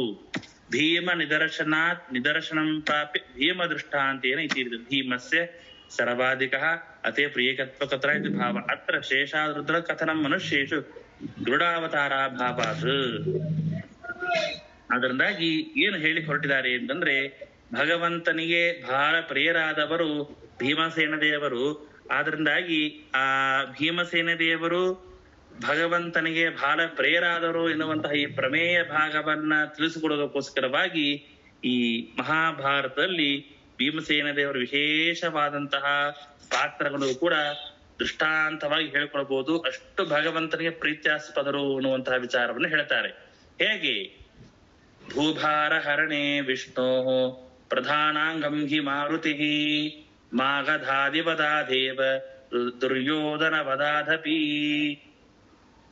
ಭೀಮ ನಿದರ್ಶನಂ ಪ್ರಾಪಿ ಭೀಮ ದೃಷ್ಟಾಂತೇನ ಇತಿ ಭೀಮಸ್ಯ ಸರ್ವಾಧಿಕ ಅತೇ ಪ್ರಿಯಕತ್ವಕತ್ರ ಇದು ಭಾವ. ಅತ್ರ ಶೇಷಾದೃದ್ರ ಕಥನಂ ಮನುಷ್ಯೇಷು ದೃಢಾವತಾರಾಭಾವಾತ್. ಅದರಿಂದಾಗಿ ಏನು ಹೇಳಿ ಹೊರಟಿದ್ದಾರೆ ಅಂತಂದ್ರೆ ಭಗವಂತನಿಗೆ ಬಹಳ ಪ್ರಿಯರಾದವರು ಭೀಮಸೇನ ದೇವರು. ಆದ್ರಿಂದಾಗಿ ಆ ಭೀಮಸೇನ ದೇವರು ಭಗವಂತನಿಗೆ ಬಹಳ ಪ್ರಿಯರಾದರು ಎನ್ನುವಂತಹ ಈ ಪ್ರಮೇಯ ಭಾಗವನ್ನ ತಿಳಿಸಿಕೊಡೋದಕ್ಕೋಸ್ಕರವಾಗಿ ಈ ಮಹಾಭಾರತದಲ್ಲಿ ಭೀಮಸೇನ ದೇವರ ವಿಶೇಷವಾದಂತಹ ಪಾತ್ರಗಳು ಕೂಡ ದೃಷ್ಟಾಂತವಾಗಿ ಹೇಳ್ಕೊಳ್ಬಹುದು. ಅಷ್ಟು ಭಗವಂತನಿಗೆ ಪ್ರೀತ್ಯಾಸ್ಪದರು ಅನ್ನುವಂತಹ ವಿಚಾರವನ್ನು ಹೇಳ್ತಾರೆ. ಹೇಗೆ? ಭೂಭಾರ ಹರಣೆ ವಿಷ್ಣೋ ಪ್ರಧಾನಾಂಗಂ ಹಿ ಮಾರುತಿ ಮಾಗಧಾದಿವದಾದೇವ ದುರ್ಯೋಧನ ವದಾಧಪಿ.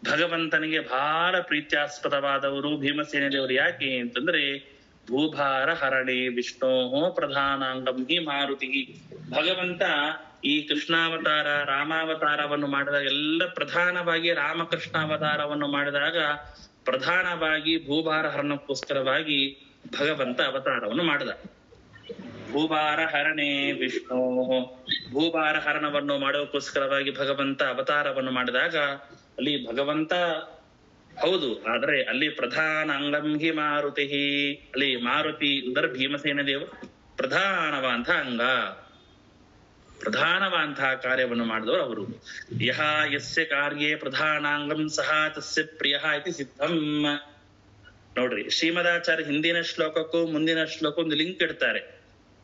ಭಗವಂತನಿಗೆ ಬಹಳ ಪ್ರೀತ್ಯಾಸ್ಪದವಾದವರು ಭೀಮಸೇನ ದೇವರು. ಯಾಕೆ ಅಂತಂದ್ರೆ ಭೂಭಾರ ಹರಣೆ ವಿಷ್ಣೋ ಪ್ರಧಾನಾಂಗಂ ಹಿ ಮಾರುತಿ. ಭಗವಂತ ಈ ಕೃಷ್ಣಾವತಾರ ರಾಮಾವತಾರವನ್ನು ಮಾಡಿದಾಗ ಎಲ್ಲ ಪ್ರಧಾನವಾಗಿ ರಾಮಕೃಷ್ಣಾವತಾರವನ್ನು ಮಾಡಿದಾಗ ಪ್ರಧಾನವಾಗಿ ಭೂಭಾರ ಹರಣಕ್ಕೋಸ್ಕರವಾಗಿ ಭಗವಂತ ಅವತಾರವನ್ನು ಮಾಡಿದ. ಭೂಭಾರ ಹರಣೆ ವಿಷ್ಣು, ಭೂಭಾರ ಹರಣವನ್ನು ಮಾಡೋಕ್ಕೋಸ್ಕರವಾಗಿ ಭಗವಂತ ಅವತಾರವನ್ನು ಮಾಡಿದಾಗ ಅಲ್ಲಿ ಭಗವಂತ ಹೌದು, ಆದ್ರೆ ಅಲ್ಲಿ ಪ್ರಧಾನ ಅಂಗಂ ಹಿ ಮಾರುತಿ. ಅಲ್ಲಿ ಮಾರುತಿ ಅಂದರೆ ಭೀಮಸೇನ ದೇವರು ಪ್ರಧಾನವಾದಂತಹ ಅಂಗ, ಪ್ರಧಾನವಾದಂತಹ ಕಾರ್ಯವನ್ನು ಮಾಡಿದವರು ಅವರು. ಯಹ ಯಸ್ಯ ಕಾರ್ಯೇ ಪ್ರಧಾನಾಂಗಂ ಸಹ ತಸ್ಯ ಪ್ರಿಯ ಇತಿ ಸಿದ್ಧಂ. ನೋಡ್ರಿ, ಶ್ರೀಮದಾಚಾರ್ಯ ಹಿಂದಿನ ಶ್ಲೋಕಕ್ಕೂ ಮುಂದಿನ ಶ್ಲೋಕ ಒಂದು ಲಿಂಕ್ ಇಡ್ತಾರೆ.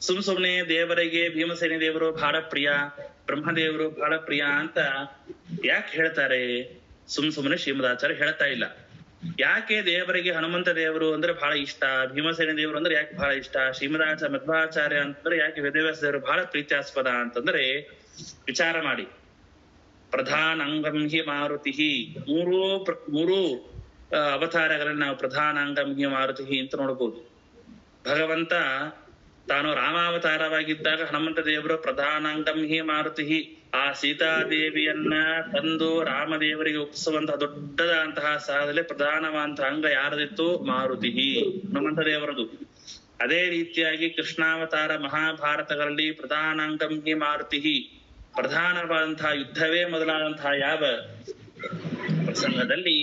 ಸುಮ್ನೆ ದೇವರಿಗೆ ಭೀಮಸೇನ ದೇವರು ಬಹಳ ಪ್ರಿಯ, ಬ್ರಹ್ಮದೇವರು ಬಹಳ ಪ್ರಿಯ ಅಂತ ಯಾಕೆ ಹೇಳ್ತಾರೆ? ಸುಮ್ನೆ ಶ್ರೀಮದಾಚಾರ್ಯ ಹೇಳ್ತಾ ಇಲ್ಲ. ಯಾಕೆ ದೇವರಿಗೆ ಹನುಮಂತ ದೇವರು ಅಂದ್ರೆ ಬಹಳ ಇಷ್ಟ, ಭೀಮಸೇನ ದೇವರು ಅಂದ್ರೆ ಯಾಕೆ ಬಹಳ ಇಷ್ಟ, ಮಧ್ವಾಚಾರ್ಯ ಅಂತಂದ್ರೆ ಯಾಕೆ ವೇದವ್ಯಾಸ ದೇವರು ಬಹಳ ಪ್ರೀತ್ಯಾಸ್ಪದ ಅಂತಂದ್ರೆ ವಿಚಾರ ಮಾಡಿ. ಪ್ರಧಾನ ಅಂಗಂ ಹಿ ಮಾರುತಿ. ಮೂರು ಅವತಾರಗಳಲ್ಲಿ ನಾವು ಪ್ರಧಾನ ಅಂಗಂ ಹಿ ಮಾರುತಿ ಅಂತ ನೋಡಬಹುದು. ಭಗವಂತ ತಾನು ರಾಮಾವತಾರವಾಗಿದ್ದಾಗ ಹನುಮಂತ ದೇವರು ಪ್ರಧಾನಾಂಗಂ ಹಿ ಮಾರುತಿ. ಆ ಸೀತಾದೇವಿಯನ್ನ ತಂದು ರಾಮದೇವರಿಗೆ ಒಪ್ಪಿಸುವಂತಹ ದೊಡ್ಡದಾದಂತಹ ಸ್ಥಳದಲ್ಲಿ ಪ್ರಧಾನವಾದಂತಹ ಅಂಗ ಯಾರದಿತ್ತು? ಮಾರುತಿ, ಹನುಮಂತ ದೇವರದು. ಅದೇ ರೀತಿಯಾಗಿ ಕೃಷ್ಣಾವತಾರ ಮಹಾಭಾರತಗಳಲ್ಲಿ ಪ್ರಧಾನಾಂಗಂ ಹಿ ಮಾರುತಿ. ಪ್ರಧಾನವಾದಂತಹ ಯುದ್ಧವೇ ಮೊದಲಾದಂತಹ ಯಾವ ಪ್ರಸಂಗದಲ್ಲಿ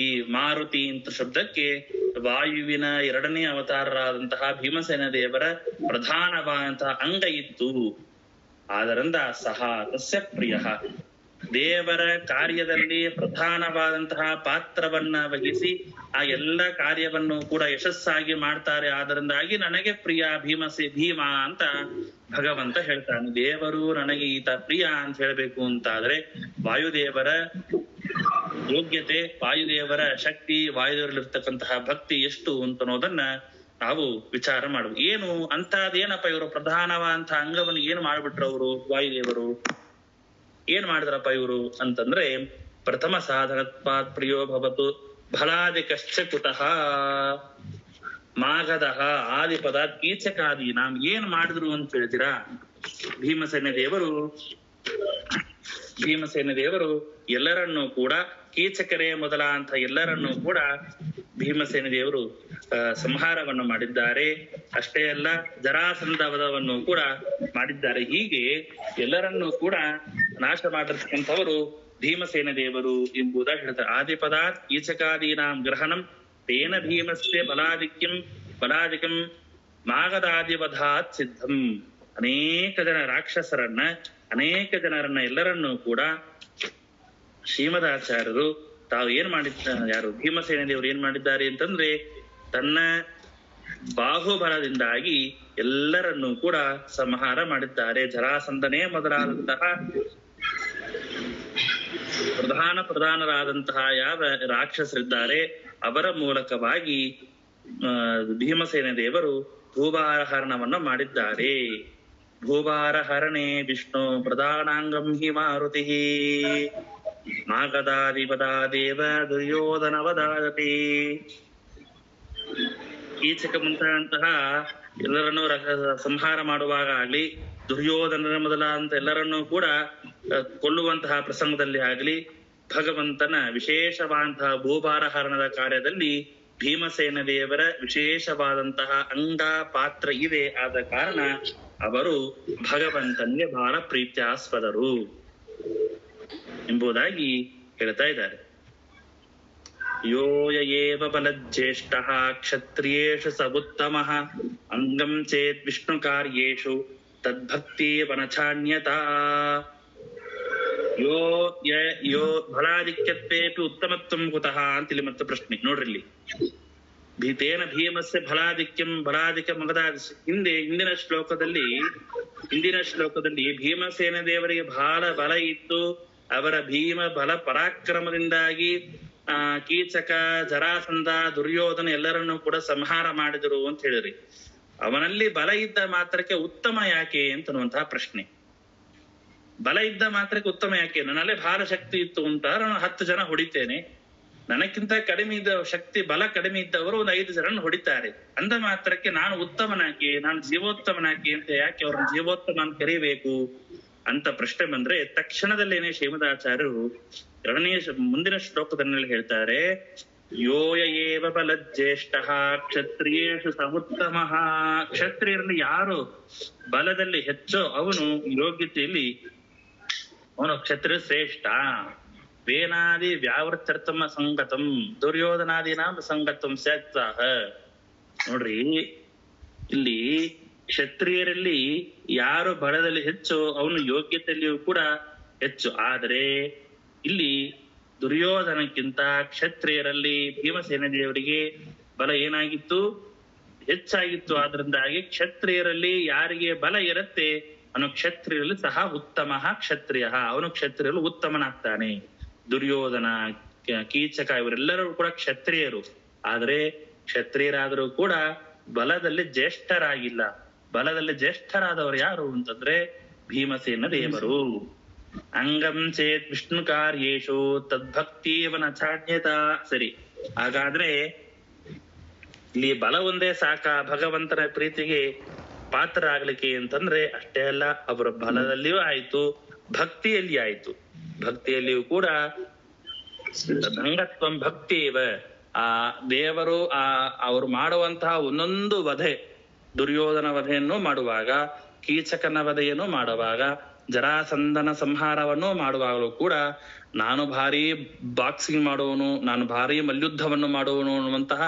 ಈ ಮಾರುತಿ ಅಂತ ಶಬ್ದಕ್ಕೆ ವಾಯುವಿನ ಎರಡನೇ ಅವತಾರರಾದಂತಹ ಭೀಮಸೇನ ದೇವರ ಪ್ರಧಾನವಾದಂತಹ ಅಂಗ ಇತ್ತು. ಆದ್ದರಿಂದ ಸಹ ತಸ್ಯ ಪ್ರಿಯ. ದೇವರ ಕಾರ್ಯದಲ್ಲಿ ಪ್ರಧಾನವಾದಂತಹ ಪಾತ್ರವನ್ನ ವಹಿಸಿ ಆ ಎಲ್ಲ ಕಾರ್ಯವನ್ನು ಕೂಡ ಯಶಸ್ಸಾಗಿ ಮಾಡ್ತಾರೆ. ಆದ್ದರಿಂದಾಗಿ ನನಗೆ ಪ್ರಿಯ ಭೀಮ ಅಂತ ಭಗವಂತ ಹೇಳ್ತಾನೆ. ದೇವರು ನನಗೆ ಈತ ಪ್ರಿಯ ಅಂತ ಹೇಳ್ಬೇಕು ಅಂತಾದ್ರೆ ವಾಯುದೇವರ ಯೋಗ್ಯತೆ, ವಾಯುದೇವರ ಶಕ್ತಿ, ವಾಯುದೇವರಲ್ಲಿರ್ತಕ್ಕಂತಹ ಭಕ್ತಿ ಎಷ್ಟು ಅಂತ ಅನ್ನೋದನ್ನ ನಾವು ವಿಚಾರ ಮಾಡುದು. ಏನು ಅಂತದೇನಪ್ಪ ಇವರು ಪ್ರಧಾನವಾದಂತ ಅಂಗವನ್ನು ಏನು ಮಾಡ್ಬಿಟ್ರು ಅವರು ವಾಯುದೇವರು? ಏನ್ ಮಾಡಿದ್ರಪ್ಪ ಇವರು ಅಂತಂದ್ರೆ ಪ್ರಥಮ ಸಾಧನತ್ವಾತ್ ಪ್ರಿಯೋ ಭವತು ಫಲಾದಿಕಶ್ಚ ಕುತಃ ಮಾಗಧಃ ಆದಿಪದ ಕೀಚಕಾದಿ. ನಾಮ್ ಏನ್ ಮಾಡಿದ್ರು ಅಂತ ಹೇಳ್ತೀರಾ? ಭೀಮಸೇನ ದೇವರು ಎಲ್ಲರನ್ನೂ ಕೂಡ, ಕೀಚಕರೇ ಮೊದಲಾಂತ ಎಲ್ಲರನ್ನೂ ಕೂಡ ಭೀಮಸೇನ ದೇವರು ಸಂಹಾರವನ್ನು ಮಾಡಿದ್ದಾರೆ. ಅಷ್ಟೇ ಅಲ್ಲ, ಜರಾಸಂಧ ವಧವನ್ನು ಕೂಡ ಮಾಡಿದ್ದಾರೆ. ಹೀಗೆ ಎಲ್ಲರನ್ನೂ ಕೂಡ ನಾಶ ಮಾಡಿರ್ತಕ್ಕಂಥವರು ಭೀಮಸೇನ ದೇವರು ಎಂಬುದಾಗಿ ಹೇಳ್ತಾರೆ. ಆದಿಪದಾತ್ ಕೀಚಕಾದೀನಾಂ ಗ್ರಹಣಂ ತೇನ ಭೀಮಸ್ಯ ಬಲಾಧಿಕಂ ಮಾಗಧಾದಿವಧಾತ್ ಸಿದ್ಧಂ. ಅನೇಕ ಜನ ರಾಕ್ಷಸರನ್ನ ಅನೇಕ ಜನರನ್ನ ಎಲ್ಲರನ್ನೂ ಕೂಡ ಶ್ರೀಮದಾಚಾರ್ಯರು ತಾವು ಏನ್ ಮಾಡಿದ್ದಾರೆ, ಯಾರು ಭೀಮಸೇನ ದೇವರು ಏನ್ ಮಾಡಿದ್ದಾರೆ ಅಂತಂದ್ರೆ ತನ್ನ ಬಾಹುಬಲದಿಂದಾಗಿ ಎಲ್ಲರನ್ನೂ ಕೂಡ ಸಂಹಾರ ಮಾಡಿದ್ದಾರೆ. ಜರಾಸಂಧನೇ ಮೊದಲಾದಂತಹ ಪ್ರಧಾನರಾದಂತಹ ಯಾವ ರಾಕ್ಷಸರಿದ್ದಾರೆ ಅವರ ಮೂಲಕವಾಗಿ ಭೀಮಸೇನ ದೇವರು ಭೂಭಾರಹರಣವನ್ನು ಮಾಡಿದ್ದಾರೆ. ಭೂಭಾರಹರಣೆ ವಿಷ್ಣು ಪ್ರಧಾನಾಂಗಂ ಹಿ ಮಾರುತಿ ಮಾಗದಾಧಿಪದಾ ದೇವ ದುರ್ಯೋಧನ ವದಾಯತಿ. ಕೀಚಕ ಮುಂತಾದಂತಹ ಎಲ್ಲರನ್ನೂ ಸಂಹಾರ ಮಾಡುವಾಗ ಆಗ್ಲಿ, ದುರ್ಯೋಧನರ ಮೊದಲಾದಂತ ಎಲ್ಲರನ್ನೂ ಕೂಡ ಕೊಲ್ಲುವಂತಹ ಪ್ರಸಂಗದಲ್ಲಿ ಆಗಲಿ, ಭಗವಂತನ ವಿಶೇಷವಾದಂತಹ ಭೂಭಾರಹರಣದ ಕಾರ್ಯದಲ್ಲಿ ಭೀಮಸೇನ ದೇವರ ವಿಶೇಷವಾದಂತಹ ಅಂಗ ಪಾತ್ರ ಇದೆ. ಆದ ಕಾರಣ ಅವರು ಭಗವಂತನಿಗೆ ಬಹಳ ಪ್ರೀತ್ಯಾಸ್ಪದರು ಎಂಬುದಾಗಿ ಹೇಳ್ತಾ ಇದ್ದಾರೆ. ಯೋಯ ಏವ ಬಲಜ್ಯೇಷ್ಠಃ ಕ್ಷತ್ರಿಯೇಷು ಸ ಉತ್ತಮಃ ಅಂಗಂ ಚೇತ್ ವಿಷ್ಣು ಕಾರ್ಯೇಷು ತದ್ಭಕ್ತಿಯೇವ ನ ಚಾನ್ಯತಾ. ಯೋ ಫಲಾಧಿಕ್ಯತ್ವೇಪಿ ಉತ್ತಮತ್ವಂ ಕುತಃ ಅಂತೇಳಿ ಮತ್ತೆ ಪ್ರಶ್ನೆ ನೋಡ್ರಿಲ್ಲಿ. ತೇನ ಭೀಮಸ್ಯ ಫಲಾಧಿಕ್ಯ ಮಗದಾದಿ. ಹಿಂದಿನ ಶ್ಲೋಕದಲ್ಲಿ ಭೀಮಸೇನ ದೇವರಿಗೆ ಬಹಳ ಬಲ ಇತ್ತು. ಅವರ ಭೀಮ ಬಲ ಪರಾಕ್ರಮದಿಂದಾಗಿ ಕೀಚಕ, ಜರಾಸಂಧ, ದುರ್ಯೋಧನ ಎಲ್ಲರನ್ನೂ ಕೂಡ ಸಂಹಾರ ಮಾಡಿದರು ಅಂತ ಹೇಳಿದ್ರಿ. ಅವನಲ್ಲಿ ಬಲ ಇದ್ದ ಮಾತ್ರಕ್ಕೆ ಉತ್ತಮ ಯಾಕೆ ಅಂತನ್ನುವಂತಹ ಪ್ರಶ್ನೆ. ಬಲ ಇದ್ದ ಮಾತ್ರಕ್ಕೆ ಉತ್ತಮ ಯಾಕೆ? ನನ್ನಲ್ಲೇ ಬಹಳ ಶಕ್ತಿ ಇತ್ತು ಅಂತ ನಾನು 10 ಜನ ಹೊಡಿತೇನೆ, ನನಕ್ಕಿಂತ ಕಡಿಮೆ ಇದ್ದ ಶಕ್ತಿ ಬಲ ಕಡಿಮೆ ಇದ್ದವರು ಒಂದು 5 ಜನರನ್ನು ಹೊಡಿತಾರೆ ಅಂದ ಮಾತ್ರಕ್ಕೆ ನಾನು ಉತ್ತಮನಾಕೆ, ನಾನು ಜೀವೋತ್ತಮನಾಕೆ ಅಂತ ಯಾಕೆ ಅವ್ರನ್ನ ಜೀವೋತ್ತಮ ಅಂತ ಕರೀಬೇಕು ಅಂತ ಪ್ರಶ್ನೆ ಬಂದ್ರೆ ತಕ್ಷಣದಲ್ಲೇನೆ ಶ್ರೀಮದಾಚಾರ್ಯರು ಮುಂದಿನ ಶ್ಲೋಕದಲ್ಲಿ ಹೇಳ್ತಾರೆ, ಯೋಯ ಏವ ಬಲಜ್ಯೇಷ್ಠಃ ಕ್ಷತ್ರಿಯೇಷು ಸ ಉತ್ತಮಃ. ಕ್ಷತ್ರಿಯರಲ್ಲಿ ಯಾರು ಬಲದಲ್ಲಿ ಹೆಚ್ಚೋ ಅವನು ಯೋಗ್ಯತೆಯಲ್ಲಿ ಅವನು ಕ್ಷತ್ರಿಯ ಶ್ರೇಷ್ಠ. ವೇನಾದಿ ವ್ಯಾವೃತ್ತರ್ಥಮ ಸಂಗತಂ ದುರ್ಯೋಧನಾದಿನಾಮ ಸಂಗತಂ ಸ್ಯಾತ್ಸಾಹ. ನೋಡ್ರಿ, ಇಲ್ಲಿ ಕ್ಷತ್ರಿಯರಲ್ಲಿ ಯಾರು ಬಲದಲ್ಲಿ ಹೆಚ್ಚು ಅವನು ಯೋಗ್ಯತೆಯಲ್ಲಿಯೂ ಕೂಡ ಹೆಚ್ಚು. ಆದರೆ ಇಲ್ಲಿ ದುರ್ಯೋಧನಕ್ಕಿಂತ ಕ್ಷತ್ರಿಯರಲ್ಲಿ ಭೀಮಸೇನ ದೇವರಿಗೆ ಬಲ ಏನಾಗಿತ್ತು? ಹೆಚ್ಚಾಗಿತ್ತು. ಆದ್ರಿಂದಾಗಿ ಕ್ಷತ್ರಿಯರಲ್ಲಿ ಯಾರಿಗೆ ಬಲ ಇರುತ್ತೆ ಅವನು ಕ್ಷತ್ರಿಯರಲ್ಲಿ ಸಹ ಉತ್ತಮ ಕ್ಷತ್ರಿಯ, ಅವನು ಕ್ಷತ್ರಿಯರು ಉತ್ತಮನಾಗ್ತಾನೆ. ದುರ್ಯೋಧನ, ಕೀಚಕ ಇವರೆಲ್ಲರೂ ಕೂಡ ಕ್ಷತ್ರಿಯರು. ಆದ್ರೆ ಕ್ಷತ್ರಿಯರಾದರೂ ಕೂಡ ಬಲದಲ್ಲಿ ಜ್ಯೇಷ್ಠರಾಗಿಲ್ಲ. ಬಲದಲ್ಲಿ ಜ್ಯೇಷ್ಠರಾದವರು ಯಾರು ಅಂತಂದ್ರೆ ಭೀಮಸೇನ ದೇವರು. ಅಂಗಂ ಚೇತ್ ವಿಷ್ಣು ಕಾರ್ಯೇಷು ತದ್ಭಕ್ತಿಯೇವ ನ ಚಾನ್ಯತಾ. ಸರಿ, ಹಾಗಾದ್ರೆ ಇಲ್ಲಿ ಬಲ ಒಂದೇ ಸಾಕ ಭಗವಂತನ ಪ್ರೀತಿಗೆ ಪಾತ್ರ ಆಗ್ಲಿಕ್ಕೆ ಅಂತಂದ್ರೆ? ಅಷ್ಟೇ ಅಲ್ಲ, ಅವರ ಬಲದಲ್ಲಿಯೂ ಆಯ್ತು, ಭಕ್ತಿಯಲ್ಲಿ ಆಯ್ತು. ಭಕ್ತಿಯಲ್ಲಿಯೂ ಕೂಡ ಅಂಗತ್ವಂ ಭಕ್ತಿಯೇವ. ಆ ದೇವರು ಅವರು ಮಾಡುವಂತಹ ಒಂದೊಂದು ವಧೆ, ದುರ್ಯೋಧನ ವಧೆಯನ್ನು ಮಾಡುವಾಗ, ಕೀಚಕನ ವಧೆಯನ್ನು ಮಾಡುವಾಗ, ಜರಾಸಂಧನ ಸಂಹಾರವನ್ನು ಮಾಡುವಾಗಲೂ ಕೂಡ ನಾನು ಭಾರಿ ಬಾಕ್ಸಿಂಗ್ ಮಾಡುವನು, ನಾನು ಭಾರಿ ಮಲ್ಯುದ್ಧವನ್ನು ಮಾಡುವನು ಅನ್ನುವಂತಹ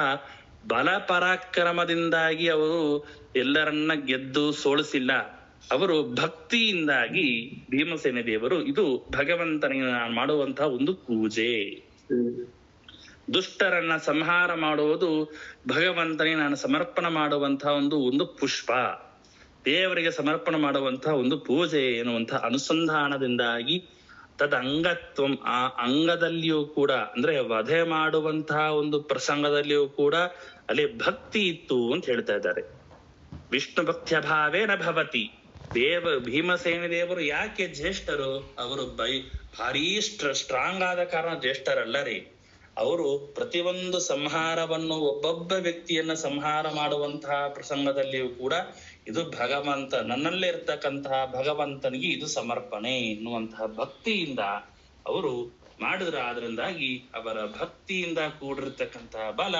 ಬಲ ಪರಾಕ್ರಮದಿಂದಾಗಿ ಅವರು ಎಲ್ಲರನ್ನ ಗೆದ್ದು ಸೋಲಿಸಿಲ್ಲ. ಅವರು ಭಕ್ತಿಯಿಂದಾಗಿ ಭೀಮಸೇನ ದೇವರು, ಇದು ಭಗವಂತನಿಗೆ ನಾನು ಮಾಡುವಂತಹ ಒಂದು ಪೂಜೆ. ದುಷ್ಟರನ್ನ ಸಂಹಾರ ಮಾಡುವುದು ಭಗವಂತನಿಗೆ ನಾನು ಸಮರ್ಪಣೆ ಮಾಡುವಂತಹ ಒಂದು ಪುಷ್ಪ, ದೇವರಿಗೆ ಸಮರ್ಪಣೆ ಮಾಡುವಂತಹ ಒಂದು ಪೂಜೆ ಎನ್ನುವಂತಹ ಅನುಸಂಧಾನದಿಂದಾಗಿ ತದ್ ಅಂಗತ್ವಂ, ಆ ಅಂಗದಲ್ಲಿಯೂ ಕೂಡ ಅಂದ್ರೆ ವಧೆ ಮಾಡುವಂತಹ ಒಂದು ಪ್ರಸಂಗದಲ್ಲಿಯೂ ಕೂಡ ಅಲ್ಲಿ ಭಕ್ತಿ ಇತ್ತು ಅಂತ ಹೇಳ್ತಾ ಇದ್ದಾರೆ. ವಿಷ್ಣು ಭಕ್ತ್ಯ ಭಾವೇನ ಭವತಿ. ಭೀಮಸೇನ ದೇವರು ಯಾಕೆ ಜ್ಯೇಷ್ಠರು? ಅವರು ಭಾರೀ ಸ್ಟ್ರಾಂಗ್ ಆದ ಕಾರಣ ಜ್ಯೇಷ್ಠರಲ್ಲರೇ. ಅವರು ಪ್ರತಿಯೊಂದು ಸಂಹಾರವನ್ನು, ಒಬ್ಬೊಬ್ಬ ವ್ಯಕ್ತಿಯನ್ನ ಸಂಹಾರ ಮಾಡುವಂತಹ ಪ್ರಸಂಗದಲ್ಲಿಯೂ ಕೂಡ ಇದು ಭಗವಂತ, ನನ್ನಲ್ಲೇ ಇರ್ತಕ್ಕಂತಹ ಭಗವಂತನಿಗೆ ಇದು ಸಮರ್ಪಣೆ ಎನ್ನುವಂತಹ ಭಕ್ತಿಯಿಂದ ಅವರು ಮಾಡಿದ್ರ. ಆದ್ರಿಂದಾಗಿ ಅವರ ಭಕ್ತಿಯಿಂದ ಕೂಡಿರ್ತಕ್ಕಂತಹ ಬಲ,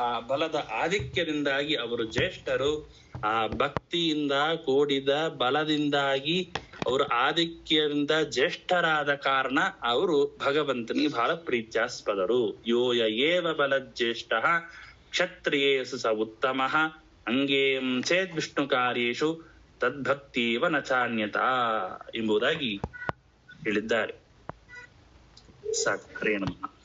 ಆ ಬಲದ ಆಧಿಕ್ಯದಿಂದಾಗಿ ಅವರು ಜ್ಯೇಷ್ಠರು. ಆ ಭಕ್ತಿಯಿಂದ ಕೂಡಿದ ಬಲದಿಂದಾಗಿ ಅವರು ಆಧಿಕ್ಯದಿಂದ ಜ್ಯೇಷ್ಠರಾದ ಕಾರಣ ಅವರು ಭಗವಂತನಿಗೆ ಬಹಳ ಪ್ರೀತ್ಯಾಸ್ಪದರು. ಯೋಯ ಏವ ಬಲಜ್ಯೇಷ್ಠ ಕ್ಷತ್ರಿಯೇಷು ಸ ಉತ್ತಮ ಅಂಗೇಂ ಚೇದ್ ವಿಷ್ಣು ಕಾರ್ಯೇಷು ತದ್ಭಕ್ತಿಯೇವ ನ ಚಾನ್ಯತಾ ಎಂಬುದಾಗಿ ಹೇಳಿದ್ದಾರೆ. ಸಾಕು. ಹರೇ ನಮಃ.